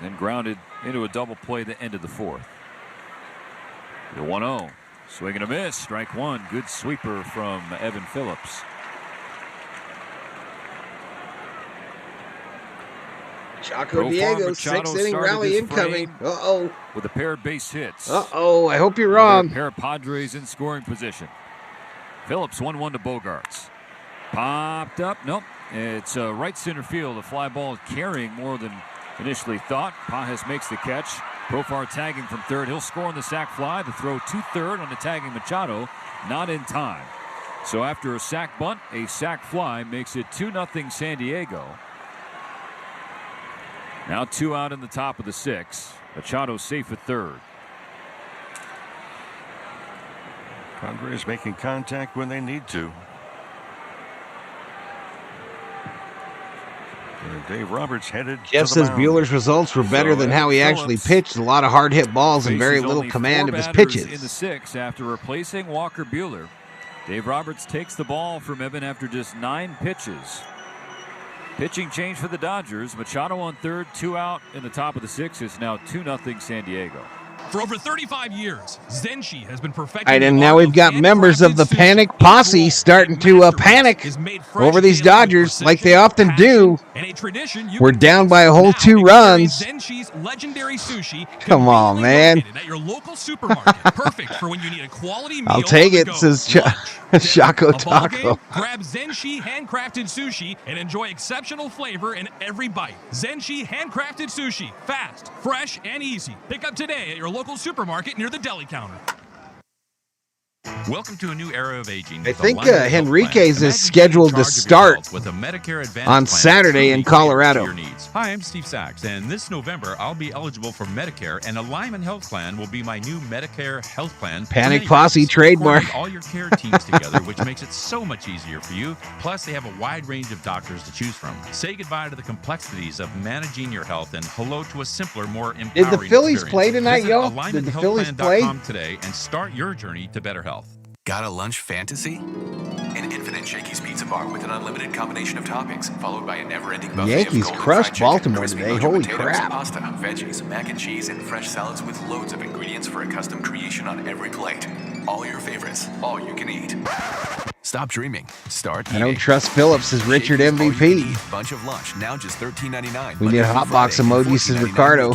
then grounded into a double play at the end of the 4th. The 1-0. Swing and a miss. Strike 1. Good sweeper from Evan Phillips. Chaco Diego, 6-inning rally incoming. Uh-oh. With a pair of base hits. Uh-oh. I hope you're wrong. A pair of Padres in scoring position. Phillips 1-1 to Bogaerts. Popped up. Nope. It's right center field. The fly ball is carrying more than initially thought. Pajes makes the catch. Profar tagging from third. He'll score on the sac fly. The throw to third on the tagging Machado. Not in time. So after a sac bunt, a sac fly makes it 2-0 San Diego. Now 2 out in the top of the 6th. Machado safe at third. Padres making contact when they need to. Dave Roberts headed. Jeff says Buehler's results were better than how he actually pitched. A lot of hard hit balls and very little command of his pitches. In the 6th, after replacing Walker Buehler, Dave Roberts takes the ball from Evan after just 9 pitches. Pitching change for the Dodgers. Machado on third, 2 out in the top of the 6th. It's now 2-0 San Diego. For over 35 years, Zenshi has been perfecting. All right, and now we've got members of the Panic Posse starting to panic over these Dodgers like they often do. We're down by a whole 2 runs. Zenshi's legendary sushi. Come on, man. At your local supermarket. Perfect for when you need a quality meal. I'll take it, says Chaco Taco. Grab Zenshi handcrafted sushi and enjoy exceptional flavor in every bite. Zenshi handcrafted sushi. Fast, fresh, and easy. Pick up today at your local supermarket near the deli counter. Welcome to a new era of aging. I think Henriquez is scheduled to start with a Medicare Advantage on Saturday in Colorado. Hi, I'm Steve Sachs, and this November I'll be eligible for Medicare, and a Lyman Health Plan will be my new Medicare health plan. Panic Posse trademark. All your care teams together, which makes it so much easier for you. Plus, they have a wide range of doctors to choose from. Say goodbye to the complexities of managing your health and hello to a simpler, more empowering Did the Phillies experience. play tonight, Visit yo? Did the Phillies play? today and start your journey to better health. Got a lunch fantasy? An infinite Shakey's pizza bar with an unlimited combination of toppings, followed by a never-ending buffet Yankees of golden crushed fried chicken, Baltimore crispy today. mojo Holy potatoes, crap. pasta, veggies, mac and cheese, and fresh salads with loads of ingredients for a custom creation on every plate. All your favorites, all you can eat. Stop dreaming. Start I don't trust Phillips as Richard MVP. Bunch of lunch, now just $13.99. We need a hot box emoji, says Ricardo.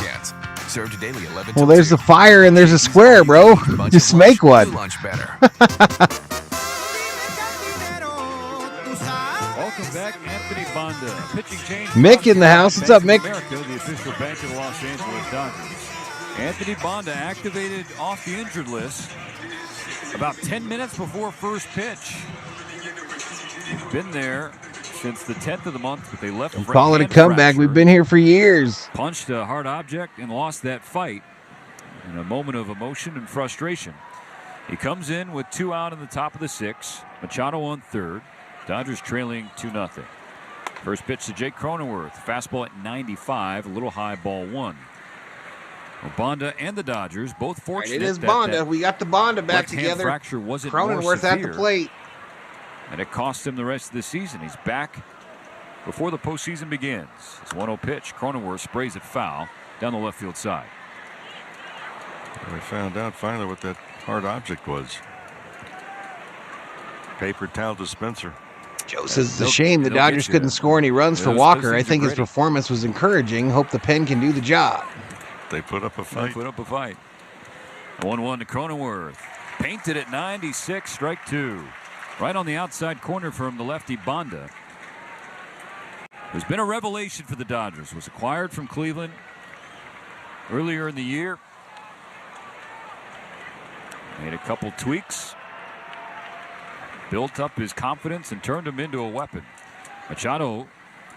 Served daily 11 Well, there's the fire and there's a square, bro. Just make one. Lunch better. Welcome back, Anthony Bonda. Pitching change. Mick in the house. What's up, Mick? America, the official bank of the Los Angeles Dodgers. Anthony Bonda activated off the injured list about 10 minutes before first pitch. He's been there since the 10th of the month, but they left. Call it a comeback. We've been here for years. Punched a hard object and lost that fight in a moment of emotion and frustration. He comes in with 2 out in the top of the 6th. Machado on third. Dodgers trailing 2-0. First pitch to Jake Cronenworth. Fastball at 95. A little high, ball 1. Well, Bonda and the Dodgers both fortunate. Right, it is Bonda. We got the Bonda back together. Fracture wasn't Cronenworth at the plate. And it cost him the rest of the season. He's back before the postseason begins. It's 1-0 pitch. Cronenworth sprays it foul down the left field side. We found out finally what that hard object was. Paper towel dispenser. Joe says it's a shame the Dodgers couldn't score any runs for Walker. I think his performance was encouraging. Hope the pen can do the job. They put up a fight. They put up a fight. 1-1 to Cronenworth. Painted at 96, strike 2. Right on the outside corner from the lefty Bonda. There's been a revelation for the Dodgers. Was acquired from Cleveland earlier in the year. Made a couple tweaks. Built up his confidence and turned him into a weapon. Machado,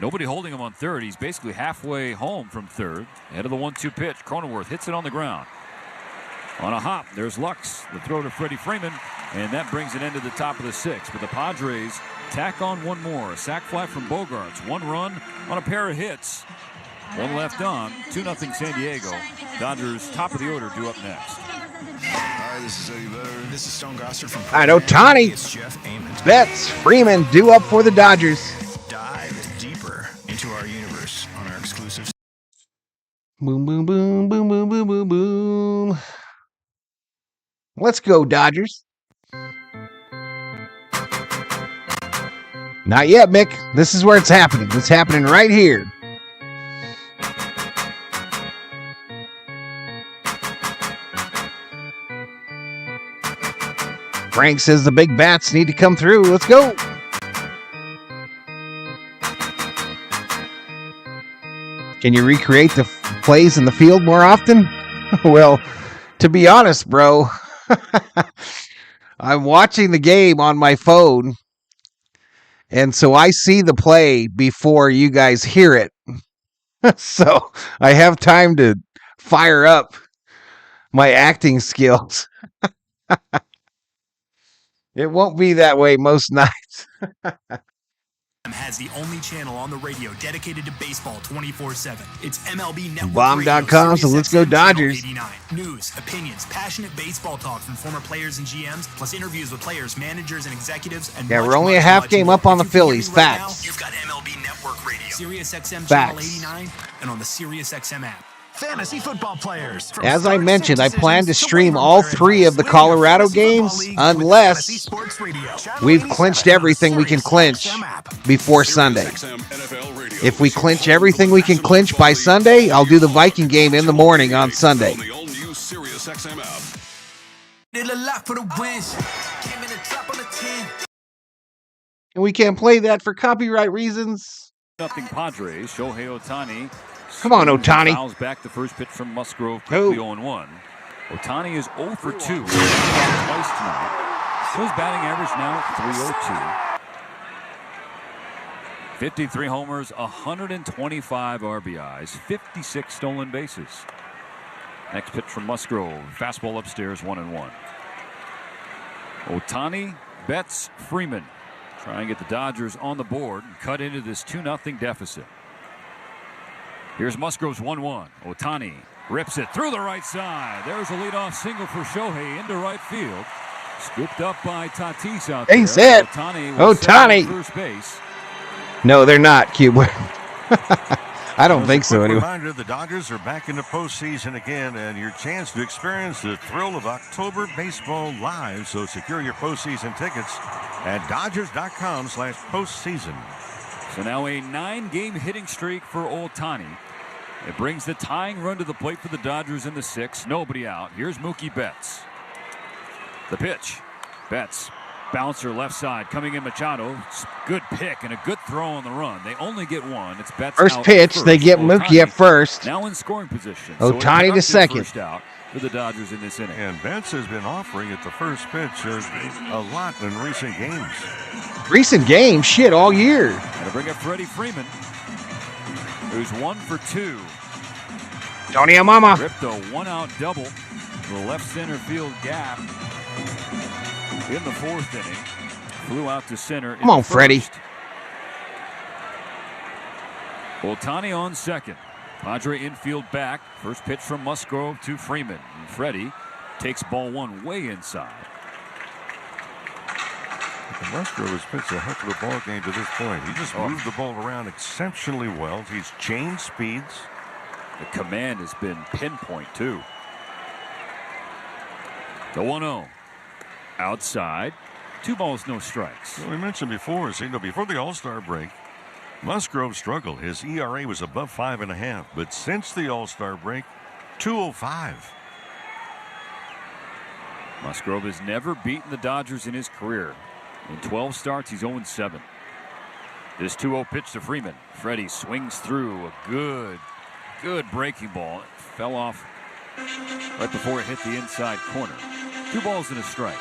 nobody holding him on third. He's basically halfway home from third. Ahead of the 1-2 pitch. Cronenworth hits it on the ground. On a hop, there's Lux. The throw to Freddie Freeman, and that brings an end to the top of the 6th. But the Padres tack on one more. A sac fly from Bogarts. 1 run on a pair of hits. 1 left on. 2-0 San Diego. Dodgers top of the order due up next. Hi, this is Eddie Vedder. This is Stone Gossard from I know Ohtani. Betts, Freeman due up for the Dodgers. Dive deeper into our universe on our exclusive. Boom, boom, boom, boom, boom, boom, boom, boom. Let's go, Dodgers. Not yet, Mick. This is where it's happening. It's happening right here. Frank says the big bats need to come through. Let's go. Can you recreate the plays in the field more often? Well, to be honest, bro, I'm watching the game on my phone, and so I see the play before you guys hear it. So I have time to fire up my acting skills. It won't be that way most nights. Has the only channel on the radio dedicated to baseball 24/7. It's MLB Network Bomb.com, so let's go Dodgers. 89. News, opinions, passionate baseball talk from former players and GMs, plus interviews with players, managers, and executives. And yeah, we're only a half game up on the Phillies. Facts. You've got MLB Network Radio, Sirius XM Facts. Channel 89, and on the Sirius XM app. Fantasy football players. As I mentioned, I plan to stream all 3 of the Colorado games unless we've clinched everything we can clinch before Sunday. If we clinch everything we can clinch by Sunday, I'll do the Viking game in the morning on Sunday. And we can't play that for copyright reasons. Nothing Padres. Shohei Ohtani. Come on, Ohtani. Fouls back the first pitch from Musgrove, quickly 0-1. Ohtani is 0 for 2. Twice tonight. So his batting average now at .302. 53 homers, 125 RBIs, 56 stolen bases. Next pitch from Musgrove. Fastball upstairs, 1-1. Ohtani, Betts, Freeman. Try and get the Dodgers on the board and cut into this 2-0 deficit. Here's Musgrove's 1-1. Ohtani rips it through the right side. There's a leadoff single for Shohei into right field. Scooped up by Tatis out there. Ace hit. Ohtani. First base. No, they're not, Cuba. I don't think so, anyway. Reminder, the Dodgers are back in the postseason again, and your chance to experience the thrill of October baseball live. So secure your postseason tickets at Dodgers.com/postseason. So now a 9-game hitting streak for Ohtani. It brings the tying run to the plate for the Dodgers in the 6th. Nobody out. Here's Mookie Betts. The pitch. Betts. Bouncer left side. Coming in Machado. Good pick and a good throw on the run. They only get one. It's Betts First out pitch, first. they get Mookie at first. Now in scoring position. Ohtani to second. First out for the Dodgers in this inning. And Betts has been offering at the first pitch a lot in recent games. Recent games? Shit, all year. And to bring up Freddie Freeman, who's 1 for 2. Tony Amama. Ripped a 1-out double. The left center field gap in the 4th inning. Flew out to center. Come on, Freddy. Ohtani on second. Padre infield back. First pitch from Musgrove to Freeman. And Freddy takes ball 1 way inside. Musgrove has pitched a heck of a ball game to this point. He just moved the ball around exceptionally well. He's changed speeds. The command has been pinpoint, too. The 1-0. Outside. 2 balls, no strikes. Well, we mentioned before, before the All-Star break, Musgrove struggled. His ERA was above 5.5, but since the All-Star break, 2.05. Musgrove has never beaten the Dodgers in his career. In 12 starts, he's 0-7. This 2-0 pitch to Freeman. Freddie swings through a good breaking ball. It fell off right before it hit the inside corner. 2 balls and a strike.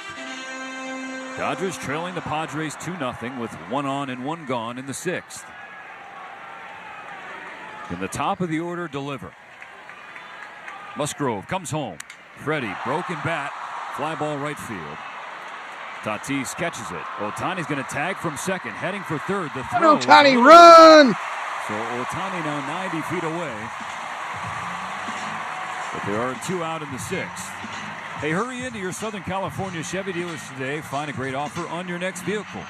Dodgers trailing the Padres 2-0 with 1 on and 1 gone in the 6th. In the top of the order, deliver. Musgrove comes home. Freddie, broken bat, fly ball right field. Tatis catches it. Ohtani's going to tag from second, heading for third. The throw. Ohtani, run! So Ohtani now 90 feet away. But there are 2 out in the 6th. Hey, hurry into your Southern California Chevy dealers today. Find a great offer on your next vehicle.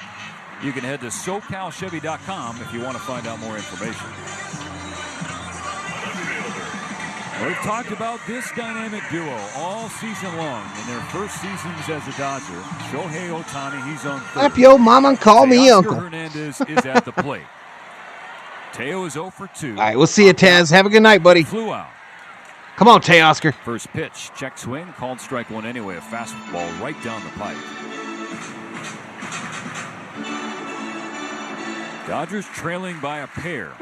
You can head to SoCalChevy.com if you want to find out more information. We've talked about this dynamic duo all season long in their first seasons as a Dodger. Shohei Ohtani, he's on third. Slap your mama and call me uncle. Hernandez is at the plate. Teo is 0 for 2. All right, we'll see you, Taz. Have a good night, buddy. Flew out. Come on, Teoscar. First pitch, check swing, called strike 1 anyway. A fastball right down the pipe. Dodgers trailing by a pair.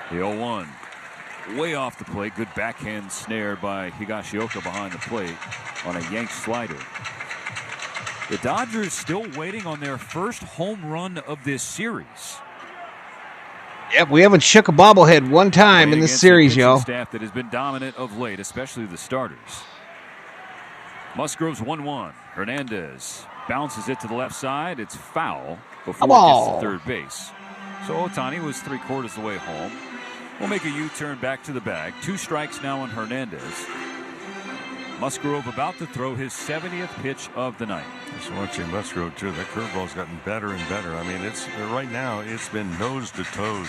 The 0-1. Way off the plate. Good backhand snare by Higashioka behind the plate on a yank slider. The Dodgers still waiting on their first home run of this series. Yep, we haven't shook a bobblehead one time in this series, y'all. Staff that has been dominant of late, especially the starters. Musgrove's 1-1. Hernandez bounces it to the left side. It's foul before it gets to third base. So Ohtani was 3/4 the way home. We'll make a U-turn back to the bag. 2 strikes now on Hernandez. Musgrove about to throw his 70th pitch of the night. Just watching Musgrove too. That curveball's gotten better and better. I mean, it's right now it's been nose to toes.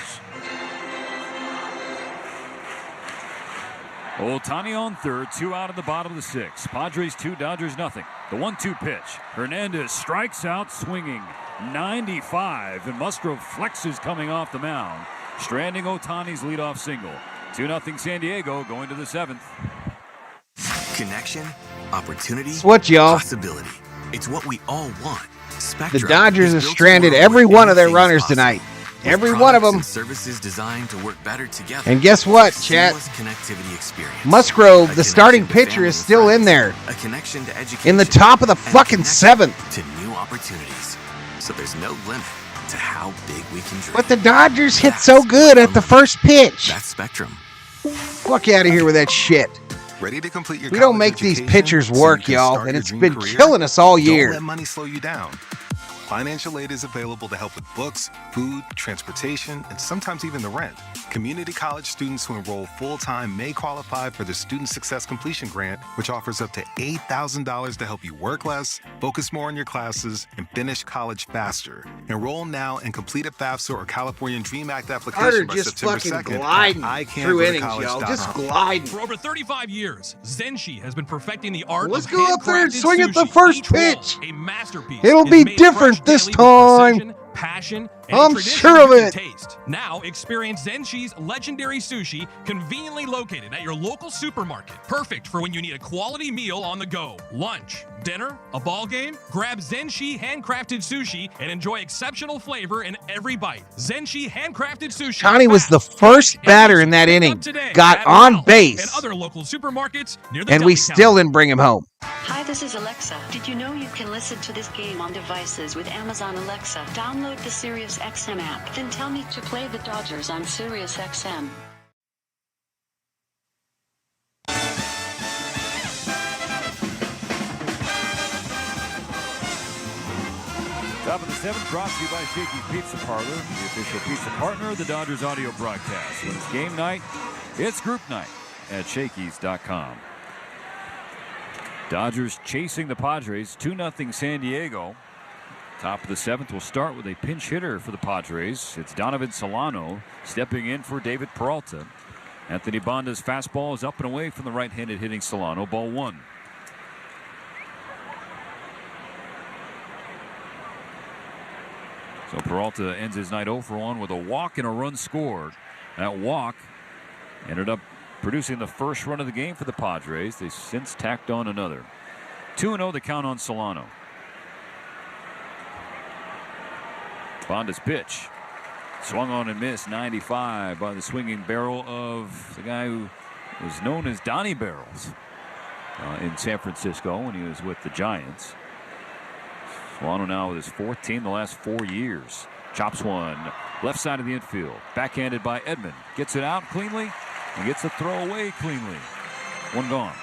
Ohtani on third, 2 out of the bottom of the 6th. Padres 2, Dodgers nothing. The 1-2 pitch. Hernandez strikes out swinging 95, and Musgrove flexes coming off the mound, stranding Ohtani's leadoff single. 2-0 San Diego going to the 7th. Connection, opportunity, It's what, y'all? possibility. It's what we all want. Spectrum The Dodgers have is built stranded to every work one of their anything runners possible. tonight. With Every one of products them. and services designed to work better together. And guess what, chat? Seamless connectivity experience. Musgrove, A the starting connection to pitcher, family is and still friends. in there. A connection to education. In the top of the and a fucking connection 7th. To new opportunities. So there's no limit to how big we can dream. But the Dodgers hit so good at the first pitch. That's Spectrum. Fuck out of here with that shit. Ready to complete your We don't college make these education pitchers so you work, can y'all, start and your it's dream been career? killing us all year. Don't let money slow you down. Financial aid is available to help with books, food, transportation, and sometimes even the rent. Community college students who enroll full-time may qualify for the Student Success Completion Grant, which offers up to $8,000 to help you work less, focus more on your classes, and finish college faster. Enroll now and complete a FAFSA or California Dream Act application by September 2nd. Gliding through innings, y'all. Just gliding. For over 35 years, Zenshi has been perfecting the art Let's of go up there and handcrafted swing at the sushi. first Each roll, pitch. a masterpiece. It'll is be made different fresh this daily with time. precision, passion, and I'm tradition sure of you can it. Taste. Now experience Zenshi's legendary sushi, conveniently located at your local supermarket. Perfect for when you need a quality meal on the go. Lunch, dinner, a ball game? Grab Zenshi handcrafted sushi and enjoy exceptional flavor in every bite. Zenshi handcrafted sushi. Johnny was the first batter in that inning. Got on base. And other local supermarkets near the And we deli still counter. didn't bring him home. Hi, this is Alexa. Did you know you can listen to this game on devices with Amazon Alexa? Download the SiriusXM app, then tell me to play the Dodgers on SiriusXM. Top of the seventh, brought to you by Shakey's Pizza Parlor, the official pizza partner of the Dodgers audio broadcast. When it's game night, it's group night at Shakey's.com. Dodgers chasing the Padres, 2-0 San Diego. Top of the seventh will start with a pinch hitter for the Padres. It's Donovan Solano stepping in for David Peralta. Anthony Banda's fastball is up and away from the right-handed hitting Solano. Ball one. So Peralta ends his night 0 for 1 with a walk and a run scored. That walk ended up producing the first run of the game for the Padres. They since tacked on another. 2-0 the count on Solano. Banda's pitch. Swung on and missed. 95 by the swinging barrel of the guy who was known as Donnie Barrels in San Francisco when he was with the Giants. Solano now with his 14 the last 4 years. Chops one. Left side of the infield. Backhanded by Edman. Gets it out cleanly and gets the throw away cleanly. One gone.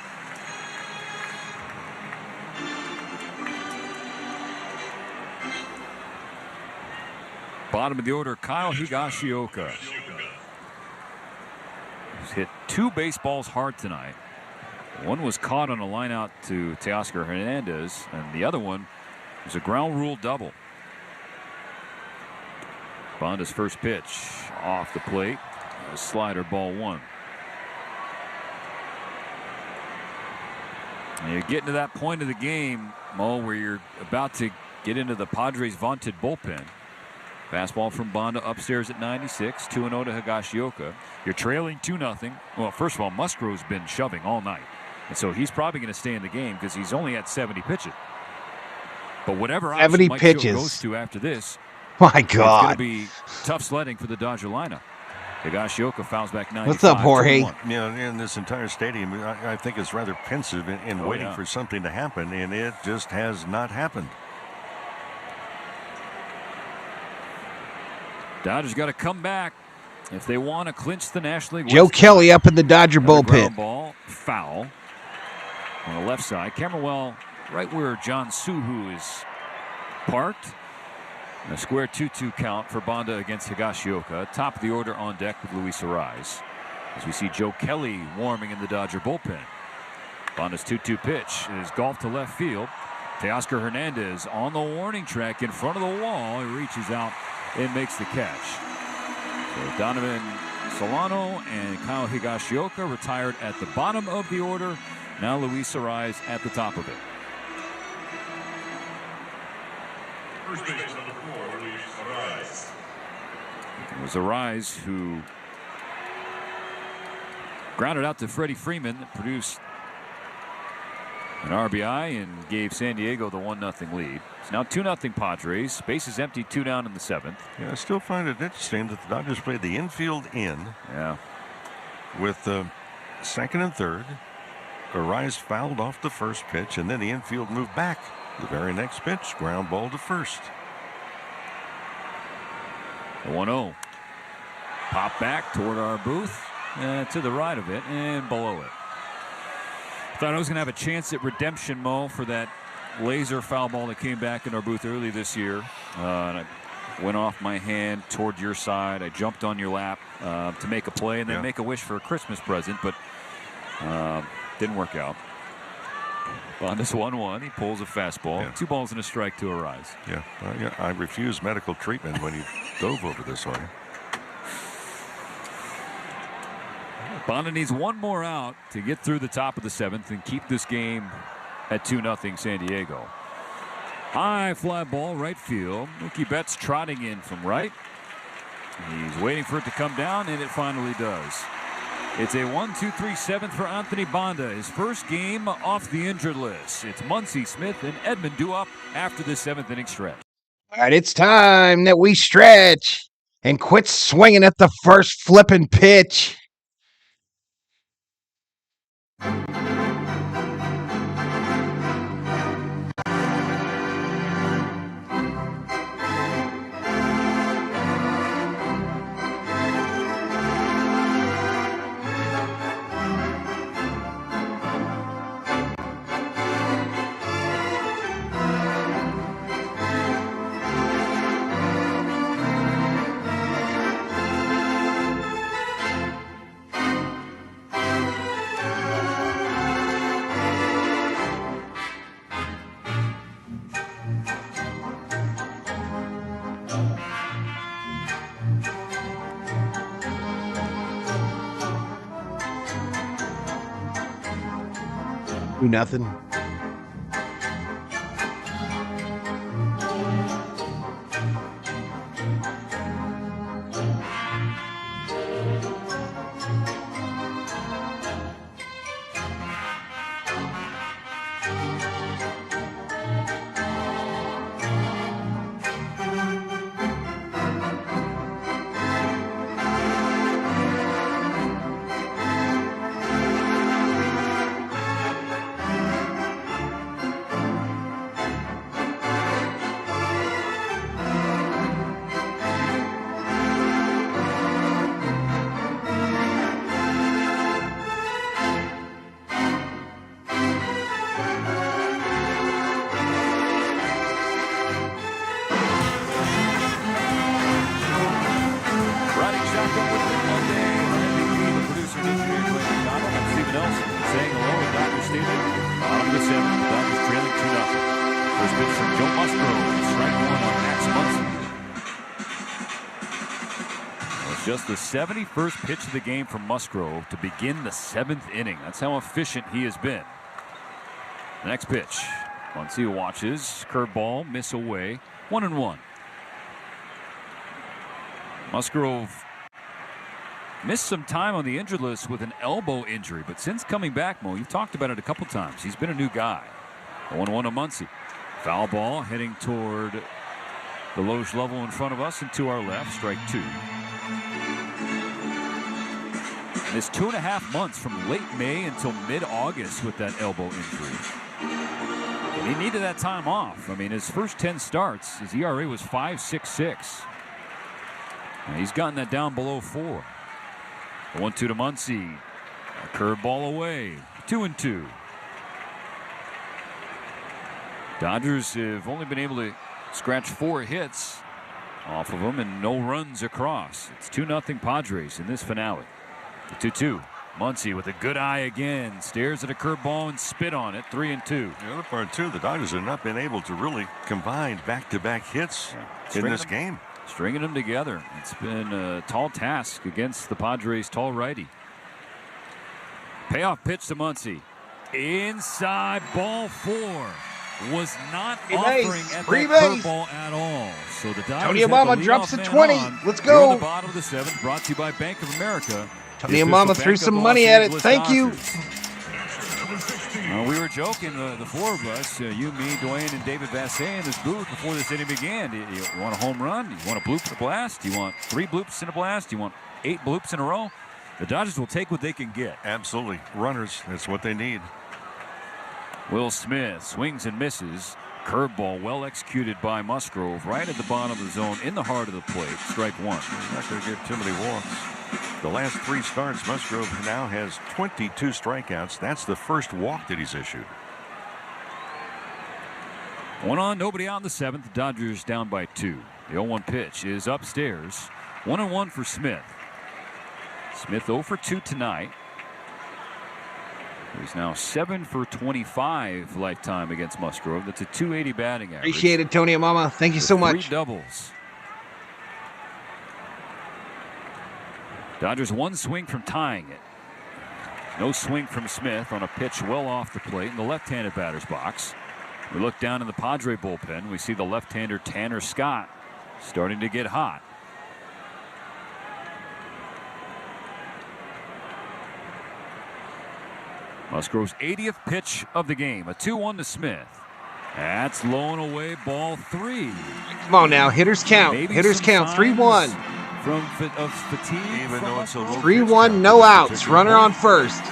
Bottom of the order, Kyle Higashioka. He's hit 2 baseballs hard tonight. One was caught on a line out to Teoscar Hernandez, and the other one was a ground rule double. Banda's first pitch off the plate. A slider, ball one. And you're getting to that point of the game, Mo, where you're about to get into the Padres' vaunted bullpen. Fastball from Banda upstairs at 96, 2-0 to Higashioka. You're trailing 2-0. Well, first of all, Musgrove's been shoving all night. And so he's probably going to stay in the game because he's only at 70 pitches. But whatever 70 Mike pitches Show goes to after this, my it's God, going to be tough sledding for the Dodger lineup. Higashioka fouls back 95. What's up, Jorge? In this entire stadium, I think it's rather pensive in waiting for something to happen, and it just has not happened. Dodgers got to come back if they want to clinch the National League. Joe Kelly up in the Dodger Another bullpen. ground ball, foul on the left side. Camerwell right where John Suhu is parked. And a square 2-2 count for Banda against Higashioka. Top of the order on deck with Luis Arraez. As we see Joe Kelly warming in the Dodger bullpen. Banda's 2-2 pitch is golf to left field. Teoscar Hernandez on the warning track in front of the wall. He reaches out and makes the catch. So Donovan Solano and Kyle Higashioka retired at the bottom of the order. Now Luis Arraez at the top of it. First base number 4, Luis Arraez. It was Arraez who grounded out to Freddie Freeman, produced an RBI and gave San Diego the 1-0 lead. It's now 2-0 Padres. Bases empty, 2 down in the 7th. Yeah, I still find it interesting that the Dodgers played the infield in. Yeah. With second and third. Arraez fouled off the first pitch, and then the infield moved back. The very next pitch, ground ball to first. The 1-0. Pop back toward our booth. To the right of it and below it. Thought I was going to have a chance at redemption, Mo, for that laser foul ball that came back in our booth early this year. And I went off my hand toward your side. I jumped on your lap to make a play and then make a wish for a Christmas present, but didn't work out. On this 1-1, he pulls a fastball. Yeah. 2 balls and a strike to Arise. Yeah, I refused medical treatment when he dove over this one. Bonda needs 1 more out to get through the top of the 7th and keep this game at 2-0 San Diego. High fly ball right field. Mookie Betts trotting in from right. He's waiting for it to come down, and it finally does. It's a 1-2-3 7th for Anthony Bonda. His first game off the injured list. It's Muncy, Smith, and Edman due up after the 7th inning stretch. All right, it's time that we stretch and quit swinging at the first flipping pitch. Do nothing. Just the 71st pitch of the game from Musgrove to begin the 7th inning. That's how efficient he has been. Next pitch. Muncy watches. Curveball, miss away. 1-1. Musgrove missed some time on the injured list with an elbow injury, but since coming back, Mo, you've talked about it a couple times. He's been a new guy. 1-1 to Muncy. Foul ball heading toward the Loge level in front of us and to our left. Strike 2. And it's 2.5 months from late May until mid-August with that elbow injury. And he needed that time off. I mean, his first 10 starts, his ERA was 5.66. And he's gotten that down below 4. 1-2 to Muncy. A curveball away. 2-2. Dodgers have only been able to scratch 4 hits off of him and no runs across. It's 2-0 Padres in this finale. The 2-2. Muncy with a good eye again. Stares at a curveball and spit on it. 3-2. The other part, too, the Dodgers have not been able to really combine back-to-back hits in this game. Stringing them together. It's been a tall task against the Padres' tall righty. Payoff pitch to Muncy. Inside, ball 4. Was not offering at that curveball at all. So the Dodgers Tony Yamamoto drops to 20. Let's go. The bottom of the 7th, brought to you by Bank of America. Tony Yamamoto threw some money at it. Thank you. We were joking, the 4 of us, you, me, Dwayne, and David Vassay in this booth before this inning began. You want a home run? You want a bloop in a blast? You want 3 bloops in a blast? You want 8 bloops in a row? The Dodgers will take what they can get. Absolutely. Runners, that's what they need. Will Smith swings and misses. Curveball well executed by Musgrove right at the bottom of the zone in the heart of the plate. Strike 1. He's not going to get too many walks. The last 3 starts, Musgrove now has 22 strikeouts. That's the first walk that he's issued. 1 on, nobody out in the 7th. The Dodgers down by 2. The 0-1 pitch is upstairs. 1-1 for Smith. Smith 0 for 2 tonight. He's now 7 for 25 lifetime against Musgrove. That's a .280 batting average. Appreciate it, Tony and Mama. Thank you so much. 3 doubles. Dodgers 1 swing from tying it. No swing from Smith on a pitch well off the plate in the left-handed batter's box. We look down in the Padre bullpen. We see the left-hander Tanner Scott starting to get hot. Musgrove's 80th pitch of the game. A 2-1 to Smith. That's low and away, ball 3. Come on now, hitters count. Maybe Hitters count. 3-1. From fatigue. Even though it's a low 3-1, no outs. Runner on first.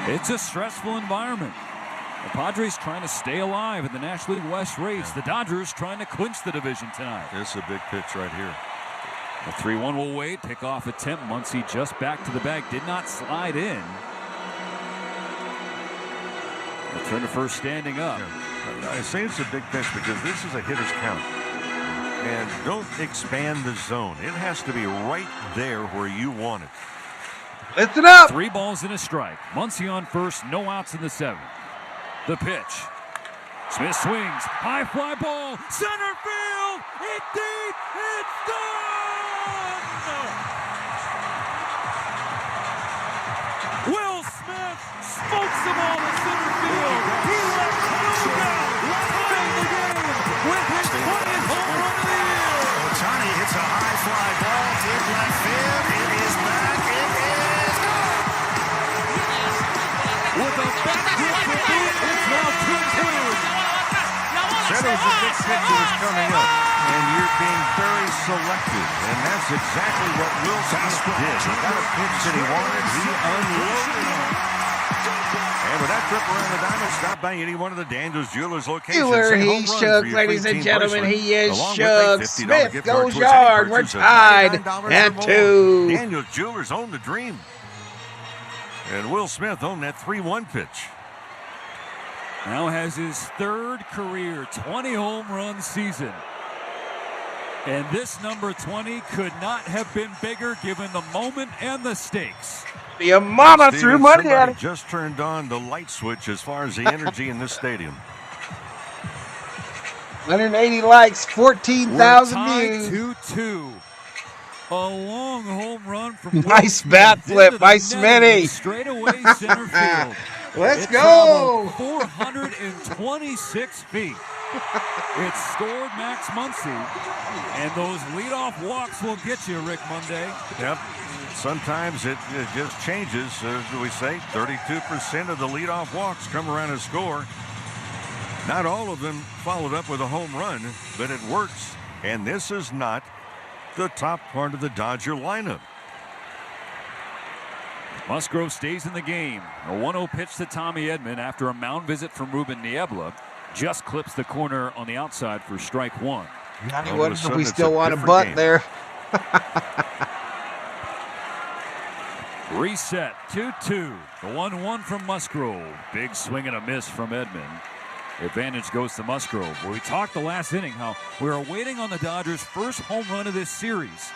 It's a stressful environment. The Padres trying to stay alive in the National League West race. The Dodgers trying to clinch the division tonight. This is a big pitch right here. The 3-1 will wait. Pickoff attempt. Muncy just back to the bag. Did not slide in. Return to first standing up. Yeah. I say it's a big pitch because this is a hitter's count. And don't expand the zone. It has to be right there where you want it. Lift it up. 3 balls and a strike. Muncy on first. No outs in the 7th. The pitch. Smith swings. High fly ball. Center field. It's deep. It's gone. Will Smith smokes the ball to center field. He left no doubt. Tying the game with his 20th home run of the year. Ohtani hits a high fly ball. Deep left field. It is back. It is gone. With a back hit to boot, it's now 2-2. Said it was a big pitch that was coming up, and you're being very selective, and that's exactly what Will Smith did. He got a pitch that he wanted. He unloaded on it. And with that trip around the diamond, stop by any one of the Daniels Jewelers locations. Bueller, Say home he's run shook, for your ladies free and team gentlemen. bracelet, He is along with a shook. $50 Smith gift card goes towards any yard. We're purchase of tied $99 at or more. 2. Daniels Jewelers own the dream. And Will Smith owned that 3-1 pitch. Now has his 3rd career 20 home run season. And this number 20 could not have been bigger given the moment and the stakes. The mama threw money at it. Just turned on the light switch as far as the energy in this stadium. 180 likes, 14,000 views. 2-2. A long home run from Nice bat flip by Smitty. Straight away center field. Let's It go. traveled 426 feet. It scored Max Muncy. And those leadoff walks will get you, Rick Monday. Yep. Sometimes it just changes. As we say, 32% of the leadoff walks come around and score. Not all of them followed up with a home run, but it works. And this is not the top part of the Dodger lineup. Musgrove stays in the game. A 1-0 pitch to Tommy Edman after a mound visit from Ruben Niebla. Just clips the corner on the outside for strike 1. I wonder if we still want a butt game there. Reset 2-2. The 1-1 from Musgrove. Big swing and a miss from Edman. Advantage goes to Musgrove. We talked the last inning how we were waiting on the Dodgers' first home run of this series.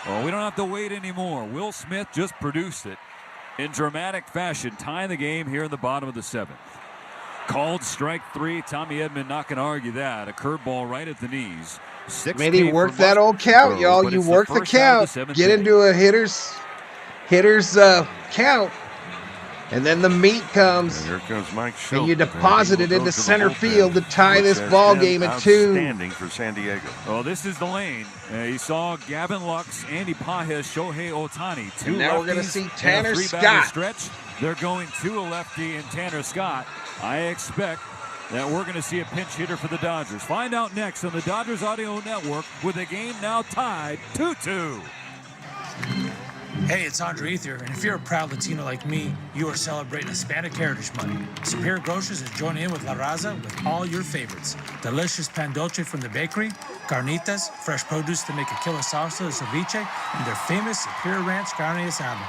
Well, we don't have to wait anymore. Will Smith just produced it in dramatic fashion, tying the game here in the bottom of the 7th. Called strike 3. Tommy Edman not going to argue that. A curveball right at the knees. Maybe work that old count, y'all. You work the count. Get into a hitter's count. And then the meat comes. And here comes Mike and Schultz. you deposit it into center field to tie this ball game at 2. Outstanding for San Diego. Well, this is the lane. You saw Gavin Lux, Andy Pajes, Shohei Ohtani. Two and now lefties we're going to see and a Tanner 3-batter Scott. Stretch. They're going to a lefty and Tanner Scott. I expect that we're going to see a pinch hitter for the Dodgers. Find out next on the Dodgers Audio Network with the game now tied 2-2. Hey, it's Andre Ether, and if you're a proud Latino like me, you are celebrating Hispanic Heritage Month. Superior Grocers is joining in with La Raza with all your favorites. Delicious pan dulce from the bakery, carnitas, fresh produce to make a killer salsa, ceviche, and their famous Superior Ranch carne asada.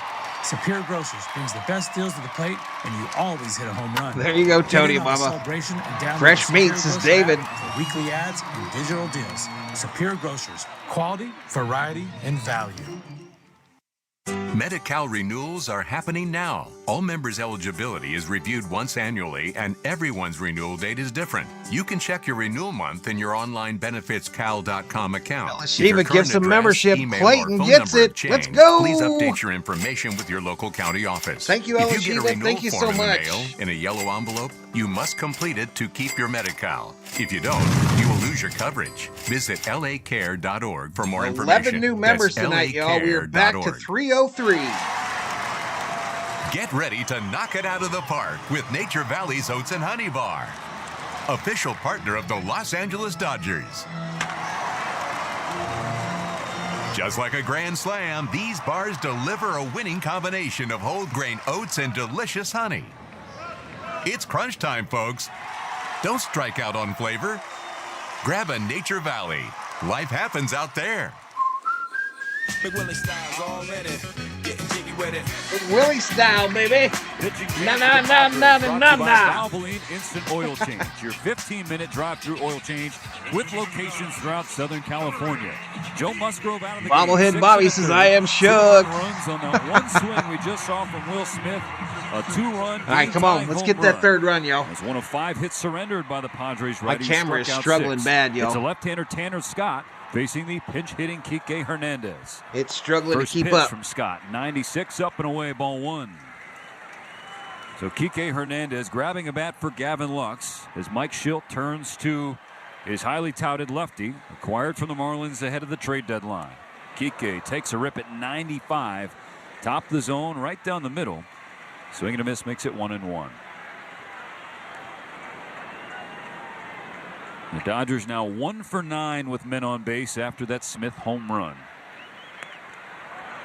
Superior Grocers brings the best deals to the plate, and you always hit a home run. There you go, Tony Get in on the Mama. celebration and download Fresh the Superior meats is Grocer David. app for weekly ads and digital deals. Superior Grocers. Quality, variety, and value. Medi-Cal renewals are happening now. All members' eligibility is reviewed once annually, and everyone's renewal date is different. You can check your renewal month in your online benefitscal.com account. Shiva gives some membership. Clayton gets it. Let's go. Please update your information with your local county office. Thank you, If Ella you get a Shiva. renewal Thank you so form in the much. mail in a yellow envelope, you must complete it to keep your Medi-Cal. If you don't, you will lose your coverage. Visit lacare.org for more information. 11 new members That's tonight, y'all. We are back to 303. Get ready to knock it out of the park with Nature Valley's Oats and Honey Bar, official partner of the Los Angeles Dodgers. Just like a grand slam, these bars deliver a winning combination of whole grain oats and delicious honey. It's crunch time, folks. Don't strike out on flavor. Grab a Nature Valley. Life happens out there. Big Willie style, baby. Na na na na na na na. Valvoline Instant Oil Change, your 15-minute drive-through oil change with locations throughout Southern California. Joe Musgrove out of the Bobblehead game. Bobby says, I am shook. Runs on that one swing we just saw from Will Smith. A 2-run. All right, come on. Let's get that third run, y'all. It's one of 5 hits surrendered by the Padres. My camera is struggling bad, y'all. It's a left-hander Tanner Scott facing the pinch-hitting Kike Hernandez. It's struggling First to keep pitch up. From Scott, 96 up and away, ball 1. So Kike Hernandez grabbing a bat for Gavin Lux as Mike Schilt turns to his highly touted lefty, acquired from the Marlins ahead of the trade deadline. Kike takes a rip at 95, top of the zone, right down the middle. Swing and a miss makes it 1-1. The Dodgers now 1 for 9 with men on base after that Smith home run.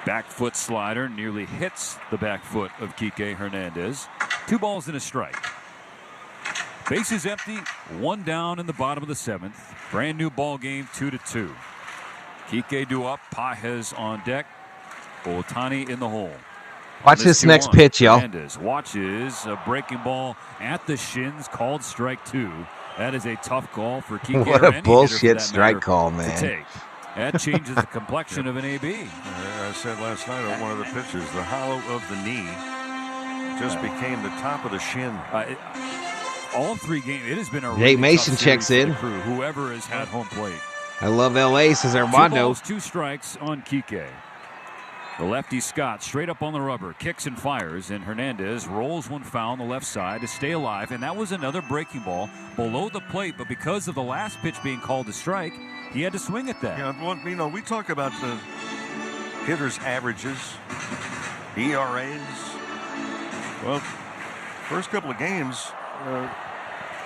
Back foot slider nearly hits the back foot of Kike Hernandez. 2 balls and a strike. Bases empty, 1 down in the bottom of the 7th. Brand new ball game, 2-2. Kike due up, Pages on deck. Ohtani in the hole. Watch this next pitch, y'all. Hernandez watches a breaking ball at the shins, called strike 2. That is a tough call for Kike. What a bullshit strike call, man. To take. That changes the complexion of an AB. I said last night on one of the pitches, the hollow of the knee just became the top of the shin. All 3 games, it has been a Jay really Mason tough checks series for in. the crew, whoever has had home plate. I love LA, says 2 Armando. balls, 2 strikes on Kike. The lefty Scott straight up on the rubber, kicks and fires, and Hernandez rolls one foul on the left side to stay alive, and that was another breaking ball below the plate, but because of the last pitch being called a strike, he had to swing at that. Yeah, well, you know, we talk about the hitters' averages, ERAs. Well, first couple of games,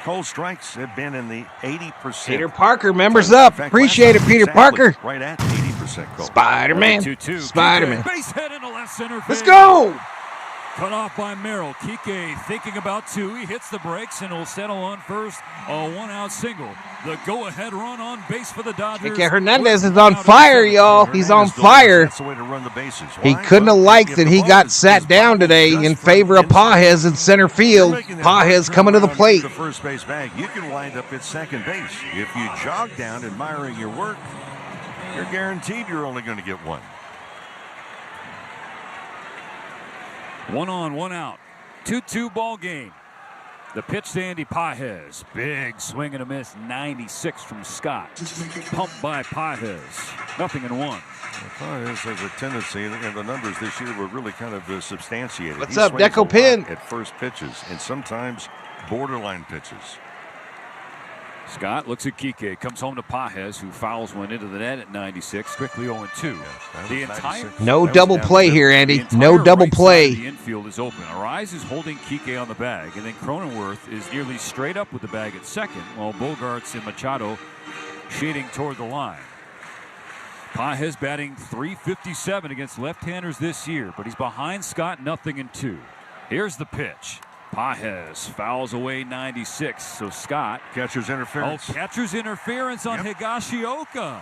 cold strikes have been in the 80%. Peter Parker, members up. Appreciate it, Peter Parker. Right at 80% cold. Spider-Man. 2-2. Spider-Man. Base hit into left center. Let's go. Cut off by Merrill. Kike thinking about 2. He hits the brakes and will settle on first. A 1-out single. The go-ahead run on base for the Dodgers. Kike Hernandez is on fire, y'all. He's on fire. That's the way to run the bases. He Why? couldn't have Well, liked if that the he ball got is sat down today in favor of Pages in center field. Pages coming to the plate. The first base bag, you can wind up at second base. If you jog down admiring your work, you're guaranteed you're only going to get 1. 1 on, 1 out. 2-2 ball game. The pitch to Andy Pages. Big swing and a miss. 96 from Scott. Pumped by Pages. 0-1. Pages has a tendency, and the numbers this year were really kind of substantiated. What's He up, swings a Deco lot Pin? at first pitches, and sometimes borderline pitches. Scott looks at Kike, comes home to Pages, who fouls one into the net at 96, strictly 0-2. The entire No double play here, Andy. No double play. The infield is open. Arise is holding Kike on the bag, and then Cronenworth is nearly straight up with the bag at second, while Bogarts and Machado shading toward the line. Pages batting .357 against left-handers this year, but he's behind Scott 0-2. Here's the pitch. Pages fouls away 96, so Scott. Catcher's interference. Oh, catcher's interference on Higashioka.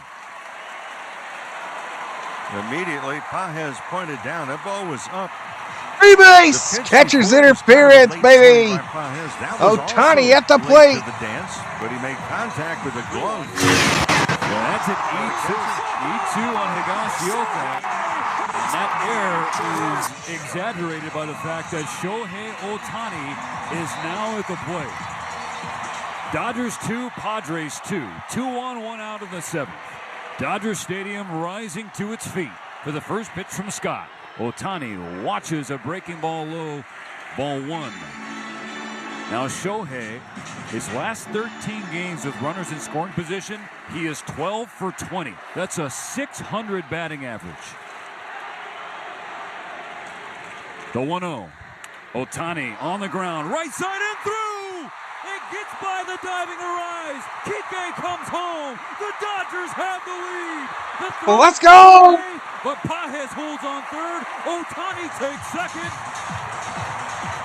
Immediately, Pages pointed down. That ball was up Free base! Catcher's interference, baby! Ohtani at the plate. But he made contact with the glove. Well, that's an E2 on Higashioka. And that error is exaggerated by the fact that Shohei Ohtani is now at the plate. Dodgers 2, Padres 2. 2 on, 1 out in the 7th. Dodger Stadium rising to its feet for the first pitch from Scott. Ohtani watches a breaking ball low, ball 1. Now Shohei, his last 13 games with runners in scoring position, he is 12 for 20. That's a .600 batting average. The 1-0. Ohtani on the ground, right side and through! It gets by the diving Arise. Kike comes home. The Dodgers have the lead. Well, let's go! But Pajes holds on third. Ohtani takes second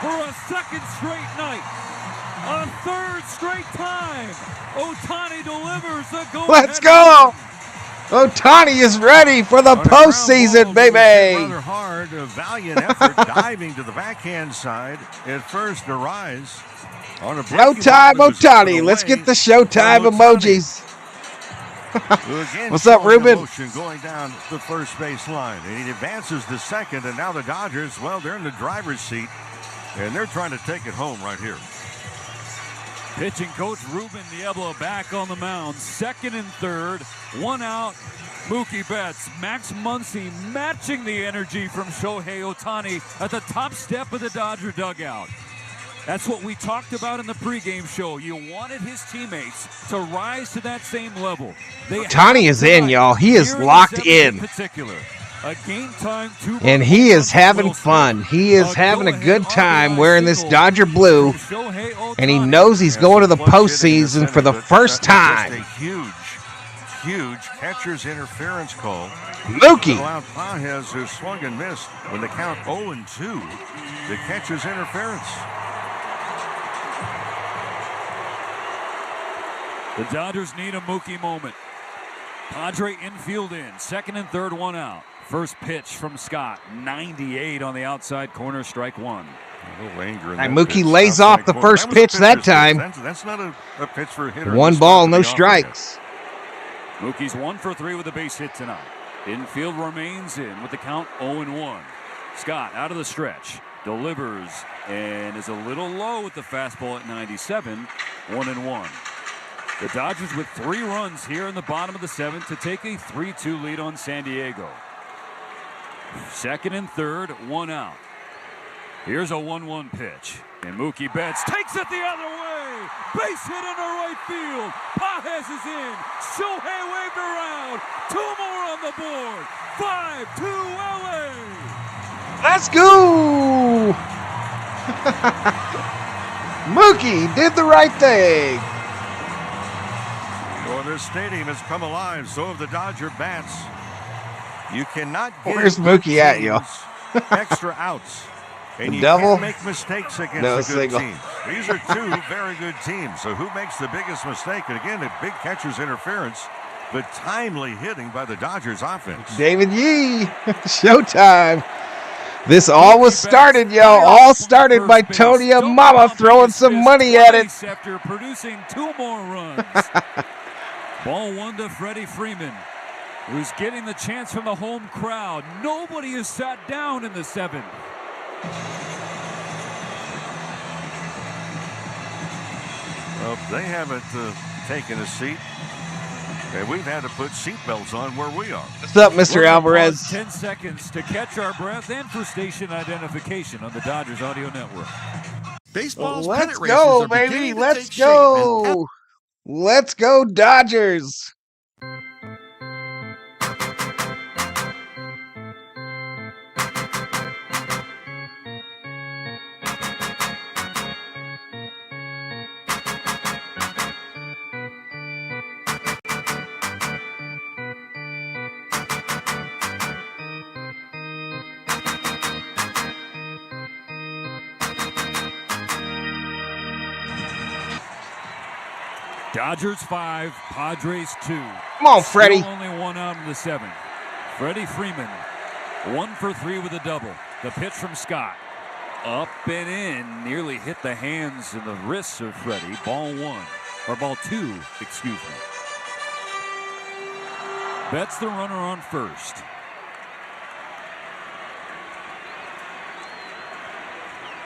for a second straight night. A third straight time. Ohtani delivers the goal. Let's go! Ohtani is ready for the postseason, baby. Rather hard, a valiant effort, diving to the backhand side. At first, Arise. Showtime, Ohtani. Let's get the Showtime emojis. What's up, Ruben? Going down the first base line, and he advances to second, and now the Dodgers, well, they're in the driver's seat, and they're trying to take it home right here. Pitching coach Ruben Niebla back on the mound, second and third, 1 out. Mookie Betts, Max Muncy matching the energy from Shohei Ohtani at the top step of the Dodger dugout. That's what we talked about in the pregame show. You wanted his teammates to rise to that same level. Ohtani is in, y'all. He is locked in. And he is having fun. He is having a good time wearing this Dodger blue. And he knows he's going to the postseason for the first time. A huge catcher's interference call. Mookie. Allowed Pajes, who swung and missed when the count 0-2. The catcher's interference. The Dodgers need a Mookie moment. Padre infield in, second and third, 1 out. First pitch from Scott, 98 on the outside corner, strike 1. A little anger in that Mookie pitch. lays off the first pitch that time. That's not a pitch for a hitter. 1 ball, no strikes. Mookie's 1 for 3 with a base hit tonight. Infield remains in with the count 0-1. Scott out of the stretch, delivers, and is a little low with the fastball at 97, 1-1. The Dodgers with 3 runs here in the bottom of the 7th to take a 3-2 lead on San Diego. Second and third, 1 out. Here's a 1-1 pitch. And Mookie Betts takes it the other way. Base hit into right field. Pajes is in. Shohei waved around. 2 more on the board. 5-2 LA. Let's go! Mookie did the right thing. Well, this stadium has come alive. So have the Dodger bats. You cannot get Where's Mookie at, y'all? extra outs. And you double? can't make mistakes against No the good single. teams. These are 2 very good teams. So who makes the biggest mistake? And again, a big catcher's interference, but timely hitting by the Dodgers offense. David Yee, Showtime. This all was started, y'all. All started by Tony Mama throwing some money at it. After producing 2 more runs. Ball 1 to Freddy Freeman, who's getting the chance from the home crowd. Nobody is sat down in the 7th. Well, they haven't taken a seat, and we've had to put seatbelts on where we are. What's up, Mr. Alvarez? 10 seconds to catch our breath and for station identification on the Dodgers Audio Network. Baseball's Let's pennant races go, are baby. beginning to Let's take shape, and go. Let's go, Dodgers. Dodgers 5, Padres 2. Come on, Freddie. Still only 1 out in the 7th. Freddie Freeman, 1 for 3 with a double. The pitch from Scott. Up and in. Nearly hit the hands and the wrists of Freddy. Ball 1. Or ball 2, excuse me. Betts the runner on first.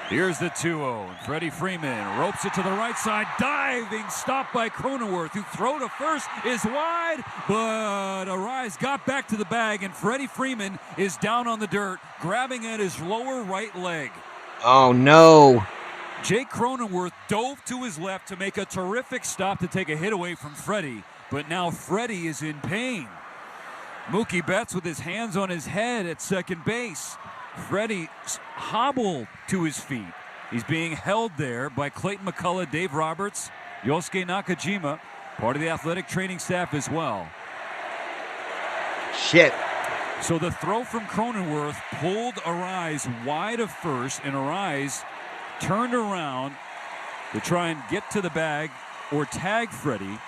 Here's the 2-0. Freddie Freeman ropes it to the right side. Diving stop by Cronenworth, who throw to first is wide, but Arise got back to the bag, and Freddie Freeman is down on the dirt, grabbing at his lower right leg. Oh, no. Jake Cronenworth dove to his left to make a terrific stop to take a hit away from Freddie, but now Freddie is in pain. Mookie Betts with his hands on his head at second base. Freddie hobbled to his feet. He's being held there by Clayton McCullough, Dave Roberts, Yosuke Nakajima, part of the athletic training staff as well. Shit. So the throw from Cronenworth pulled Arise wide of first, and Arise turned around to try and get to the bag or tag Freddie.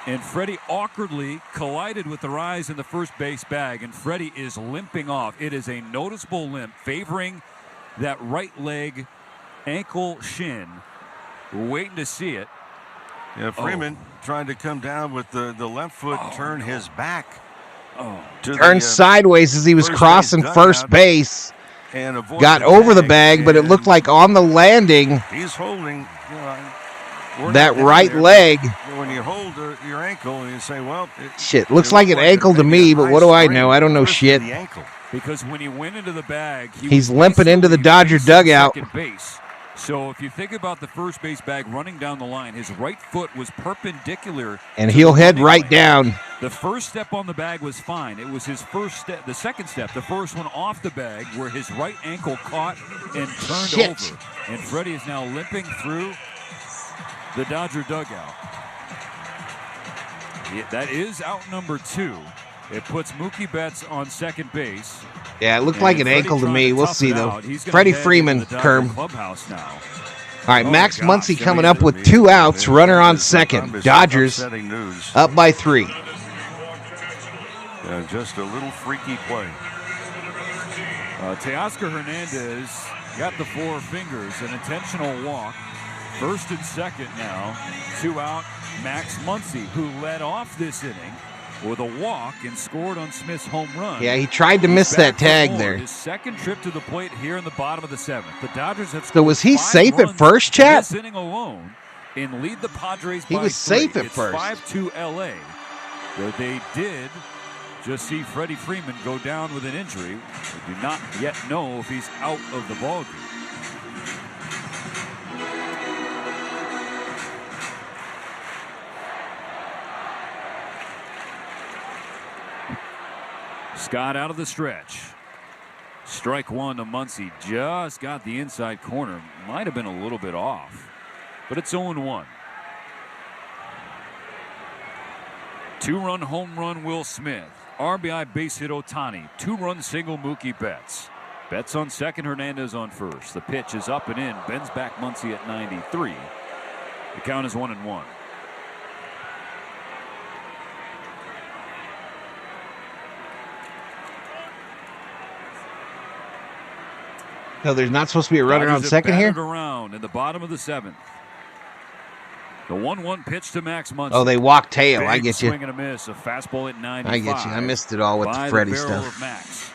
And Freddie awkwardly collided with Arise in the first base bag, and Freddie is limping off. It is a noticeable limp, favoring that right leg, ankle, shin. We're waiting to see it. Yeah, Freeman trying to come down with the left foot, turn his back. Turned sideways as he was crossing first base. And got over the bag, but it looked like on the landing. He's holding that right leg. When you hold your ankle and you say, well, shit, looks like an ankle to me, but what do I know? I don't know shit. Because when he went into the bag, he's limping into the Dodger dugout. Second base. So if you think about the first base bag running down the line, his right foot was perpendicular. And he'll head right down. The first step on the bag was fine. It was his first step. The second step, the first one off the bag, where his right ankle caught and turned over. And Freddie is now limping through the Dodger dugout. That is out number 2. It puts Mookie Betts on second base. Yeah, it looked like an ankle to me. We'll see, though. Freddie Freeman, Kerm. All right, Max Muncy coming up with 2 outs, runner on second. Dodgers up by 3. Just a little freaky play. Teoscar Hernandez got the 4 fingers, an intentional walk. First and second now. 2 out, Max Muncy, who led off this inning with a walk and scored on Smith's home run. Yeah, he tried to miss that tag there. His second trip to the plate here in the bottom of the 7th. The Dodgers have so was he safe at first, Chap? This inning alone and lead the Padres by 3. He was safe at it's first. 5-2 LA. Where they did just see Freddie Freeman go down with an injury. We do not yet know if he's out of the ballgame. Scott out of the stretch. Strike 1 to Muncy. Just got the inside corner. Might have been a little bit off, but it's 0-1. 2-run home run Will Smith. RBI base hit Ohtani. 2-run single Mookie Betts. Betts on second, Hernandez on first. The pitch is up and in. Bends back Muncy at 93. The count is 1-1. No, there's not supposed to be a runner on second here? Around in the bottom of the 7th. The 1-1 pitch to Max Muncy. Oh, they walk tail. I get you. Swing and a miss. A fastball at 95. I get you. I missed it all with the Freddy stuff. Of Max.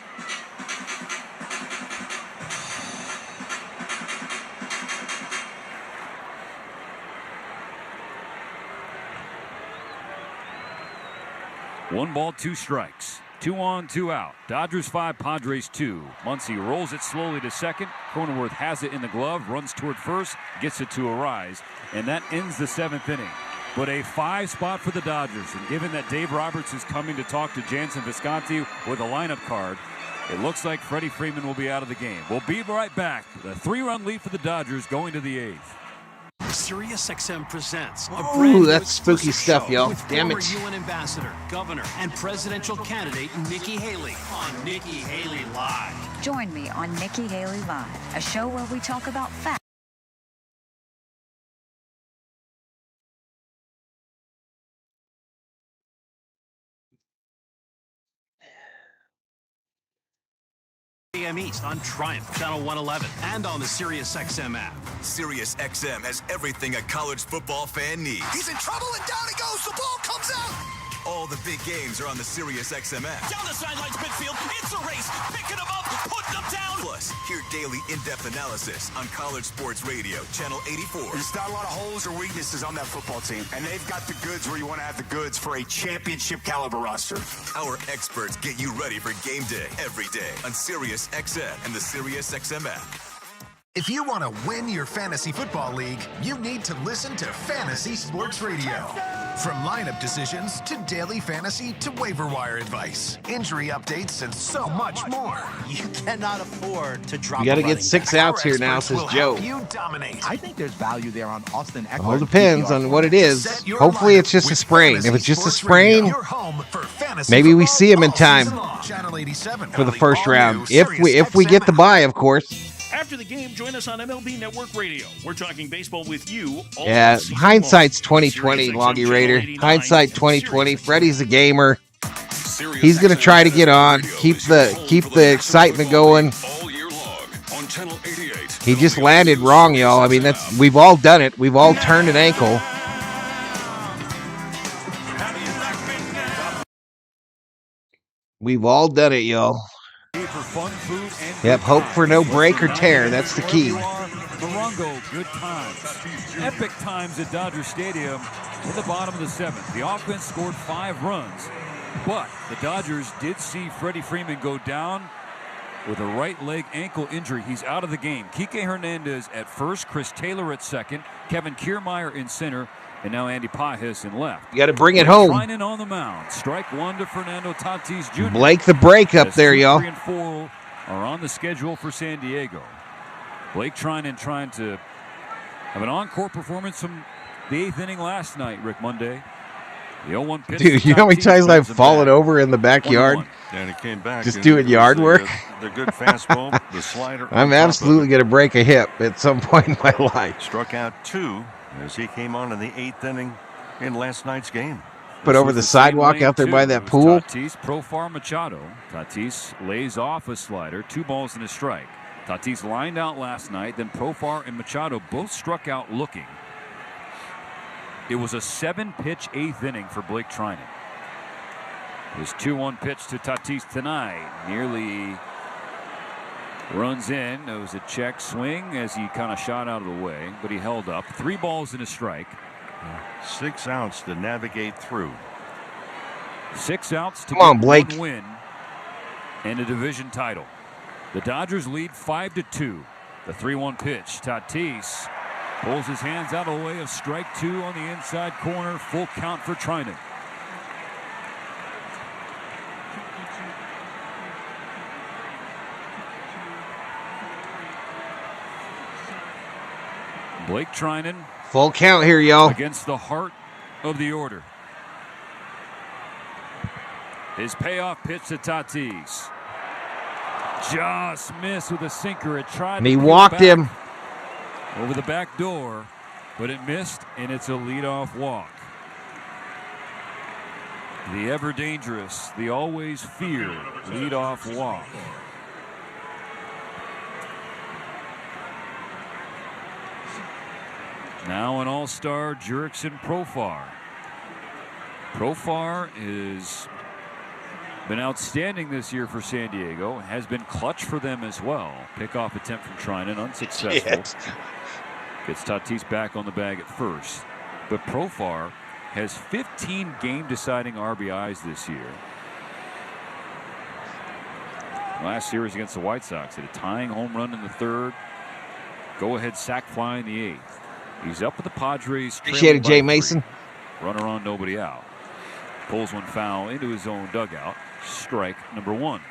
One ball, 2 strikes. 2 on, 2 out. Dodgers 5, Padres 2. Muncy rolls it slowly to second. Cronenworth has it in the glove, runs toward first, gets it to Arise, and that ends the 7th inning. But a 5 spot for the Dodgers, and given that Dave Roberts is coming to talk to Jansen Visconti with a lineup card, it looks like Freddie Freeman will be out of the game. We'll be right back. The 3-run lead for the Dodgers going to the 8th. SiriusXM presents Ooh, that's spooky stuff, y'all. Damn it. Former UN ambassador, governor, and presidential candidate Nikki Haley on Nikki Haley Live. Join me on Nikki Haley Live, a show where we talk about facts. a.m. East on Triumph, Channel 111, and on the SiriusXM app. SiriusXM has everything a college football fan needs. He's in trouble and down he goes. The ball comes out. All the big games are on the SiriusXM app. Down the sidelines midfield, it's a race. Picking them up, putting them down. Plus, hear daily in-depth analysis on College Sports Radio, Channel 84. There's not a lot of holes or weaknesses on that football team, and they've got the goods where you want to have the goods for a championship caliber roster. Our experts get you ready for game day every day on SiriusXM and the SiriusXM app. If you want to win your fantasy football league, you need to listen to Fantasy Sports Radio. From lineup decisions to daily fantasy to waiver wire advice, injury updates, and so much more. You cannot afford to drop. You got to get 6 outs here now, says Joe. You dominate. I think there's value there on Austin Eckler. All depends on what it is. Hopefully, it's just a sprain. If it's just a sprain, maybe we see him in time for the first round. If we get the bye, of course. After the game, join us on MLB Network Radio. We're talking baseball with you. Yeah, hindsight's 2020, Loggy Raider. Hindsight 2020. Freddy's a gamer. He's gonna try to get on, keep the excitement going. He just landed wrong, y'all. I mean, we've all done it. We've all turned an ankle. We've all done it, y'all. Yep, hope for no break or tear. That's the key. Morongo, good times. Epic times at Dodger Stadium in the bottom of the 7th. The offense scored 5 runs, but the Dodgers did see Freddie Freeman go down with a right leg ankle injury. He's out of the game. Kike Hernandez at first, Chris Taylor at second, Kevin Kiermaier in center, and now Andy Pajes in left. You got to bring it home. Trinan on the mound. Strike 1 to Fernando Tatis Jr. Blake the break up there, y'all. 3 and 4 are on the schedule for San Diego. Blake Trinan trying to have an encore performance from the 8th inning last night, Rick Monday. The 0-1 pitch. Dude, you know how many times I've fallen over in the backyard? And it came back. Just doing yard work. The good fastball, the slider. I'm absolutely going to break a hip at some point in my life. Struck out 2 as he came on in the 8th inning in last night's game. But over the sidewalk out there by that pool. Tatis, Profar, Machado. Tatis lays off a slider, 2 balls and a strike. Tatis lined out last night, then Profar and Machado both struck out looking. It was a 7-pitch 8th inning for Blake Trinan. His 2-1 pitch to Tatis tonight nearly runs in. It was a check swing as he kind of shot out of the way, but he held up. 3 balls and a strike. 6 outs to navigate through. 6 outs to Come on, get Blake. 1 win and a division title. The Dodgers lead 5-2. The 3-1 pitch. Tatis pulls his hands out of the way of strike 2 on the inside corner. Full count for Trinan. Blake Trinan. Full count here, y'all. Against the heart of the order. His payoff pitch to Tatis. Just missed with a sinker. It tried And he to walked him. over the back door, but it missed, and it's a leadoff walk. The ever dangerous, the always feared leadoff walk. Now an all-star, Jurickson Profar. Profar has been outstanding this year for San Diego. Has been clutch for them as well. Pickoff attempt from Trinan, unsuccessful. Yes. Gets Tatis back on the bag at first. But Profar has 15 game-deciding RBIs this year. Last series against the White Sox, hit a tying home run in the 3rd. Go-ahead sac fly in the 8th. He's up with the Padres. Appreciate it, Jay Mason. Runner on, nobody out. Pulls one foul into his own dugout. Strike number 1.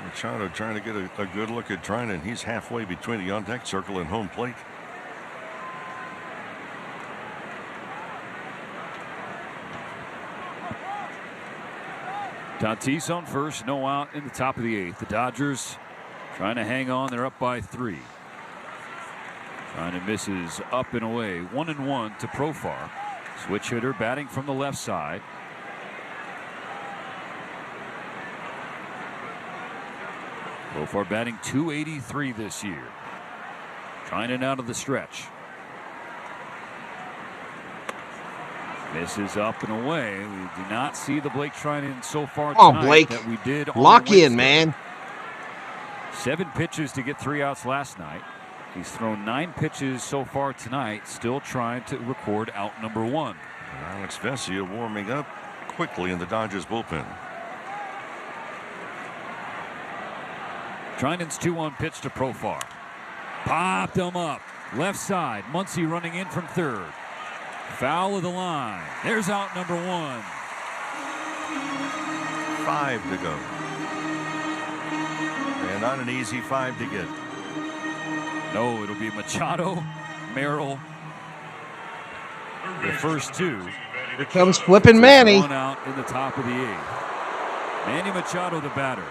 Machado trying to get a good look at Trinan. He's halfway between the on-deck circle and home plate. Tatis on first, no out in the top of the 8th. The Dodgers trying to hang on. They're up by 3. Trinan misses up and away. 1-1 to Profar. Switch hitter batting from the left side. So far batting .283 this year. Trinan out of the stretch. Misses up and away. We do not see the Blake Trinan so far tonight Blake. that we did on Lock Wednesday. in, man. 7 pitches to get 3 outs last night. He's thrown 9 pitches so far tonight, still trying to record out number 1. Alex Vesia warming up quickly in the Dodgers bullpen. Trinan's 2-1 pitch to Profar. Popped him up. Left side. Muncy running in from third. Foul of the line. There's out number 1. 5 to go. And not an easy 5 to get. No, it'll be Machado, Merrill. The first 2. Here comes flipping Manny. One out in the top of the 8th. Manny Machado, the batter.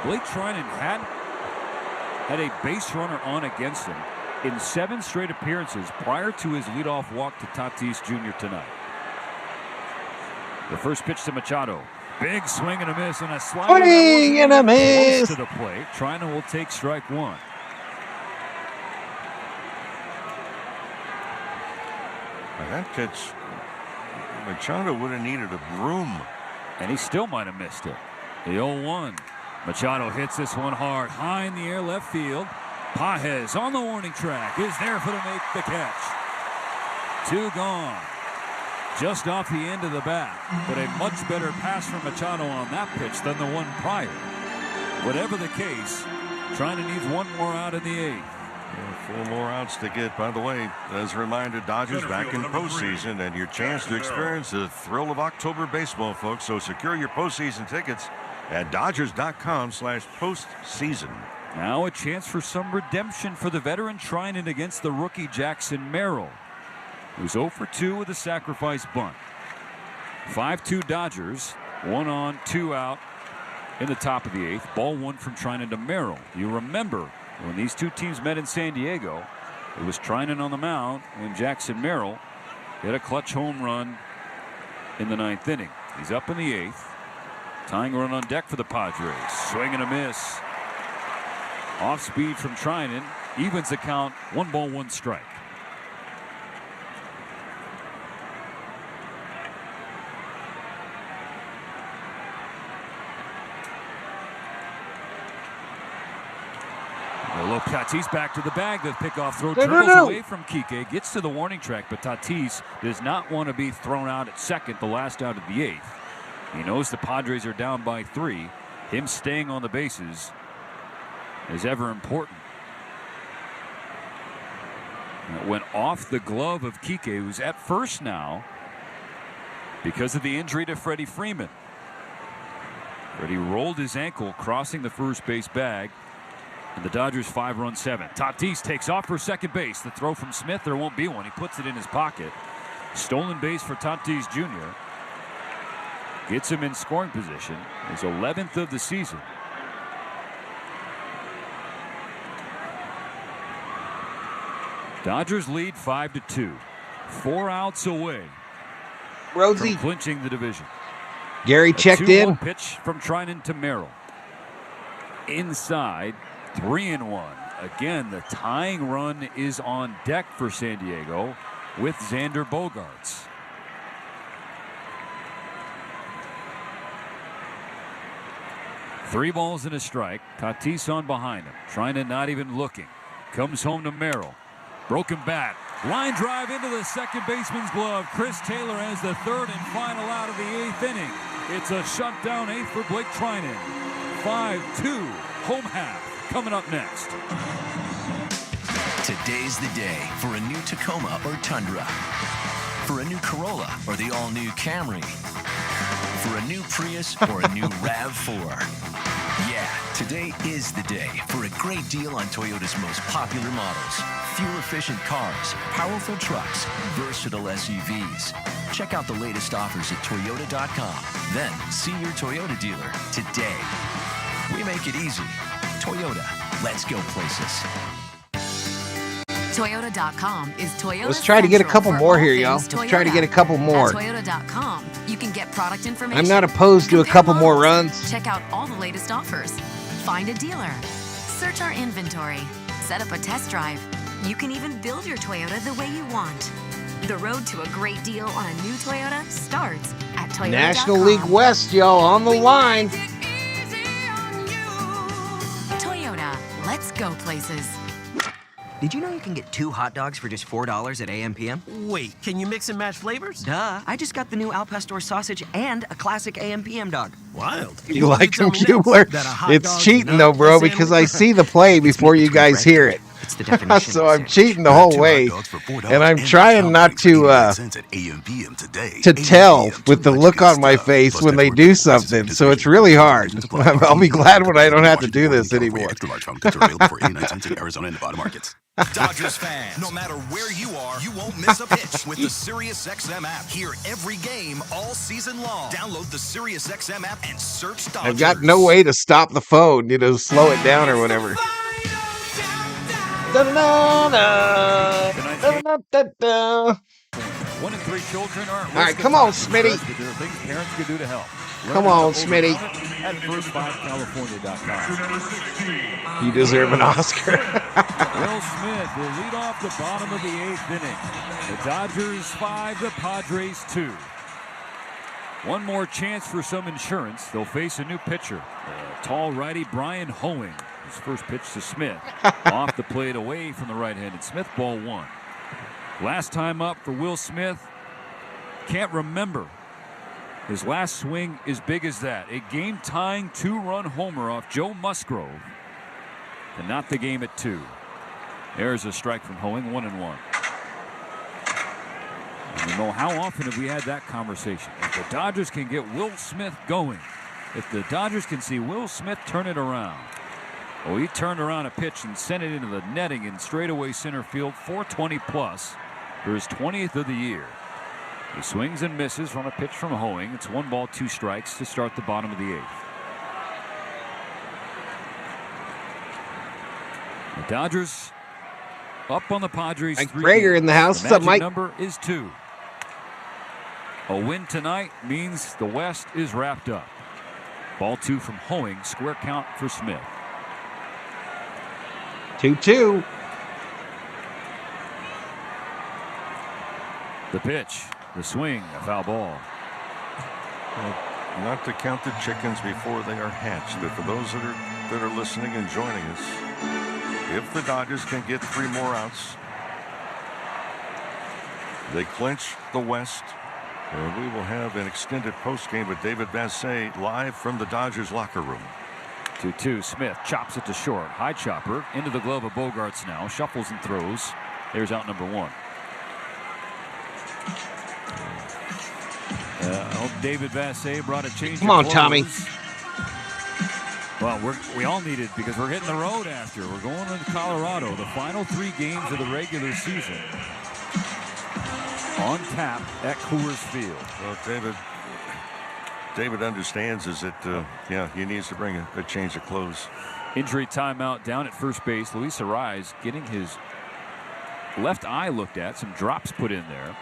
Blake Trinan had a base runner on against him in 7 straight appearances prior to his leadoff walk to Tatis Jr. tonight. The first pitch to Machado. Big swing and a miss and a slider. Swing and a miss. To the plate. Trinan will take strike 1. That pitch, Machado would have needed a broom. And he still might have missed it. The 0-1. Machado hits this one hard. High in the air left field. Pages on the warning track is there for to make the catch. 2 gone. Just off the end of the bat. But a much better pass from Machado on that pitch than the one prior. Whatever the case, Trinan needs 1 more out in the 8th. 4 more outs to get. By the way, as a reminder, Dodgers back in postseason and your chance to experience the thrill of October baseball, folks. So secure your postseason tickets at Dodgers.com/postseason. Now a chance for some redemption for the veteran Trinan against the rookie Jackson Merrill, who's 0 for 2 with a sacrifice bunt. 5-2 Dodgers. 1 on, 2 out in the top of the 8th. Ball 1 from Trinan to Merrill. You remember when these 2 teams met in San Diego, it was Trinan on the mound when Jackson Merrill hit a clutch home run in the 9th inning. He's up in the 8th. Tying run on deck for the Padres. Swing and a miss. Off speed from Trinan. Evens the count. 1 ball, 1 strike. Tatis back to the bag. The pickoff throw dribbles away from Kike. Gets to the warning track, but Tatis does not want to be thrown out at second, the last out of the 8th. He knows the Padres are down by 3. Him staying on the bases is ever important. And it went off the glove of Kike, who's at first now because of the injury to Freddie Freeman. Freddie rolled his ankle crossing the first base bag. And the Dodgers 5-run 7. Tatis takes off for second base. The throw from Smith, there won't be one. He puts it in his pocket. Stolen base for Tatis Jr. Gets him in scoring position. His 11th of the season. Dodgers lead 5-2. 4 outs away from clinching the division. Gary checked in. Pitch from Trinan to Merrill. Inside. 3-1. Again, the tying run is on deck for San Diego with Xander Bogaerts. Three balls and a strike. Tatis on behind him. Trinan not even looking. Comes home to Merrill. Broken bat. Line drive into the second baseman's glove. Chris Taylor has the 3rd and final out of the 8th inning. It's a shutdown 8th for Blake Trinan. 5-2 home half. Coming up next. Today's the day for a new Tacoma or Tundra. For a new Corolla or the all-new Camry. For a new Prius or a new RAV4. Yeah, today is the day for a great deal on Toyota's most popular models. Fuel-efficient cars, powerful trucks, versatile SUVs. Check out the latest offers at Toyota.com. Then see your Toyota dealer today. We make it easy. Toyota, let's go places. Toyota.com is Toyota. Let's try to get a couple more here, y'all. Let's try to get a couple more. At Toyota.com, you can get product information. I'm not opposed to a couple more runs. Check out all the latest offers. Find a dealer. Search our inventory. Set up a test drive. You can even build your Toyota the way you want. The road to a great deal on a new Toyota starts at Toyota.com. National League West, y'all, on the line. Toyota, let's go places. Did you know you can get 2 hot dogs for just $4 at AM/PM? Wait, can you mix and match flavors? Duh, I just got the new Al Pastor sausage and a classic AM/PM dog. Wild. You like them, Bueller? It's cheating, though, bro, because I see the play before you guys hear it. It's the definition. So I'm cheating the whole way, and I'm trying not to tell with the look on my face when they do something. So it's really hard. I'll be glad when I don't have to do this anymore. Dodgers fans, no matter where you are, you won't miss a pitch with the SiriusXM app. Hear every game all season long. Download the SiriusXM app and search Dodgers. I've got no way to stop the phone, slow it down or whatever. 1 in 3 children are. All right, come on, Smitty. There are things parents can do to help. Come on, Smitty. At first5california.com. You deserve an Oscar. Will Smith will lead off the bottom of the 8th inning. The Dodgers 5, the Padres 2. One more chance for some insurance. They'll face a new pitcher, tall righty Brian Hoeing. His first pitch to Smith. Off the plate away from the right-handed Smith, ball 1. Last time up for Will Smith. Can't remember his last swing as big as that. A game-tying 2-run homer off Joe Musgrove. And not the game at 2. There's a strike from Hoeing, 1-1. How often have we had that conversation? If the Dodgers can get Will Smith going, if the Dodgers can see Will Smith turn it around. Well, he turned around a pitch and sent it into the netting in straightaway center field, 420 plus for his 20th of the year. He swings and misses from a pitch from Hoeing. It's 1 ball, 2 strikes to start the bottom of the 8th. The Dodgers up on the Padres. Mike Prager in the house. What's up, Mike? Number is 2. A win tonight means the West is wrapped up. Ball 2 from Hoeing. Square count for Smith. 2-2. The pitch, the swing, a foul ball. Well, not to count the chickens before they are hatched, but for those that are listening and joining us, if the Dodgers can get 3 more outs, they clinch the West, and we will have an extended postgame with David Bassett live from the Dodgers locker room. 2-2. Smith chops it to short. High chopper into the glove of Bogarts now. Shuffles and throws. There's out number 1. David Bassett brought a change. Come on, Tommy. Well, we all need it because we're hitting the road after. We're going to Colorado. The final 3 games of the regular season on tap at Coors Field. Well, David understands is that, he needs to bring a change of clothes. Injury timeout down at first base. Luis Arraez getting his left eye looked at. Some drops put in there.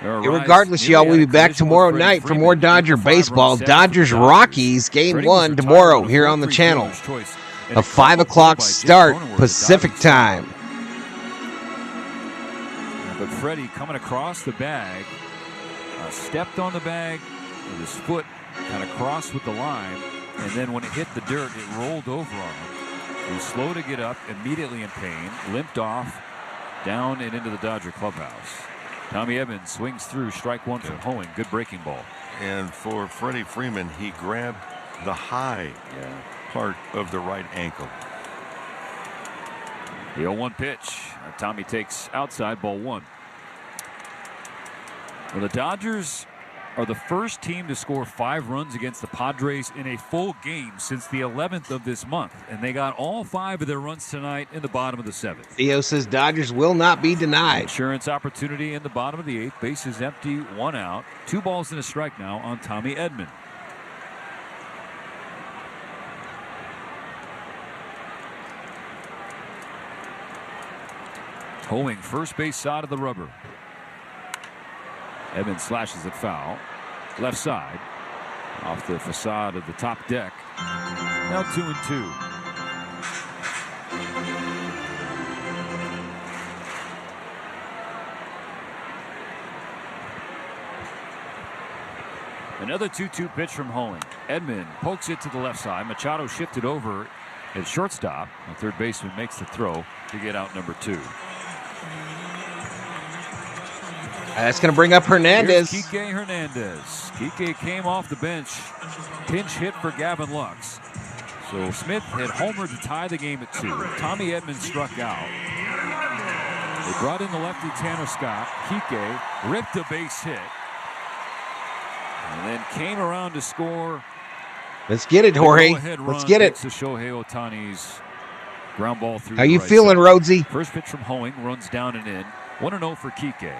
Regardless, y'all, we'll be back tomorrow night for more Dodger baseball. Dodgers Rockies game 1 tomorrow here on the channel. A 5 o'clock start Pacific time. But Freddy coming across the bag, stepped on the bag with his foot, kind of crossed with the line, and then when it hit the dirt, it rolled over on him. He was slow to get up, immediately in pain, limped off, down and into the Dodger clubhouse. Tommy Evans swings through, strike 1 from Hoeing. Good breaking ball. And for Freddie Freeman, he grabbed the high part of the right ankle. The 0-1 pitch. Tommy takes outside, ball 1. Well, the Dodgers are the first team to score 5 runs against the Padres in a full game since the 11th of this month. And they got all 5 of their runs tonight in the bottom of the 7th. Theo says Dodgers will not be denied. Insurance opportunity in the bottom of the 8th. Bases empty, 1 out. 2 balls and a strike now on Tommy Edman. Hoeing first base side of the rubber. Evans slashes it foul. Left side. Off the facade of the top deck. Now 2-2. Another 2-2 pitch from Hoeing. Edman pokes it to the left side. Machado shifted over at shortstop. The third baseman makes the throw to get out number 2. That's going to bring up Hernandez. Here's Kike Hernandez. Kike came off the bench. Pinch hit for Gavin Lux. So Smith had homered to tie the game at 2. Tommy Edman struck out. They brought in the lefty Tanner Scott. Kike ripped a base hit. And then came around to score. Let's get it, Jorge. Let's get it. To Shohei Ohtani's ground ball through. How you feeling, Rhodesy? First pitch from Hoeing runs down and in. 1-0 for Kike.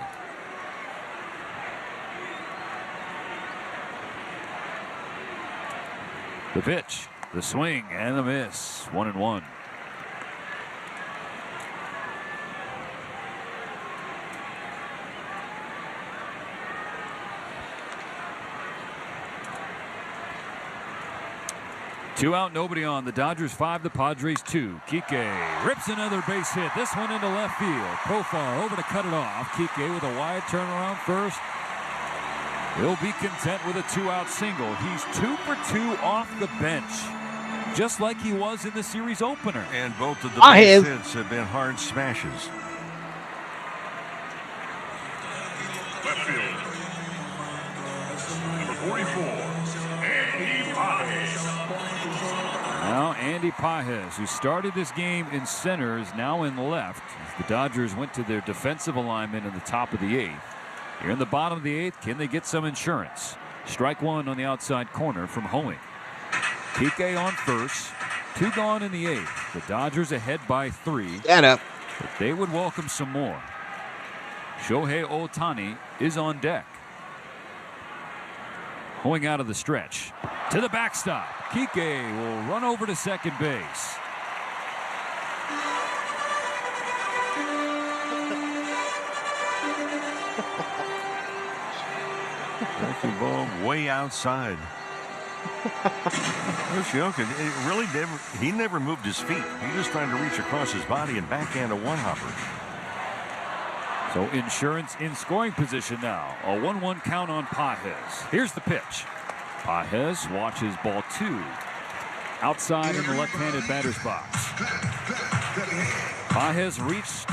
The pitch, the swing, and the miss. 1-1. Two out, nobody on. The Dodgers 5, the Padres 2. Kike rips another base hit. This one into left field. Profar over to cut it off. Kike with a wide turnaround first. He'll be content with a 2-out single. He's 2 for 2 off the bench, just like he was in the series opener. And both of the base hits have been hard smashes. Left field. Number 44, Andy Pages. Now Andy Pages, who started this game in center, is now in left. As the Dodgers went to their defensive alignment in the top of the 8th. Here in the bottom of the 8th, can they get some insurance? Strike 1 on the outside corner from Hoeing. Kike on first. 2 gone in the 8th. The Dodgers ahead by 3. Stand up. But they would welcome some more. Shohei Ohtani is on deck. Hoeing out of the stretch. To the backstop. Kike will run over to second base. Breaking ball way outside. Yoshinobu really never moved his feet. He was trying to reach across his body and backhand a one-hopper. So insurance in scoring position now. A 1-1 count on Pages. Here's the pitch. Pages watches ball 2. Outside in the left-handed batter's box. Pages reached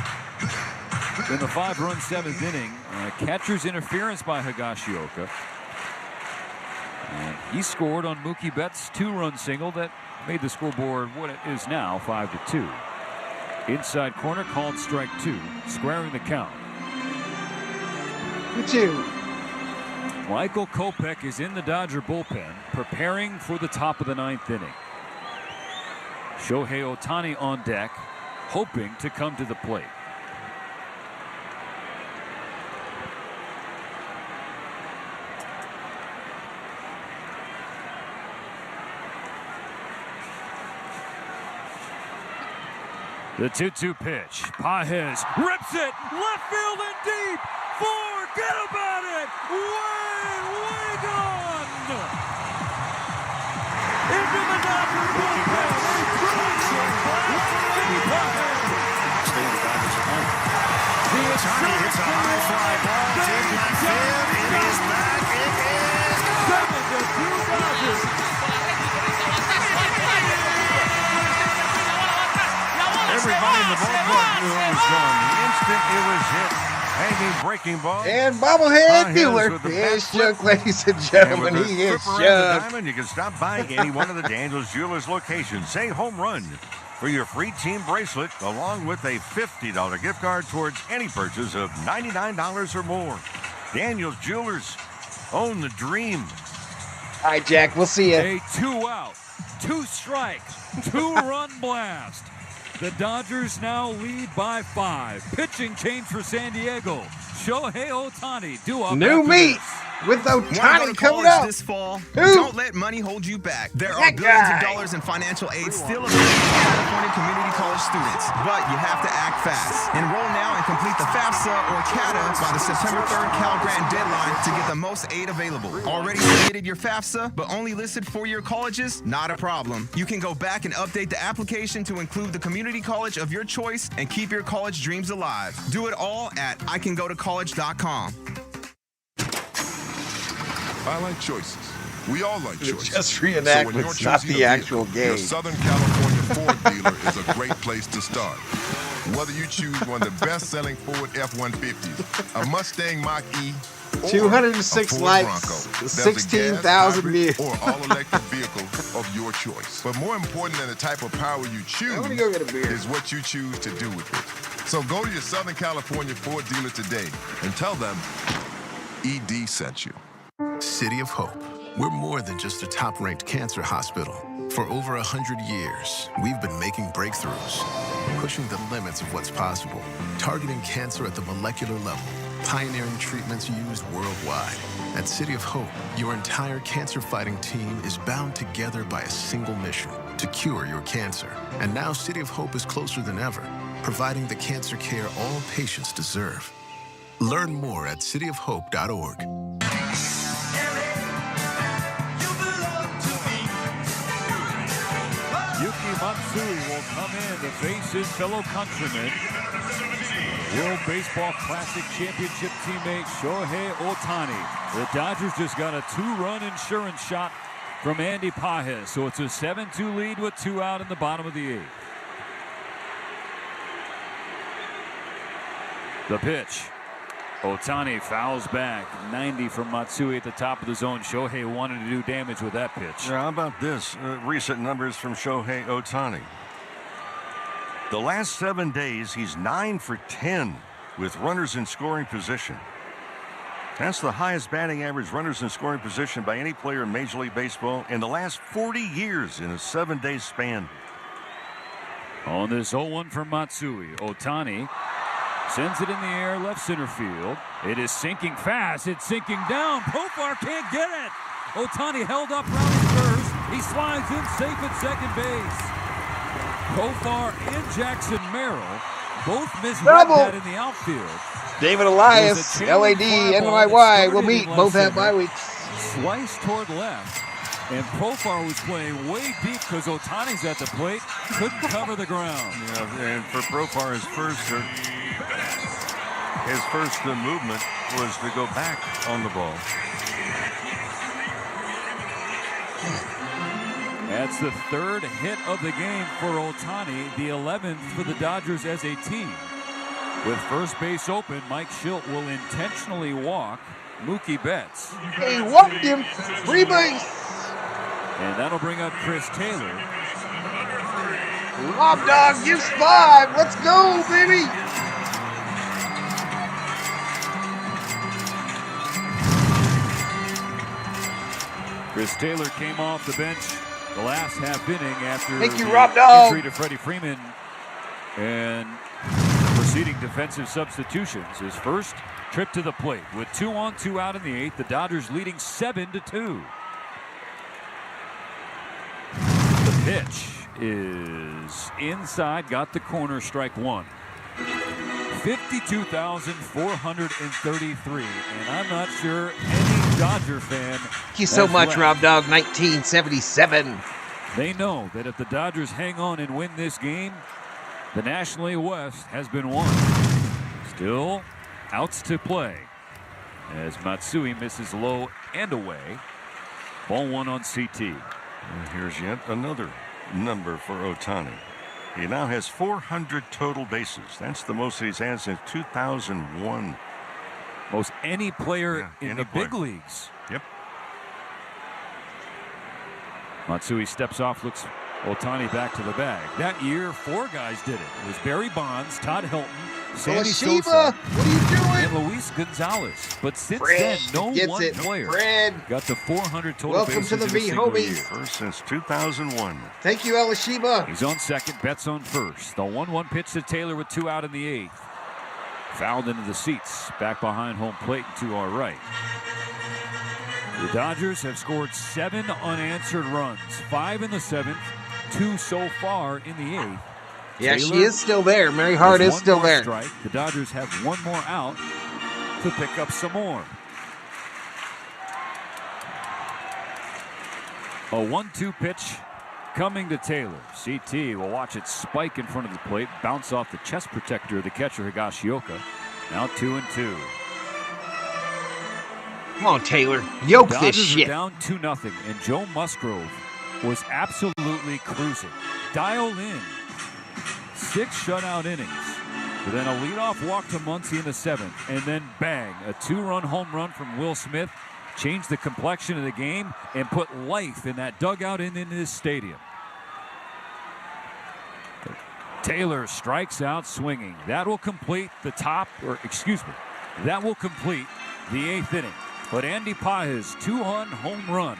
in the 5-run 7th inning. Catcher's interference by Higashioka. And he scored on Mookie Betts' 2-run single that made the scoreboard what it is now, 5-2. Inside corner called strike 2, squaring the count. 2. Michael Kopech is in the Dodger bullpen, preparing for the top of the 9th inning. Shohei Ohtani on deck, hoping to come to the plate. The 2-2 pitch. Pages rips it. Left field and deep. Forget about it. Way gone. Into the Dodger bullpen. Ohtani hits a high fly ball. Deep left field. It is back. It is gone. 7-2 Dodgers. Everybody in the ballpark knew it was gone. The instant it was hit, hanging breaking ball. And bobblehead Bueller is shook, ladies and gentlemen. He is shook. You can stop by any one of the Daniels Jewelers locations. Say home run for your free team bracelet, along with a $50 gift card towards any purchase of $99 or more. Daniels Jewelers, own the dream. All right, Jack, we'll see you. A 2-out, 2-strike, 2-run blast. The Dodgers now lead by 5. Pitching change for San Diego. Shohei Ohtani due up. New meat with Ohtani coming up this fall. Don't let money hold you back. There are billions of dollars in financial aid still available to California community college students, but you have to act fast. Enroll now and complete the FAFSA or CATA by the September 3rd Cal Grant deadline to get the most aid available. Already submitted your FAFSA, but only listed 4-year colleges? Not a problem. You can go back and update the application to include the community college of your choice and keep your college dreams alive. Do it all at ICanGoToCollege.com. I like choices. We all like choices. Just reenactments, not the actual game. Your Southern California Ford dealer is a great place to start. Whether you choose one of the best-selling Ford F-150s, a Mustang Mach-E, or 206 a Ford likes, Bronco, 16,000 views. or all-electric vehicle of your choice. But more important than the type of power you choose is what you choose to do with it. So go to your Southern California Ford dealer today and tell them ED sent you. City of Hope. We're more than just a top-ranked cancer hospital. For over 100 years, we've been making breakthroughs, pushing the limits of what's possible, targeting cancer at the molecular level, pioneering treatments used worldwide. At City of Hope, your entire cancer-fighting team is bound together by a single mission, to cure your cancer. And now City of Hope is closer than ever, providing the cancer care all patients deserve. Learn more at cityofhope.org. Yuki Matsui will come in to face his fellow countryman, World Baseball Classic Championship teammate Shohei Ohtani. The Dodgers just got a 2-run insurance shot from Andy Pajes, so it's a 7-2 lead with 2 out in the bottom of the 8th. The pitch. Ohtani fouls back. 90 from Matsui at the top of the zone. Shohei wanted to do damage with that pitch. Yeah, how about this? Recent numbers from Shohei Ohtani. The last 7 days, he's 9 for 10 with runners in scoring position. That's the highest batting average runners in scoring position by any player in Major League Baseball in the last 40 years in a 7-day span. On this 0-1 from Matsui, Ohtani sends it in the air, left center field. It is sinking fast. It's sinking down. Profar can't get it. Ohtani held up round first. He slides in safe at second base. Profar and Jackson Merrill both misread that in the outfield. David Elias, LAD, NYY will meet. Both have bye weeks. Sliced toward left. And Profar was playing way deep because Ohtani's at the plate. Couldn't cover the ground. Yeah, and for Profar, his first movement was to go back on the ball. That's the 3rd hit of the game for Ohtani, the 11th for the Dodgers as a team. With first base open, Mike Schilt will intentionally walk Mookie Betts. He walked him. Free base. And that'll bring up Chris Taylor. Rob Dog gives 5. Let's go, baby. Chris Taylor came off the bench the last half inning after Thank you, Rob Dog. Injury to Freddie Freeman and proceeding defensive substitutions. His first trip to the plate with 2 on, 2 out in the 8th. The Dodgers leading 7-2. The pitch is inside, got the corner, strike 1. 52,433, and I'm not sure any Dodger fan. Thank you so much, left. Rob Dog. 1977. They know that if the Dodgers hang on and win this game, the National League West has been won. Still outs to play as Matsui misses low and away. Ball 1 on CT. And here's yet another number for Ohtani. He now has 400 total bases. That's the most he's had since 2001. Most any player in the big leagues. Yep. Matsui steps off, looks Ohtani back to the bag. That year, 4 guys did it. It was Barry Bonds, Todd Hilton, Sammy Sosa, what are you doing? and Luis Gonzalez. But since Fred then, no gets one it. player Fred. got to 400 total Welcome bases to the in a V, single homie. year. First since 2001. Thank you, Elishiba. He's on second, Betts on first. The 1-1 pitch to Taylor with 2 out in the 8th. Fouled into the seats, back behind home plate and to our right. The Dodgers have scored 7 unanswered runs, 5 in the 7th, 2 so far in the 8th. Yeah, Taylor she is still there. Mary Hart is still there. Strike. The Dodgers have 1 more out to pick up some more. A 1-2 pitch coming to Taylor. CT will watch it spike in front of the plate, bounce off the chest protector of the catcher Higashioka. Now 2-2. Come on, Taylor. Yoke this Dodgers shit. are down 2-0, and Joe Musgrove was absolutely cruising. Dial in 6 shutout innings. But then a leadoff walk to Muncy in the 7th, and then bang, a 2-run home run from Will Smith changed the complexion of the game and put life in that dugout and in this stadium. Taylor strikes out swinging. That will complete the that will complete the 8th inning. But Andy Pages' 2-run home run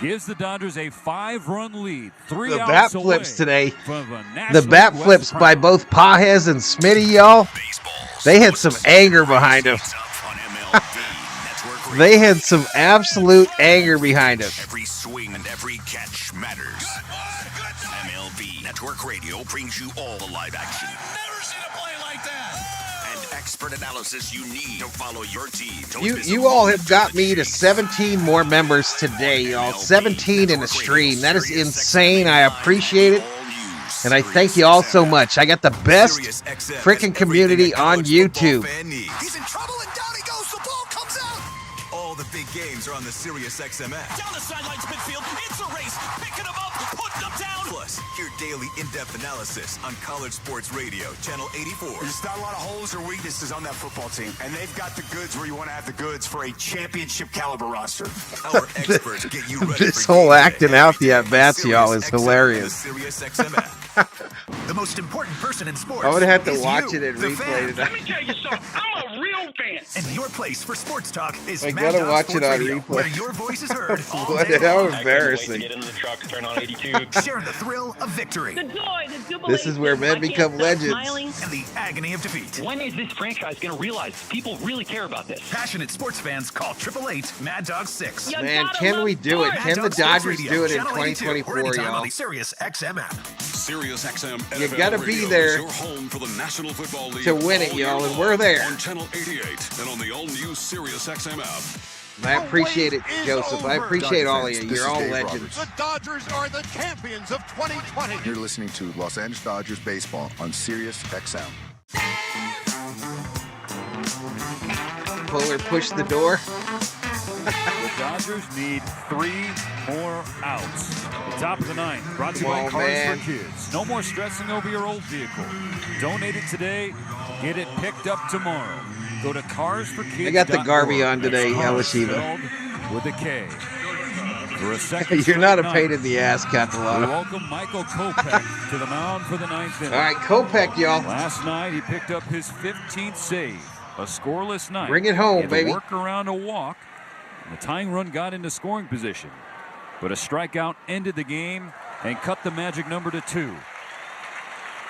gives the Dodgers a 5-run lead. 3 The outs bat away flips today. from the The National bat West flips by crown. both Pages and Smitty, y'all. They had some anger behind them. They had some absolute anger behind them. Every swing and every catch matters. MLB Network Radio brings you all the live action. Never seen a play like that. And expert analysis you need to follow your team. You all have got me to 17 more members today, y'all. 17 in a stream. That is insane. I appreciate it. And I thank you all so much. I got the best freaking community on YouTube. He's in trouble and down he goes. The ball comes out. All the big games are on the Sirius XM app. Down the sidelines midfield. It's a race. Picking them up. Putting them down. Plus, hear daily in-depth analysis on College Sports Radio, Channel 84. There's not a lot of holes or weaknesses on that football team, and they've got the goods where you want to have the goods for a championship caliber roster. Our experts get you ready This for whole game day. acting out the at-bats, y'all, is Sirius XM and the hilarious. Sirius XM app. The most important person in sports. I would have to is watch you, it and the replay fan. tonight. Let me tell you something. I'm a real fan. And your place for sports talk is I Mad gotta Dog watch Sports it on Radio, replay. where your voice is heard all What day how long. embarrassing. Get in the truck, turn on 82. Sharing the thrill of victory The joy, the jubilation. This is where men I can't become stop legends. smiling. and the agony of defeat. When is this franchise going to realize people really care about this? Passionate sports fans call 888 Mad Dog 6. You Man, gotta can love we do it? sports. Can the Mad Dog Sports Dodgers Radio, do it in Channel 82, or 2024, anytime on y'all? the Sirius XM app. Sirius XM You NFL gotta be Radio there is your home for the National Football League to win it, all year y'all, and long we're there. on Channel 88 and on the all-new Sirius XM app. I appreciate it, Joseph. I appreciate all of you. You're all legends. The Dodgers are the champions of 2020. You're listening to Los Angeles Dodgers baseball on Sirius XM. Fuller pushed the door. The Dodgers need 3 more outs. The top of the 9th, brought to you by Come on, Cars man. for Kids. No more stressing over your old vehicle. Donate it today. Get it picked up tomorrow. Go to carsforkids.org. I got the Garvey on today, Cars Elishiva. spelled with a K. For a second You're not a straight pain night, in the ass, we Catalano. welcome Michael Kopech to the mound for the 9th inning. All right, Kopech, y'all. Last night, he picked up his 15th save. A scoreless night. Bring it home, He had to baby. work around a walk. And the tying run got into scoring position. But a strikeout ended the game and cut the magic number to 2.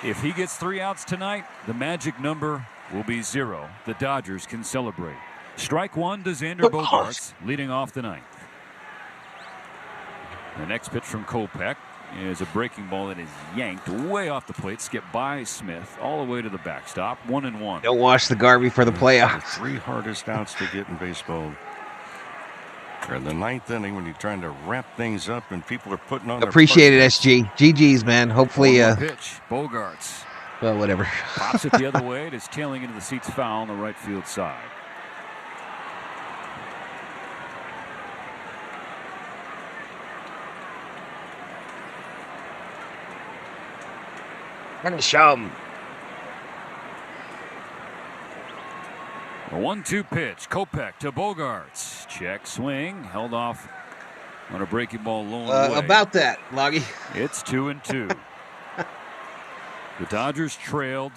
If he gets 3 outs tonight, the magic number will be 0. The Dodgers can celebrate. Strike 1 to Xander Bogaerts, leading off the 9th. The next pitch from Kopech is a breaking ball that is yanked way off the plate, skipped by Smith all the way to the backstop. 1-1. Don't wash the Garvey for the The playoffs. 3 hardest outs to get in baseball are in the 9th inning when you're trying to wrap things up and people are putting on Appreciate their it, SG. GG's, man. Hopefully, One more pitch. Bogaerts well, whatever. pops it the other way. It is tailing into the seats foul on the right field side. Show 'em. A 1-2 pitch. Kopech to Bogaerts. Check swing. Held off on a breaking ball low and away. About that, Loggy. It's 2-2. The Dodgers trailed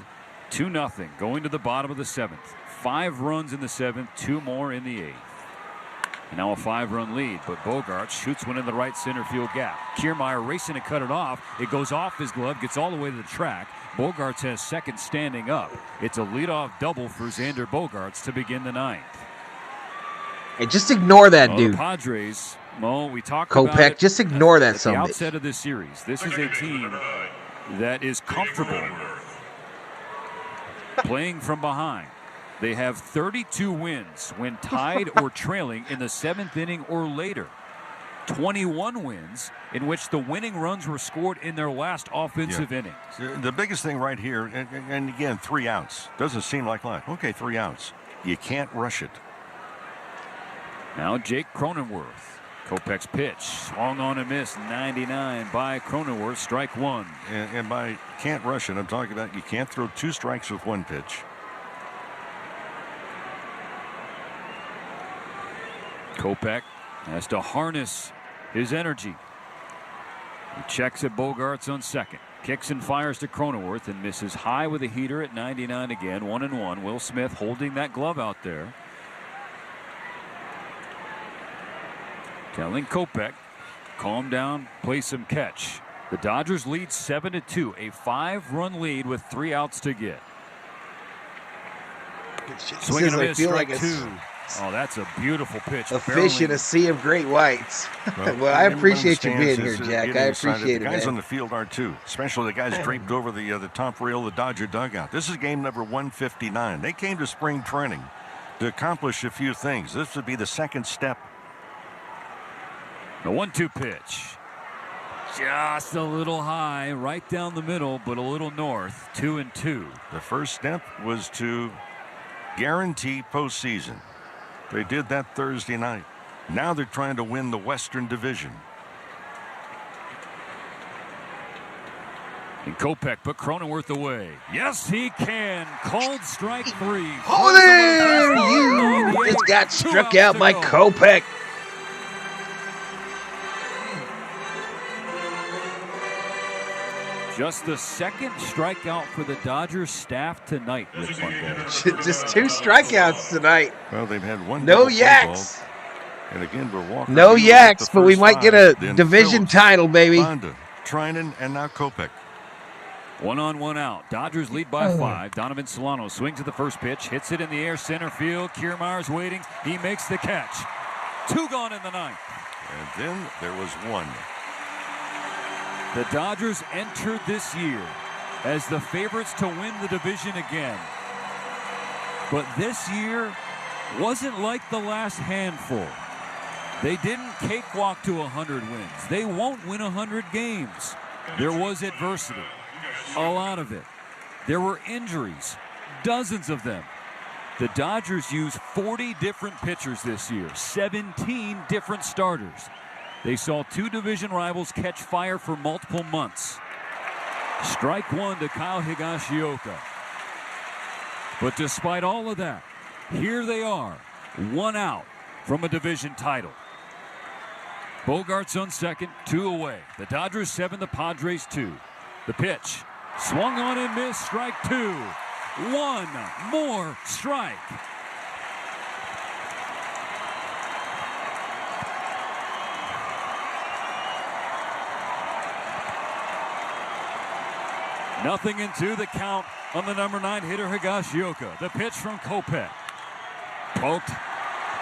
2-0 going to the bottom of the 7th. 5 runs in the 7th, 2 more in the 8th. And now a 5-run lead, but Bogaerts shoots one in the right center field gap. Kiermaier racing to cut it off. It goes off his glove, gets all the way to the track. Bogaerts has second standing up. It's a leadoff double for Xander Bogaerts to begin the 9th. Hey, just ignore that Well, dude. the Padres, well, we talked about Kopech, it just ignore that at the son of a bitch. outset of this series. This is a team that is comfortable playing from behind. They have 32 wins when tied or trailing in the 7th inning or later. 21 wins in which the winning runs were scored in their last offensive innings. The biggest thing right here, and again, 3 outs. Doesn't seem like life. Okay, 3 outs. You can't rush it. Now Jake Cronenworth. Kopech's pitch, swung on and missed, 99 by Cronenworth, strike one. And by can't rush it, I'm talking about you can't throw 2 strikes with 1 pitch. Kopech has to harness his energy. He checks at Bogarts on second. Kicks and fires to Cronenworth and misses high with a heater at 99 again, 1-1. Will Smith holding that glove out there. Telling Kopech, calm down, play some catch. The Dodgers lead 7-2, a 5-run lead with 3 outs to get. Swing and a miss, strike like 2. Oh, that's a beautiful pitch. A fish in a sea of great whites. Well, I appreciate you being here, Jack. I appreciate it, The guys man. on the field are too, especially the guys draped over the top rail of the Dodger dugout. This is game number 159. They came to spring training to accomplish a few things. This would be the second step. The 1-2 pitch. Just a little high, right down the middle, but a little north. 2-2. The first step was to guarantee postseason. They did that Thursday night. Now they're trying to win the Western Division. And Kopech put Cronenworth away. Yes, he can. Called strike 3. Oh, there you just got struck out by Kopech. Just the second strikeout for the Dodgers staff tonight. Just 2 strikeouts tonight. Well, they've had 1. No yaks. And again, we're walking. No yaks, but we might get a division title, baby. Honda, Trinan, and now Kopech. 1 on, 1 out. Dodgers lead by 5. Donovan Solano swings at the first pitch, hits it in the air, center field. Kiermaier's waiting. He makes the catch. 2 gone in the 9th. And then there was 1. The Dodgers entered this year as the favorites to win the division again. But this year wasn't like the last handful. They didn't cakewalk to 100 wins. They won't win 100 games. There was adversity, a lot of it. There were injuries, dozens of them. The Dodgers used 40 different pitchers this year, 17 different starters. They saw 2 division rivals catch fire for multiple months. Strike 1 to Kyle Higashioka. But despite all of that, here they are, 1 out from a division title. Bogarts on second, 2 away. The Dodgers 7, the Padres 2. The pitch, swung on and missed, strike 2. 1 more strike. Nothing into the count on the number 9 hitter Higashioka. The pitch from Kopech. Poked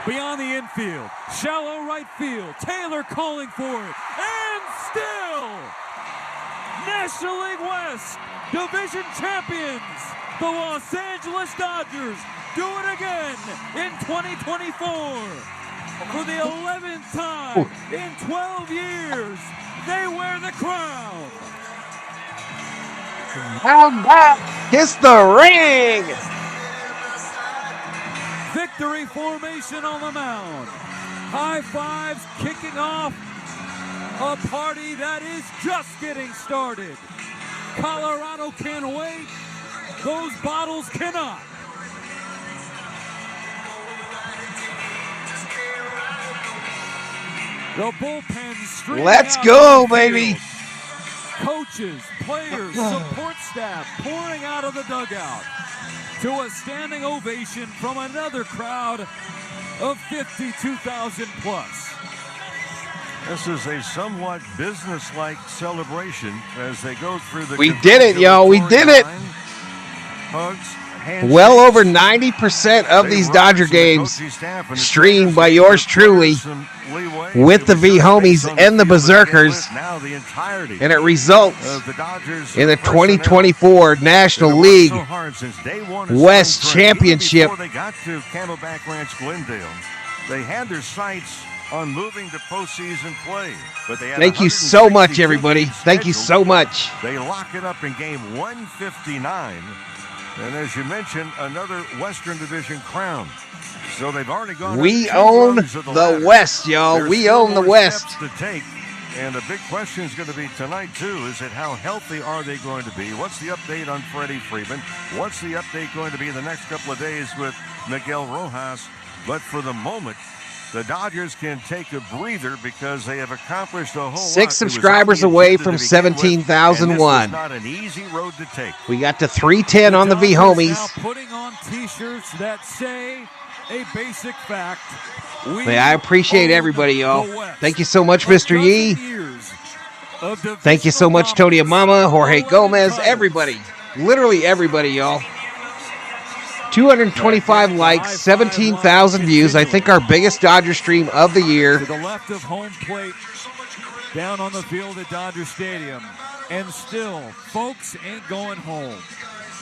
beyond the infield. Shallow right field. Taylor calling for it. And still, National League West division champions, the Los Angeles Dodgers, do it again in 2024. For the 11th time in 12 years, they wear the crown. How about kiss the ring? Victory formation on the mound. High fives kicking off a party that is just getting started. Colorado can't wait. Those bottles cannot. The bullpen streaming. Let's out go, of the baby. field. Coaches, players, support staff pouring out of the dugout to a standing ovation from another crowd of 52,000 plus. This is a somewhat business-like celebration as they go through the. We did it, y'all. We did it. Hugs, well over 90% of these Dodger games streamed by yours truly with the V Homies and the Berserkers, and it results in the 2024 National League West Championship. Before they got to Camelback Ranch, Glendale, they had their sights on moving to postseason play. But they had Thank you so much, everybody. Thank you so much. They lock it up in game 159 And as you mentioned, another Western Division crown. So they've already gone. We own the West, y'all. We own the West. To take. And a big question is going to be tonight, too, is that how healthy are they going to be? What's the update on Freddie Freeman? What's the update going to be the next couple of days with Miguel Rojas? But for the moment, the Dodgers can take a breather because they have accomplished a whole lot. 6 subscribers away from 17,001. Not an easy road to take. We got to 310 on the V homies. Now putting on T-shirts that say a basic fact. I appreciate everybody, y'all. Thank you so much, Mr. Yee. Thank you so much, Tony Amama, Jorge Gomez, everybody. Literally everybody, y'all. 225 likes, 17,000 views. I think our biggest Dodger stream of the year. To the left of home plate, down on the field at Dodger Stadium. And still, folks ain't going home.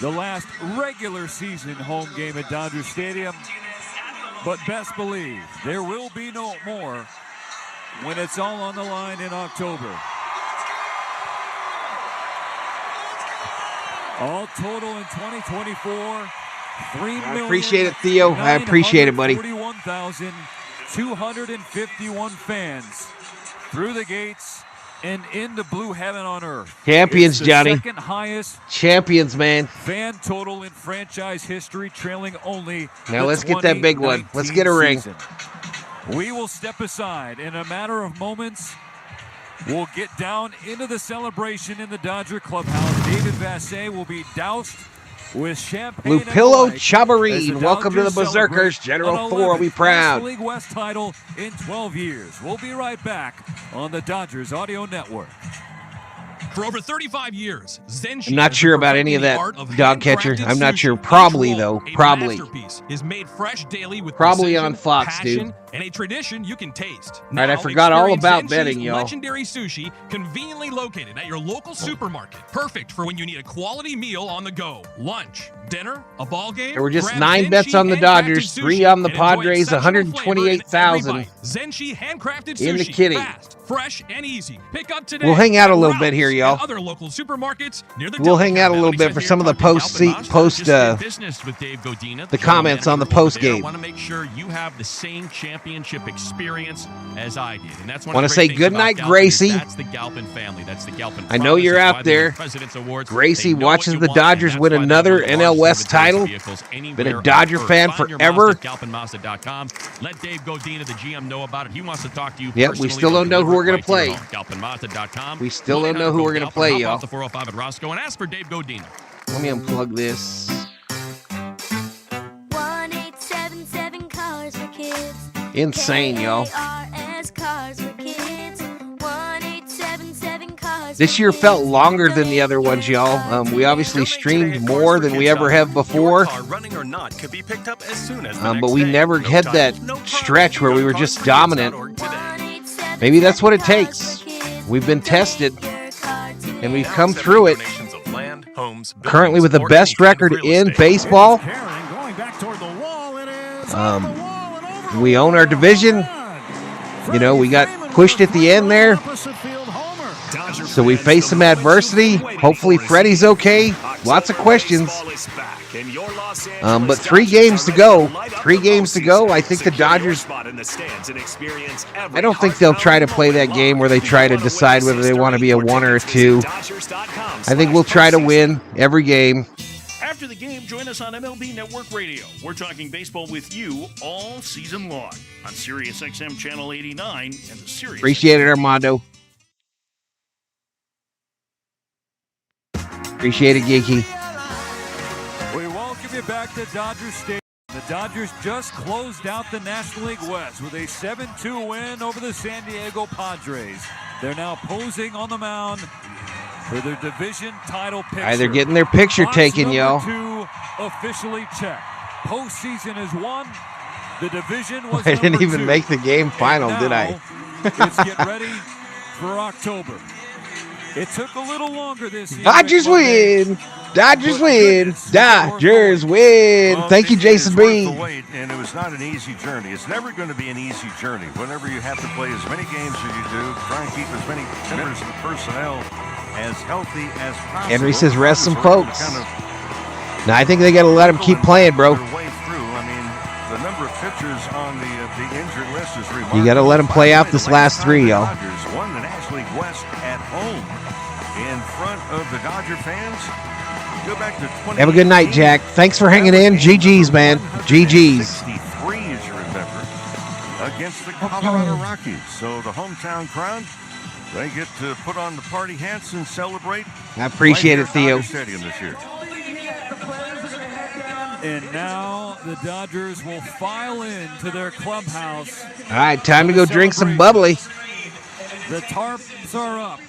The last regular season home game at Dodger Stadium. But best believe, there will be no more when it's all on the line in October. All total in 2024, 3,000,000. I appreciate it, Theo. I appreciate it, buddy. 41,251 fans through the gates and into blue heaven on earth. Champions, Johnny. Second highest champions, man. Fan total in franchise history, trailing only. Now let's get that big one. Let's get a ring. We will step aside in a matter of moments. We'll get down into the celebration in the Dodger clubhouse. David Vassay will be doused with champagne. Lupillo Chavarine, welcome to the Berserkers. General Thor will be proud. League West title in 12 years. We'll be right back on the Dodgers Audio Network. For over 35 years, Zenshi I'm not sure about any of that dog catcher. I'm not sure. Probably, though. Probably. Is made fresh daily with probably on Fox, passion, dude. And a tradition you can taste. All right, I forgot all about Zenshi's betting, y'all. Legendary sushi, conveniently located at your local supermarket. Perfect for when you need a quality meal on the go. Lunch, dinner, a ball game. There were just grab 9 Zenshi bets on the Dodgers, 3 on the and enjoy Padres, exceptional 128,000 Zenshi handcrafted in the sushi, kitty. fast, fresh, and easy. Pick up today. We'll hang out a little at bit here, Ralph's y'all. and other local supermarkets near the We'll hang out a little bit for some of the the comments on the post game. Want to make sure you have the same championship experience as I did, and that's one. Want to say good night, Gracie. That's the Galpin family. That's the Galpin. I know you're out there. Gracie watches the Dodgers win another NL West title. Been a Dodger fan forever. Let Dave Godina, the GM, know about it. He wants to talk to you. Yep, we still don't know who we're going to play. GalpinMazda.com. We still don't know who we're going to play, y'all. The 405 at Roscoe and ask for Dave Godina. Let me unplug this. 1877 cars for kids. Insane, y'all. KARS cars for kids. 1877 cars. This year felt longer than the other ones, y'all. We obviously streamed more than we ever have before. But we never had that stretch where we were just dominant. Maybe that's what it takes. We've been tested, and we've come through it. Currently with the best record in baseball. We own our division. You know, we got pushed at the end there. So we face some adversity. Hopefully Freddy's okay. Lots of questions. But 3 games to go. 3 games to go. I think the Dodgers, I don't think they'll try to play that game where they try to decide whether they want to be a 1 or a 2. I think we'll try to win every game. After the game, join us on MLB Network Radio. We're talking baseball with you all season long on Sirius XM Channel 89 and the Sirius. Appreciate it, Armando. Appreciate it, Geeky. We welcome you back to Dodger Stadium. The Dodgers just closed out the National League West with a 7-2 win over the San Diego Padres. They're now posing on the mound for their division title picture. They're getting their picture taken, y'all. 2 officially checked. Postseason is 1. The division was I didn't even 2. make the game final, did I? Let's get ready for October. It took a little longer this year. Dodgers win! Dodgers win! Dodgers win! Thank you, Jason B. And it was not an easy journey. It's never going to be an easy journey. Whenever you have to play as many games as you do, try and keep as many members of the personnel as healthy as possible. Henry says, rest some folks. No, I think they got to let him keep playing, bro. Way through. I mean, the number of pitchers on the injured list is remarkable. You got to let him play out this last three, y'all. Dodgers won the National League West at home in front of the Dodger fans. Go back to 20. Have a good night, Jack. Thanks for hanging in. GG's, man. GG's. 63, as you remember, against the Colorado Rockies. So the hometown crowd, they get to put on the party hats and celebrate. I appreciate it, Theo. Stadium this year. And now the Dodgers will file into their clubhouse. All right, time to go drink some bubbly. The tarps are up.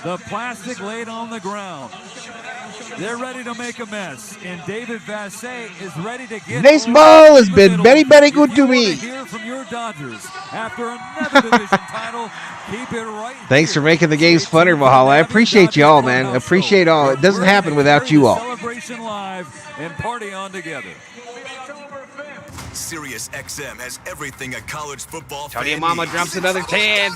The plastic laid on the ground. They're ready to make a mess. And David Vassay is ready to get... Baseball has been very, very good to me. Hear from your Dodgers after another division title. Keep it right. Thanks for making the games funner, Valhalla. I appreciate you all, man. Appreciate all. It doesn't happen without you all. Celebration live and party on together. Sirius XM has everything a college football Tony fan Mama needs. drops another 10.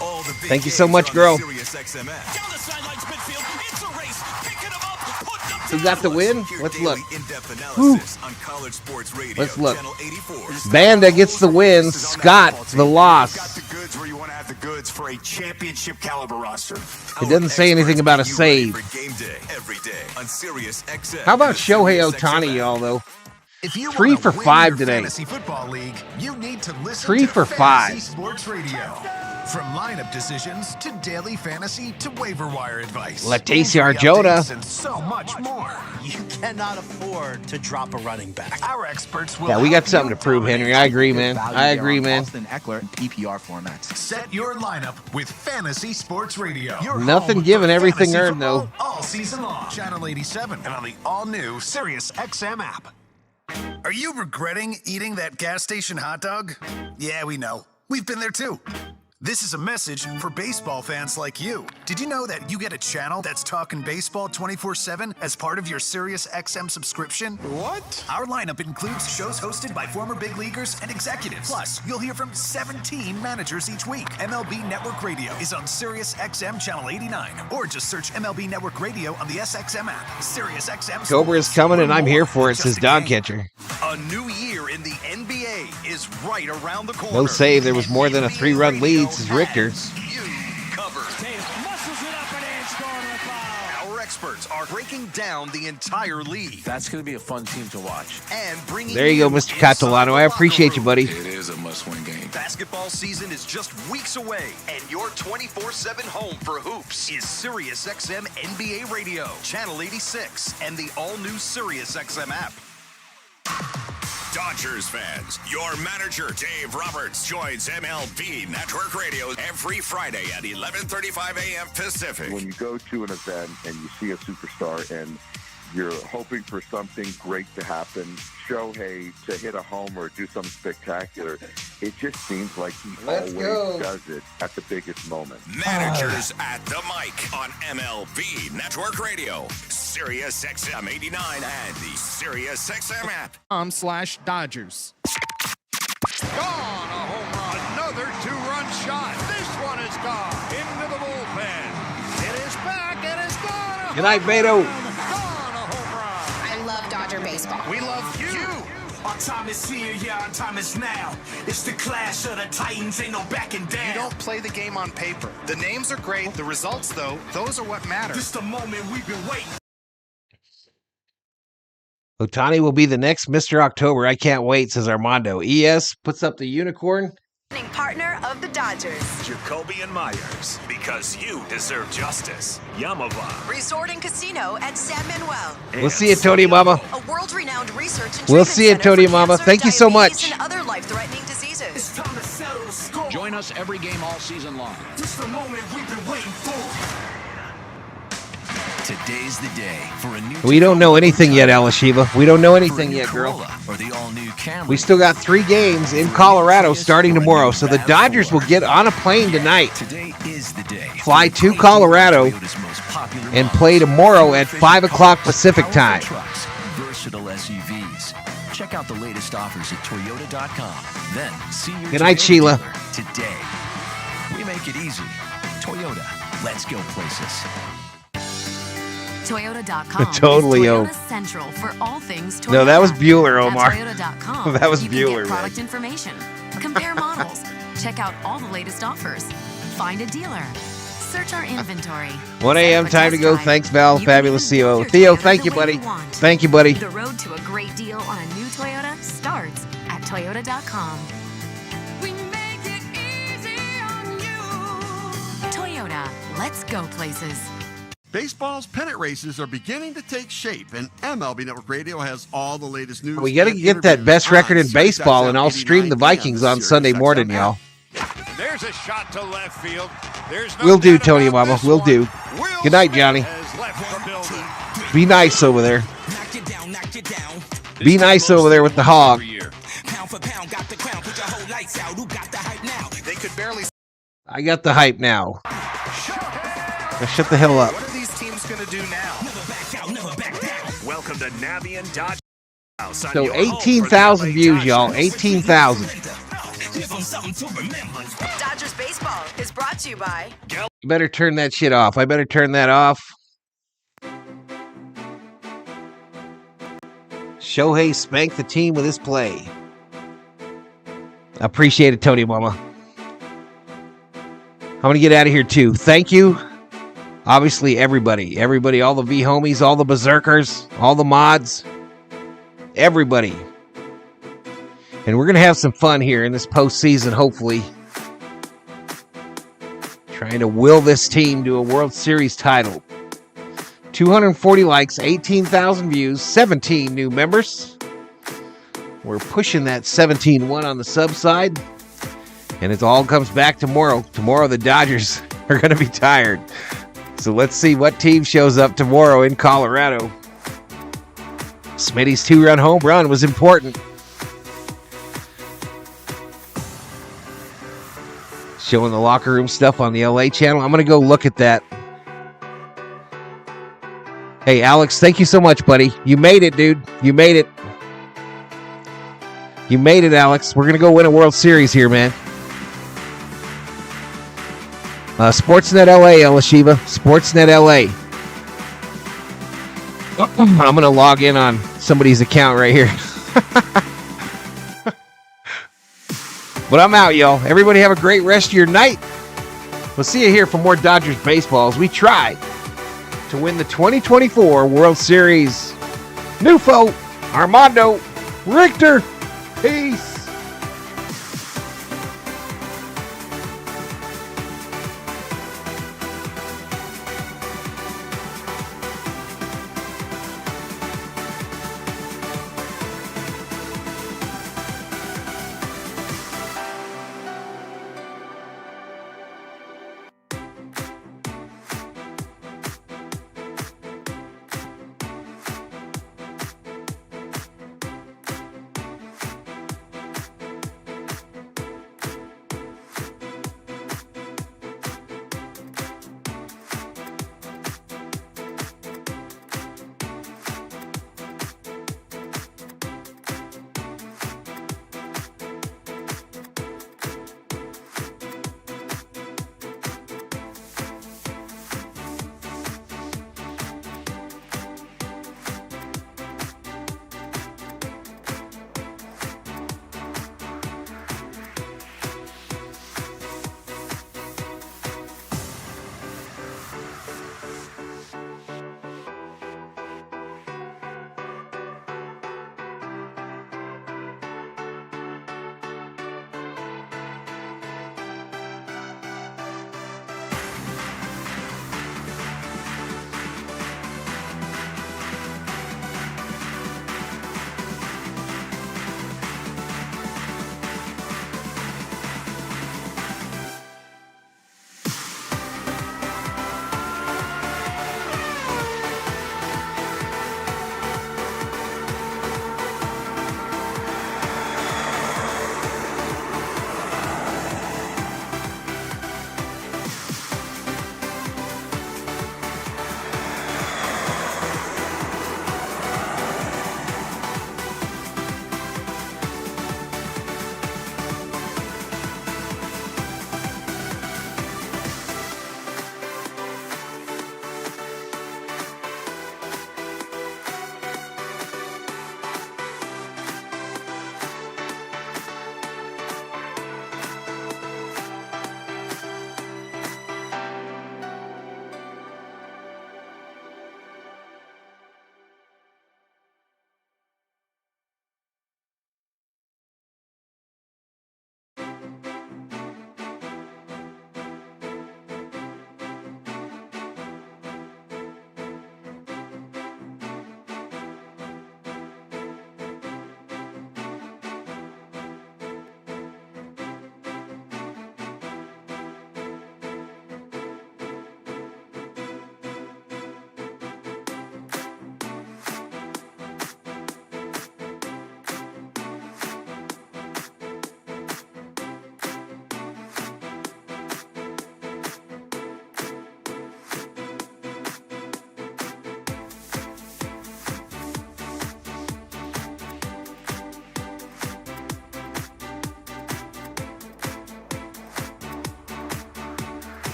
All the big Thank you so games much, are girl. on Sirius XM app. Down the sidelines midfield. It's a race. Picking him up. Putting him Who got the win? Hear Let's daily look. in-depth Woo. analysis on College Sports Radio, Let's look. Channel 84. Banda gets the win. Scott the loss. Got the goods where you want to have the goods for a championship caliber roster. It doesn't say anything about a save. Game day every day on Sirius XM. How about Shohei Ohtani, y'all, though? If you 3 wanna for win 5 your today. Fantasy Football League, you need to listen 3 to for Fantasy 5. Sports Radio. From lineup decisions to daily fantasy to waiver wire advice. Latasia injury Arjona. updates, and so much more. You cannot afford to drop a running back. Our experts will Yeah, we got help something you to prove, Henry. I agree, man. Value I there agree, on man. Austin Eckler in PPR formats. Set your lineup with Fantasy Sports Radio. Your Nothing home given, for everything fantasy earned, though. football All season long. Channel 87 and on the all-new Sirius XM app. Are you regretting eating that gas station hot dog? Yeah, we know. We've been there too. This is a message for baseball fans like you. Did you know that you get a channel that's talking baseball 24/7 as part of your Sirius XM subscription? What? Our lineup includes shows hosted by former big leaguers and executives. Plus, you'll hear from 17 managers each week. MLB Network Radio is on Sirius XM Channel 89, or just search MLB Network Radio on the SXM app. Sirius XM. Cobra is coming, and I'm here for it, says Dog Catcher. A new year in the NBA is right around the corner. No save. There was more than a 3-run lead, says Richter. Our experts are breaking down the entire league. That's going to be a fun team to watch. And bringing There you go, Mr. Catalano. I appreciate you, buddy. It is a must-win game. Basketball season is just weeks away, and your 24/7 home for hoops is Sirius XM NBA Radio, Channel 86, and the all-new Sirius XM app. Dodgers fans, your manager Dave Roberts joins MLB Network Radio every Friday at 11:35 a.m. Pacific. When you go to an event and you see a superstar and you're hoping for something great to happen, Shohei to hit a home or do something spectacular, it just seems like he always does it at the biggest moment. Managers at the mic on MLB Network Radio, Sirius XM 89 and the Sirius XM app. /Dodgers. Gone, a home run. Another 2-run shot. This one is gone. Into the bullpen. It is back. It is gone. Good night, Beto. I love Dodger baseball. We love you. Our time is here, yeah, our time is now. It's the clash of the Titans, ain't no backing down. You don't play the game on paper. The names are great. The results, though, those are what matter. This the moment we've been waiting. Ohtani will be the next Mr. October. I can't wait, says Armando. ES puts up the unicorn. Partner of the Dodgers. Jacoby and Myers, because you deserve justice. Yamamoto. Resort and Casino at San Manuel. We'll see you, Tony Mama. A world-renowned research and We'll treatment see you, center Tony for Mama. cancer, Thank you so diabetes, much. And other life-threatening diseases. It's time to settle the score. Join us every game all season long. This the moment we've been waiting for. Today's the day for a new. We don't know anything yet, Alashiva. We don't know anything yet, girl. Or the all-new Camry. We still got 3 games in Colorado starting tomorrow, so the Dodgers will get on a plane tonight, Today is the day. fly to Colorado, and play tomorrow at 5 o'clock Pacific time. Trucks, versatile SUVs. Check out the latest offers at Toyota.com. Then see your Good night, Toyota Sheila. dealer today. We make it easy. Toyota. Let's go places. Toyota.com Totally, is oh. Toyota Central for all things Toyota. No, that was Bueller, Omar. At Toyota.com, That was you Bueller, can man. get product information, compare models, check out all the latest offers, find a dealer, search our inventory. 1 a.m. time to go. Thanks, Val. Fabulous CO. Theo, thank you, buddy. Thank you, buddy. The road to a great deal on a new Toyota starts at Toyota.com. We make it easy on you. Toyota, let's go places. Baseball's pennant races are beginning to take shape, and MLB Network Radio has all the latest news. We got to get that best record in baseball, and I'll stream the Vikings on Sunday morning, y'all. There's a shot to left field. There's no We'll do, doubt Tony about Mama. this We'll one. do. Good night, Johnny. Has left the building. Be nice over there. Be nice over there with the hog. They could barely. I got the hype now. Now shut the hell up. What are these teams going to do now? Welcome to Navy and Dodge House. So 18,000 views, y'all. 18,000. Dodgers baseball is brought to you by. You better turn that shit off. I better turn that off. Shohei spanked the team with his play. I appreciate it, Tony Mama. I'm going to get out of here, too. Thank you. Obviously, everybody, all the V-homies, all the berserkers, all the mods, everybody. And we're going to have some fun here in this postseason, hopefully. Trying to will this team to a World Series title. 240 likes, 18,000 views, 17 new members. We're pushing that 17-1 on the sub side. And it all comes back tomorrow. Tomorrow the Dodgers are going to be tired. So let's see what team shows up tomorrow in Colorado. Smitty's 2-run home run was important. Showing the locker room stuff on the LA channel. I'm going to go look at that. Hey, Alex, thank you so much, buddy. You made it, dude. You made it. You made it, Alex. We're going to go win a World Series here, man. Sportsnet LA, Elashiva. Sportsnet LA. I'm going to log in on somebody's account right here. But I'm out, y'all. Everybody have a great rest of your night. We'll see you here for more Dodgers baseball as we try to win the 2024 World Series. Nufo, Armando, Richter, peace.